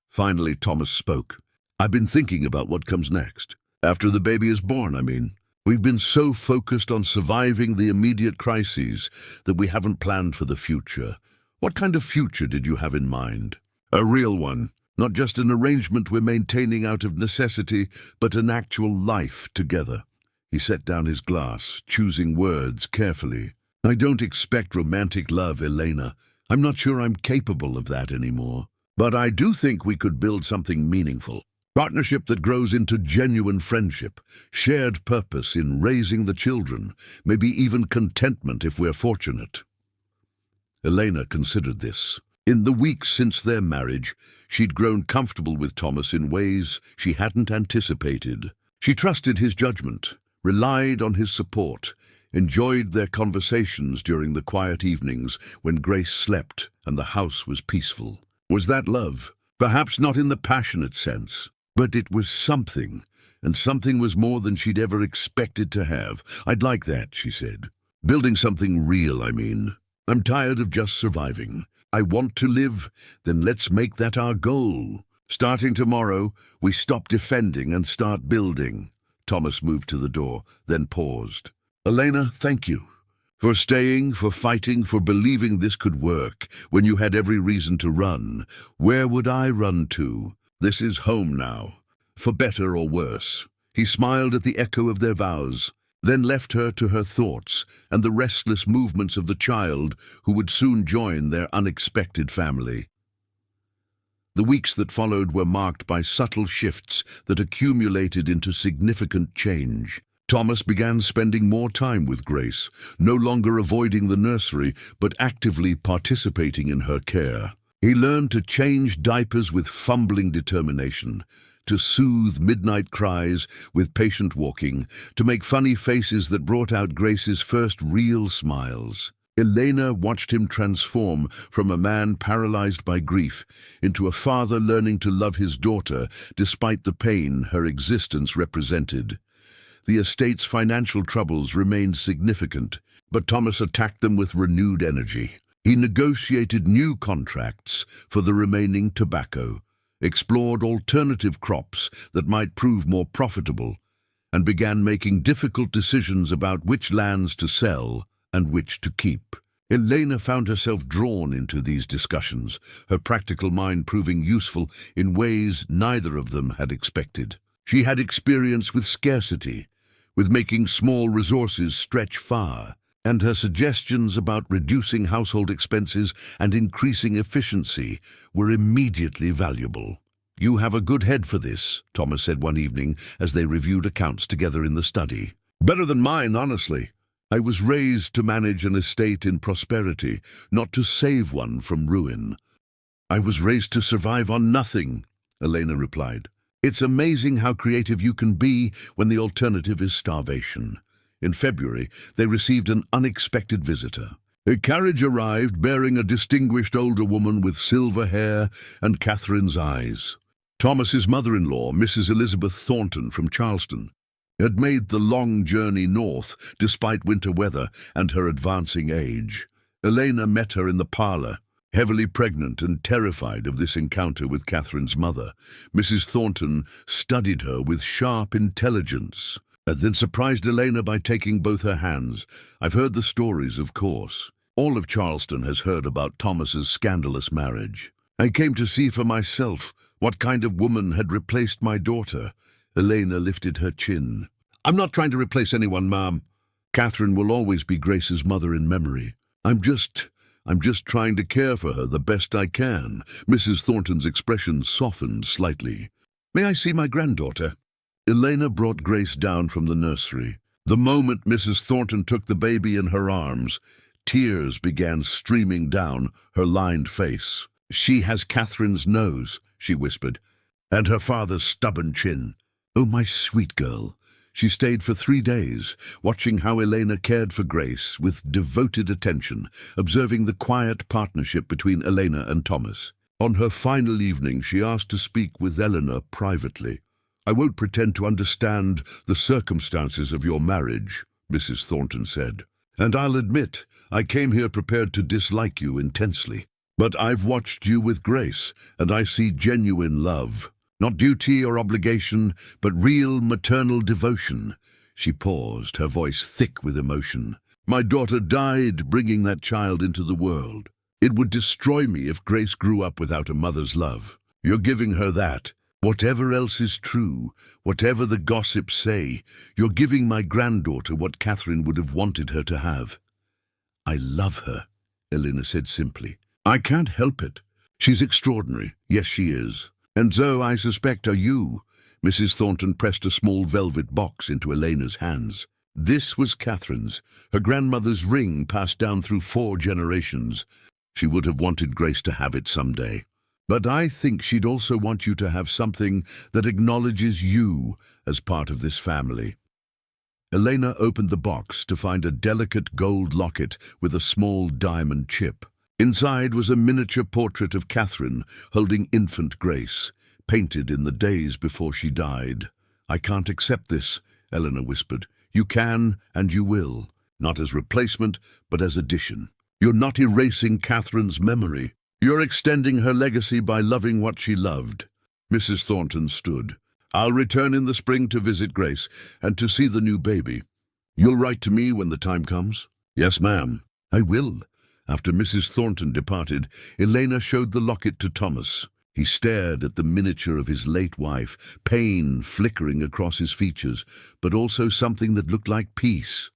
S1: Finally, Thomas spoke. "I've been thinking about what comes next. After the baby is born, I mean. We've been so focused on surviving the immediate crises that we haven't planned for the future. What kind of future did you have in mind?" "A real one. Not just an arrangement we're maintaining out of necessity, but an actual life together." He set down his glass, choosing words carefully. "I don't expect romantic love, Elena. I'm not sure I'm capable of that anymore. But I do think we could build something meaningful. Partnership that grows into genuine friendship, shared purpose in raising the children, maybe even contentment if we're fortunate." Elena considered this. In the weeks since their marriage, she'd grown comfortable with Thomas in ways she hadn't anticipated. She trusted his judgment, relied on his support, enjoyed their conversations during the quiet evenings when Grace slept and the house was peaceful. Was that love? Perhaps not in the passionate sense, but it was something, and something was more than she'd ever expected to have. "I'd like that," she said. "Building something real, I mean. I'm tired of just surviving. I want to live, then let's make that our goal. Starting tomorrow, we stop defending and start building." Thomas moved to the door, then paused. "Elena, thank you. For staying, for fighting, for believing this could work when you had every reason to run. Where would I run to? This is home now, for better or worse." He smiled at the echo of their vows, then left her to her thoughts and the restless movements of the child who would soon join their unexpected family. The weeks that followed were marked by subtle shifts that accumulated into significant change. Thomas began spending more time with Grace, no longer avoiding the nursery, but actively participating in her care. He learned to change diapers with fumbling determination, to soothe midnight cries with patient walking, to make funny faces that brought out Grace's first real smiles. Elena watched him transform from a man paralyzed by grief into a father learning to love his daughter despite the pain her existence represented. The estate's financial troubles remained significant, but Thomas attacked them with renewed energy. He negotiated new contracts for the remaining tobacco, explored alternative crops that might prove more profitable, and began making difficult decisions about which lands to sell and which to keep. Elena found herself drawn into these discussions, her practical mind proving useful in ways neither of them had expected. She had experience with scarcity, with making small resources stretch far, and her suggestions about reducing household expenses and increasing efficiency were immediately valuable. "You have a good head for this," Thomas said one evening as they reviewed accounts together in the study. "Better than mine, honestly. I was raised to manage an estate in prosperity, not to save one from ruin." "I was raised to survive on nothing," Elena replied. "It's amazing how creative you can be when the alternative is starvation." In February, they received an unexpected visitor. A carriage arrived bearing a distinguished older woman with silver hair and Catherine's eyes. Thomas's mother-in-law, Mrs. Elizabeth Thornton from Charleston, had made the long journey north despite winter weather and her advancing age. Elena met her in the parlor, heavily pregnant and terrified of this encounter with Catherine's mother. Mrs. Thornton studied her with sharp intelligence, and then surprised Elena by taking both her hands. "I've heard the stories, of course. All of Charleston has heard about Thomas's scandalous marriage. I came to see for myself what kind of woman had replaced my daughter. Elena lifted her chin. I'm not trying to replace anyone, Ma'am. Catherine will always be Grace's mother in memory. I'm just trying to care for her the best I can. Mrs. Thornton's expression softened slightly. May I see my granddaughter? Elena brought Grace down from the nursery. The moment Mrs. Thornton took the baby in her arms, tears began streaming down her lined face. She has Catherine's nose, she whispered, and her father's stubborn chin. Oh, my sweet girl. She stayed for 3 days, watching how Elena cared for Grace with devoted attention, observing the quiet partnership between Elena and Thomas. On her final evening, she asked to speak with Eleanor privately. I won't pretend to understand the circumstances of your marriage, Mrs. Thornton said. And I'll admit, I came here prepared to dislike you intensely. But I've watched you with Grace, and I see genuine love. Not duty or obligation, but real maternal devotion. She paused, her voice thick with emotion. My daughter died bringing that child into the world. It would destroy me if Grace grew up without a mother's love. You're giving her that. Whatever else is true, whatever the gossips say, you're giving my granddaughter what Catherine would have wanted her to have. I love her, Elena said simply. I can't help it. She's extraordinary. Yes, she is. And so, I suspect, are you. Mrs. Thornton pressed a small velvet box into Elena's hands. This was Catherine's, her grandmother's ring passed down through 4 generations. She would have wanted Grace to have it someday. But I think she'd also want you to have something that acknowledges you as part of this family. Elena opened the box to find a delicate gold locket with a small diamond chip. Inside was a miniature portrait of Catherine holding infant Grace, painted in the days before she died. I can't accept this, Eleanor whispered. You can and you will, not as replacement, but as addition. You're not erasing Catherine's memory. You're extending her legacy by loving what she loved. Mrs. Thornton stood. I'll return in the spring to visit Grace and to see the new baby. You'll write to me when the time comes? Yes, ma'am. I will. After Mrs. Thornton departed, Elena showed the locket to Thomas. He stared at the miniature of his late wife, pain flickering across his features, but also something that looked like peace.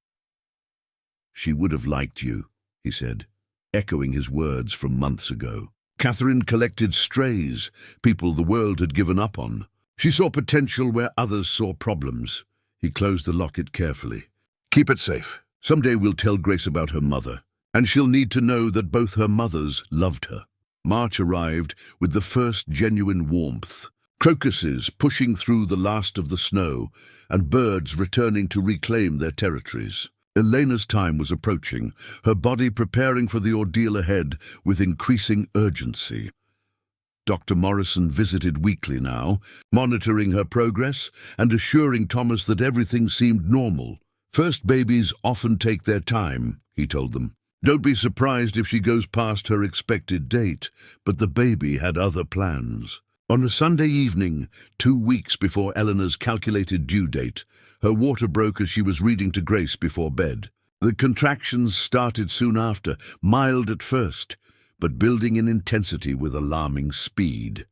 S1: She would have liked you, he said, echoing his words from months ago. Catherine collected strays, people the world had given up on. She saw potential where others saw problems. He closed the locket carefully. Keep it safe. Someday we'll tell Grace about her mother, and she'll need to know that both her mothers loved her. March arrived with the first genuine warmth. Crocuses pushing through the last of the snow, and birds returning to reclaim their territories. Elena's time was approaching, her body preparing for the ordeal ahead with increasing urgency. Dr. Morrison visited weekly now, monitoring her progress and assuring Thomas that everything seemed normal. First babies often take their time, he told them. Don't be surprised if she goes past her expected date, but the baby had other plans. On a Sunday evening, 2 weeks before Eleanor's calculated due date, her water broke as she was reading to Grace before bed. The contractions started soon after, mild at first, but building in intensity with alarming speed.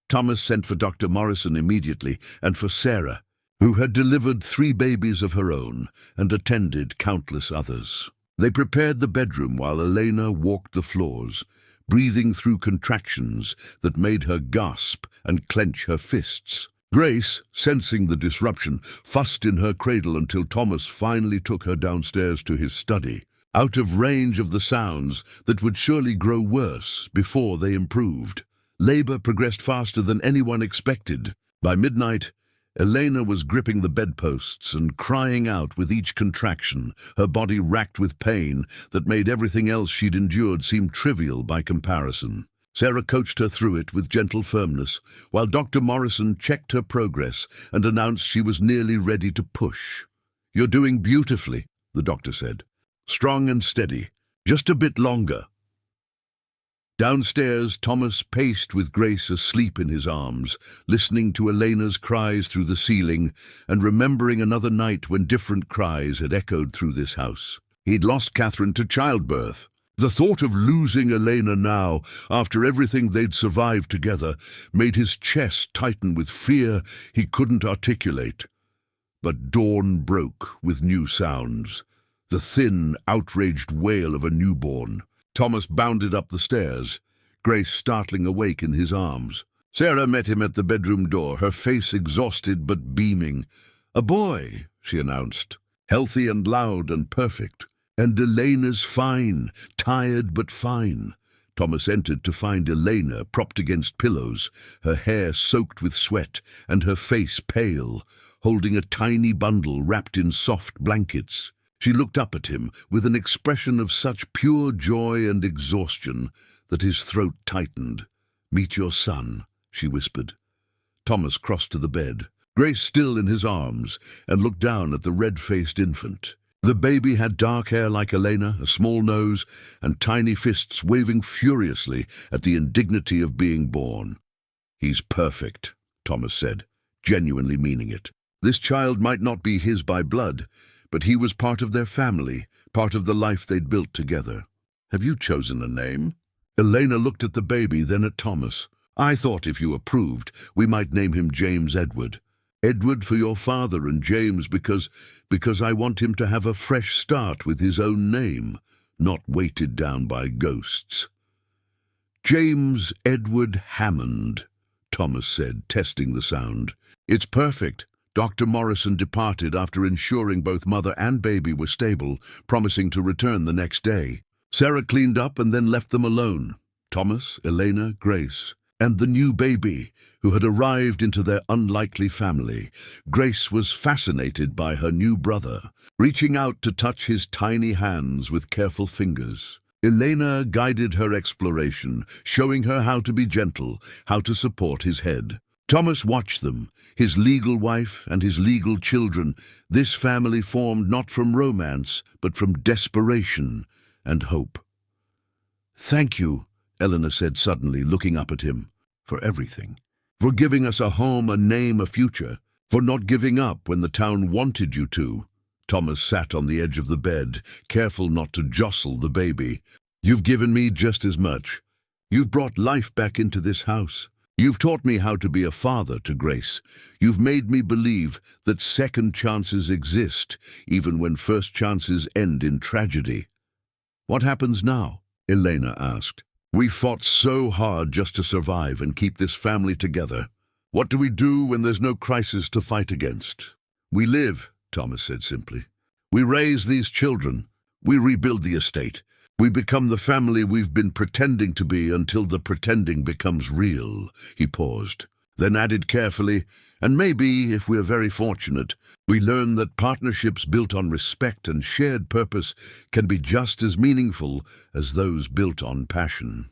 S1: Thomas sent for Dr. Morrison immediately, and for Sarah, who had delivered 3 babies of her own and attended countless others. They prepared the bedroom while Elena walked the floors, breathing through contractions that made her gasp and clench her fists. Grace, sensing the disruption, fussed in her cradle until Thomas finally took her downstairs to his study, out of range of the sounds that would surely grow worse before they improved. Labor progressed faster than anyone expected. By midnight, Elena was gripping the bedposts and crying out with each contraction, her body racked with pain that made everything else she'd endured seem trivial by comparison. Sarah coached her through it with gentle firmness, while Dr. Morrison checked her progress and announced she was nearly ready to push. You're doing beautifully, the doctor said. Strong and steady. Just a bit longer. Downstairs, Thomas paced with Grace asleep in his arms, listening to Elena's cries through the ceiling and remembering another night when different cries had echoed through this house. He'd lost Catherine to childbirth, The thought of losing Elena now, after everything they'd survived together, made his chest tighten with fear he couldn't articulate. But dawn broke with new sounds, the thin, outraged wail of a newborn. Thomas bounded up the stairs, Grace startling awake in his arms. Sarah met him at the bedroom door, her face exhausted but beaming. "A boy," she announced, "healthy and loud and perfect. And Elena's fine, tired but fine." Thomas entered to find Elena propped against pillows, her hair soaked with sweat and her face pale, holding a tiny bundle wrapped in soft blankets. She looked up at him with an expression of such pure joy and exhaustion that his throat tightened. "Meet your son," she whispered. Thomas crossed to the bed, Grace still in his arms, and looked down at the red-faced infant. The baby had dark hair like Elena, a small nose, and tiny fists waving furiously at the indignity of being born. "He's perfect," Thomas said, genuinely meaning it. This child might not be his by blood, but he was part of their family, part of the life they'd built together. "Have you chosen a name?" Elena looked at the baby, then at Thomas. "I thought if you approved, we might name him James Edward. Edward for your father, and James because I want him to have a fresh start with his own name, not weighted down by ghosts." "James Edward Hammond," Thomas said, testing the sound. "It's perfect." Dr. Morrison departed after ensuring both mother and baby were stable, promising to return the next day. Sarah cleaned up and then left them alone. Thomas, Elena, Grace, and the new baby, who had arrived into their unlikely family. Grace was fascinated by her new brother, reaching out to touch his tiny hands with careful fingers. Elena guided her exploration, showing her how to be gentle, how to support his head. Thomas watched them, his legal wife and his legal children. This family formed not from romance, but from desperation and hope. "Thank you," Eleanor said suddenly, looking up at him, "for everything. For giving us a home, a name, a future. For not giving up when the town wanted you to." Thomas sat on the edge of the bed, careful not to jostle the baby. "You've given me just as much. You've brought life back into this house. You've taught me how to be a father to Grace. You've made me believe that second chances exist, even when first chances end in tragedy." "What happens now?" Elena asked. "We fought so hard just to survive and keep this family together. What do we do when there's no crisis to fight against?" "We live," Thomas said simply. "We raise these children. We rebuild the estate. We become the family we've been pretending to be until the pretending becomes real." He paused, then added carefully, "And maybe, if we're very fortunate, we learn that partnerships built on respect and shared purpose can be just as meaningful as those built on passion."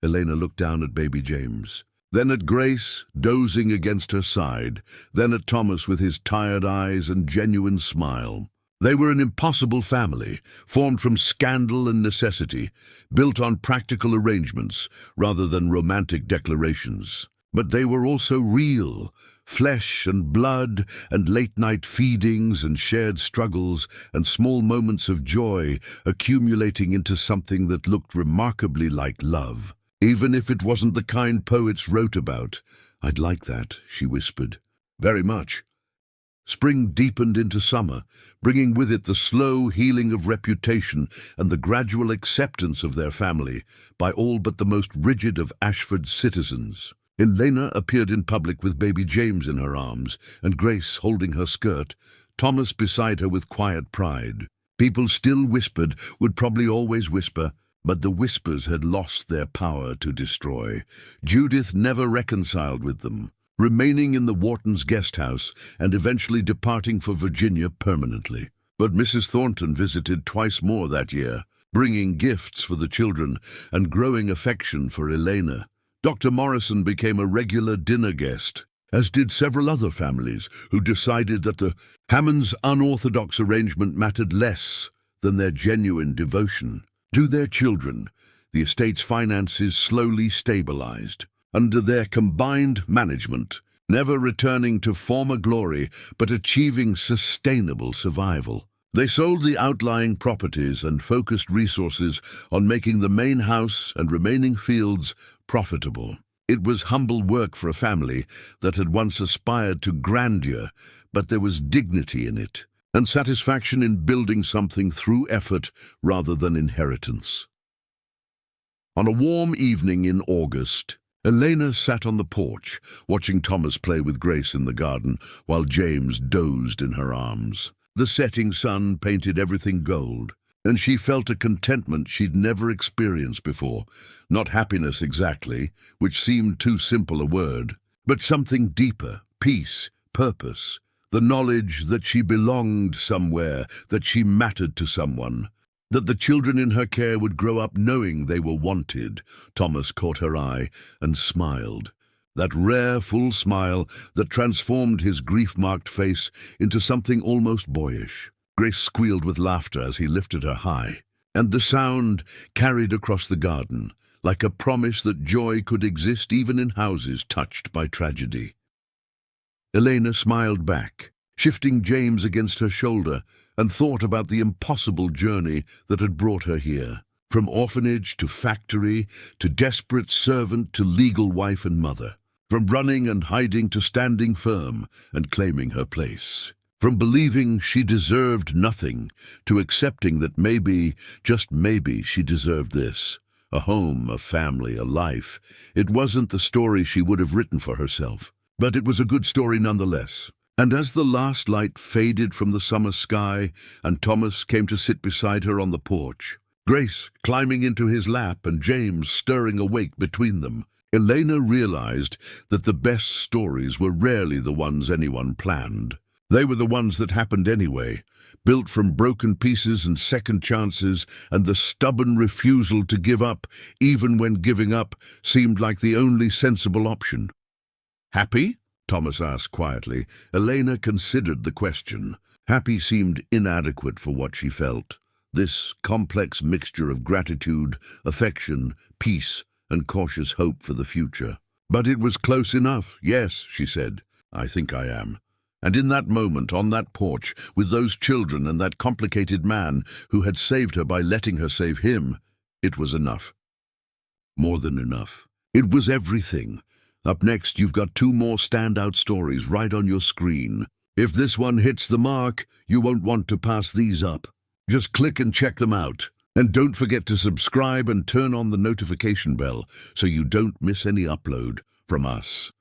S1: Elena looked down at baby James, then at Grace, dozing against her side, then at Thomas with his tired eyes and genuine smile. They were an impossible family, formed from scandal and necessity, built on practical arrangements rather than romantic declarations. But they were also real, flesh and blood and late-night feedings and shared struggles and small moments of joy accumulating into something that looked remarkably like love. "Even if it wasn't the kind poets wrote about, I'd like that," she whispered. "Very much." Spring deepened into summer, bringing with it the slow healing of reputation and the gradual acceptance of their family by all but the most rigid of Ashford's citizens. Elena appeared in public with baby James in her arms, and Grace holding her skirt, Thomas beside her with quiet pride. People still whispered, would probably always whisper, but the whispers had lost their power to destroy. Judith never reconciled with them, remaining in the Whartons' guest house and eventually departing for Virginia permanently. But Mrs. Thornton visited twice more that year, bringing gifts for the children and growing affection for Elena. Dr. Morrison became a regular dinner guest, as did several other families who decided that the Hammonds' unorthodox arrangement mattered less than their genuine devotion to their children. The estate's finances slowly stabilized under their combined management, never returning to former glory but achieving sustainable survival. They sold the outlying properties and focused resources on making the main house and remaining fields profitable. It was humble work for a family that had once aspired to grandeur, but there was dignity in it, and satisfaction in building something through effort rather than inheritance. On a warm evening in August, Elena sat on the porch, watching Thomas play with Grace in the garden, while James dozed in her arms. The setting sun painted everything gold, and she felt a contentment she'd never experienced before. Not happiness exactly, which seemed too simple a word, but something deeper, peace, purpose, the knowledge that she belonged somewhere, that she mattered to someone, that the children in her care would grow up knowing they were wanted. Thomas caught her eye and smiled. That rare, full smile that transformed his grief-marked face into something almost boyish. Grace squealed with laughter as he lifted her high, and the sound carried across the garden, like a promise that joy could exist even in houses touched by tragedy. Elena smiled back, shifting James against her shoulder, and thought about the impossible journey that had brought her here. From orphanage to factory, to desperate servant to legal wife and mother. From running and hiding to standing firm and claiming her place. From believing she deserved nothing to accepting that maybe, just maybe, she deserved this. A home, a family, a life. It wasn't the story she would have written for herself, but it was a good story nonetheless. And as the last light faded from the summer sky and Thomas came to sit beside her on the porch, Grace climbing into his lap and James stirring awake between them, Elena realized that the best stories were rarely the ones anyone planned. They were the ones that happened anyway, built from broken pieces and second chances and the stubborn refusal to give up, even when giving up seemed like the only sensible option. "Happy?" Thomas asked quietly. Elena considered the question. Happy seemed inadequate for what she felt. This complex mixture of gratitude, affection, peace, and cautious hope for the future. "But it was close enough, yes," she said. "I think I am." And in that moment, on that porch, with those children and that complicated man who had saved her by letting her save him, it was enough. More than enough. It was everything. Up next, you've got 2 more standout stories right on your screen. If this one hits the mark, you won't want to pass these up. Just click and check them out. And don't forget to subscribe and turn on the notification bell so you don't miss any upload from us.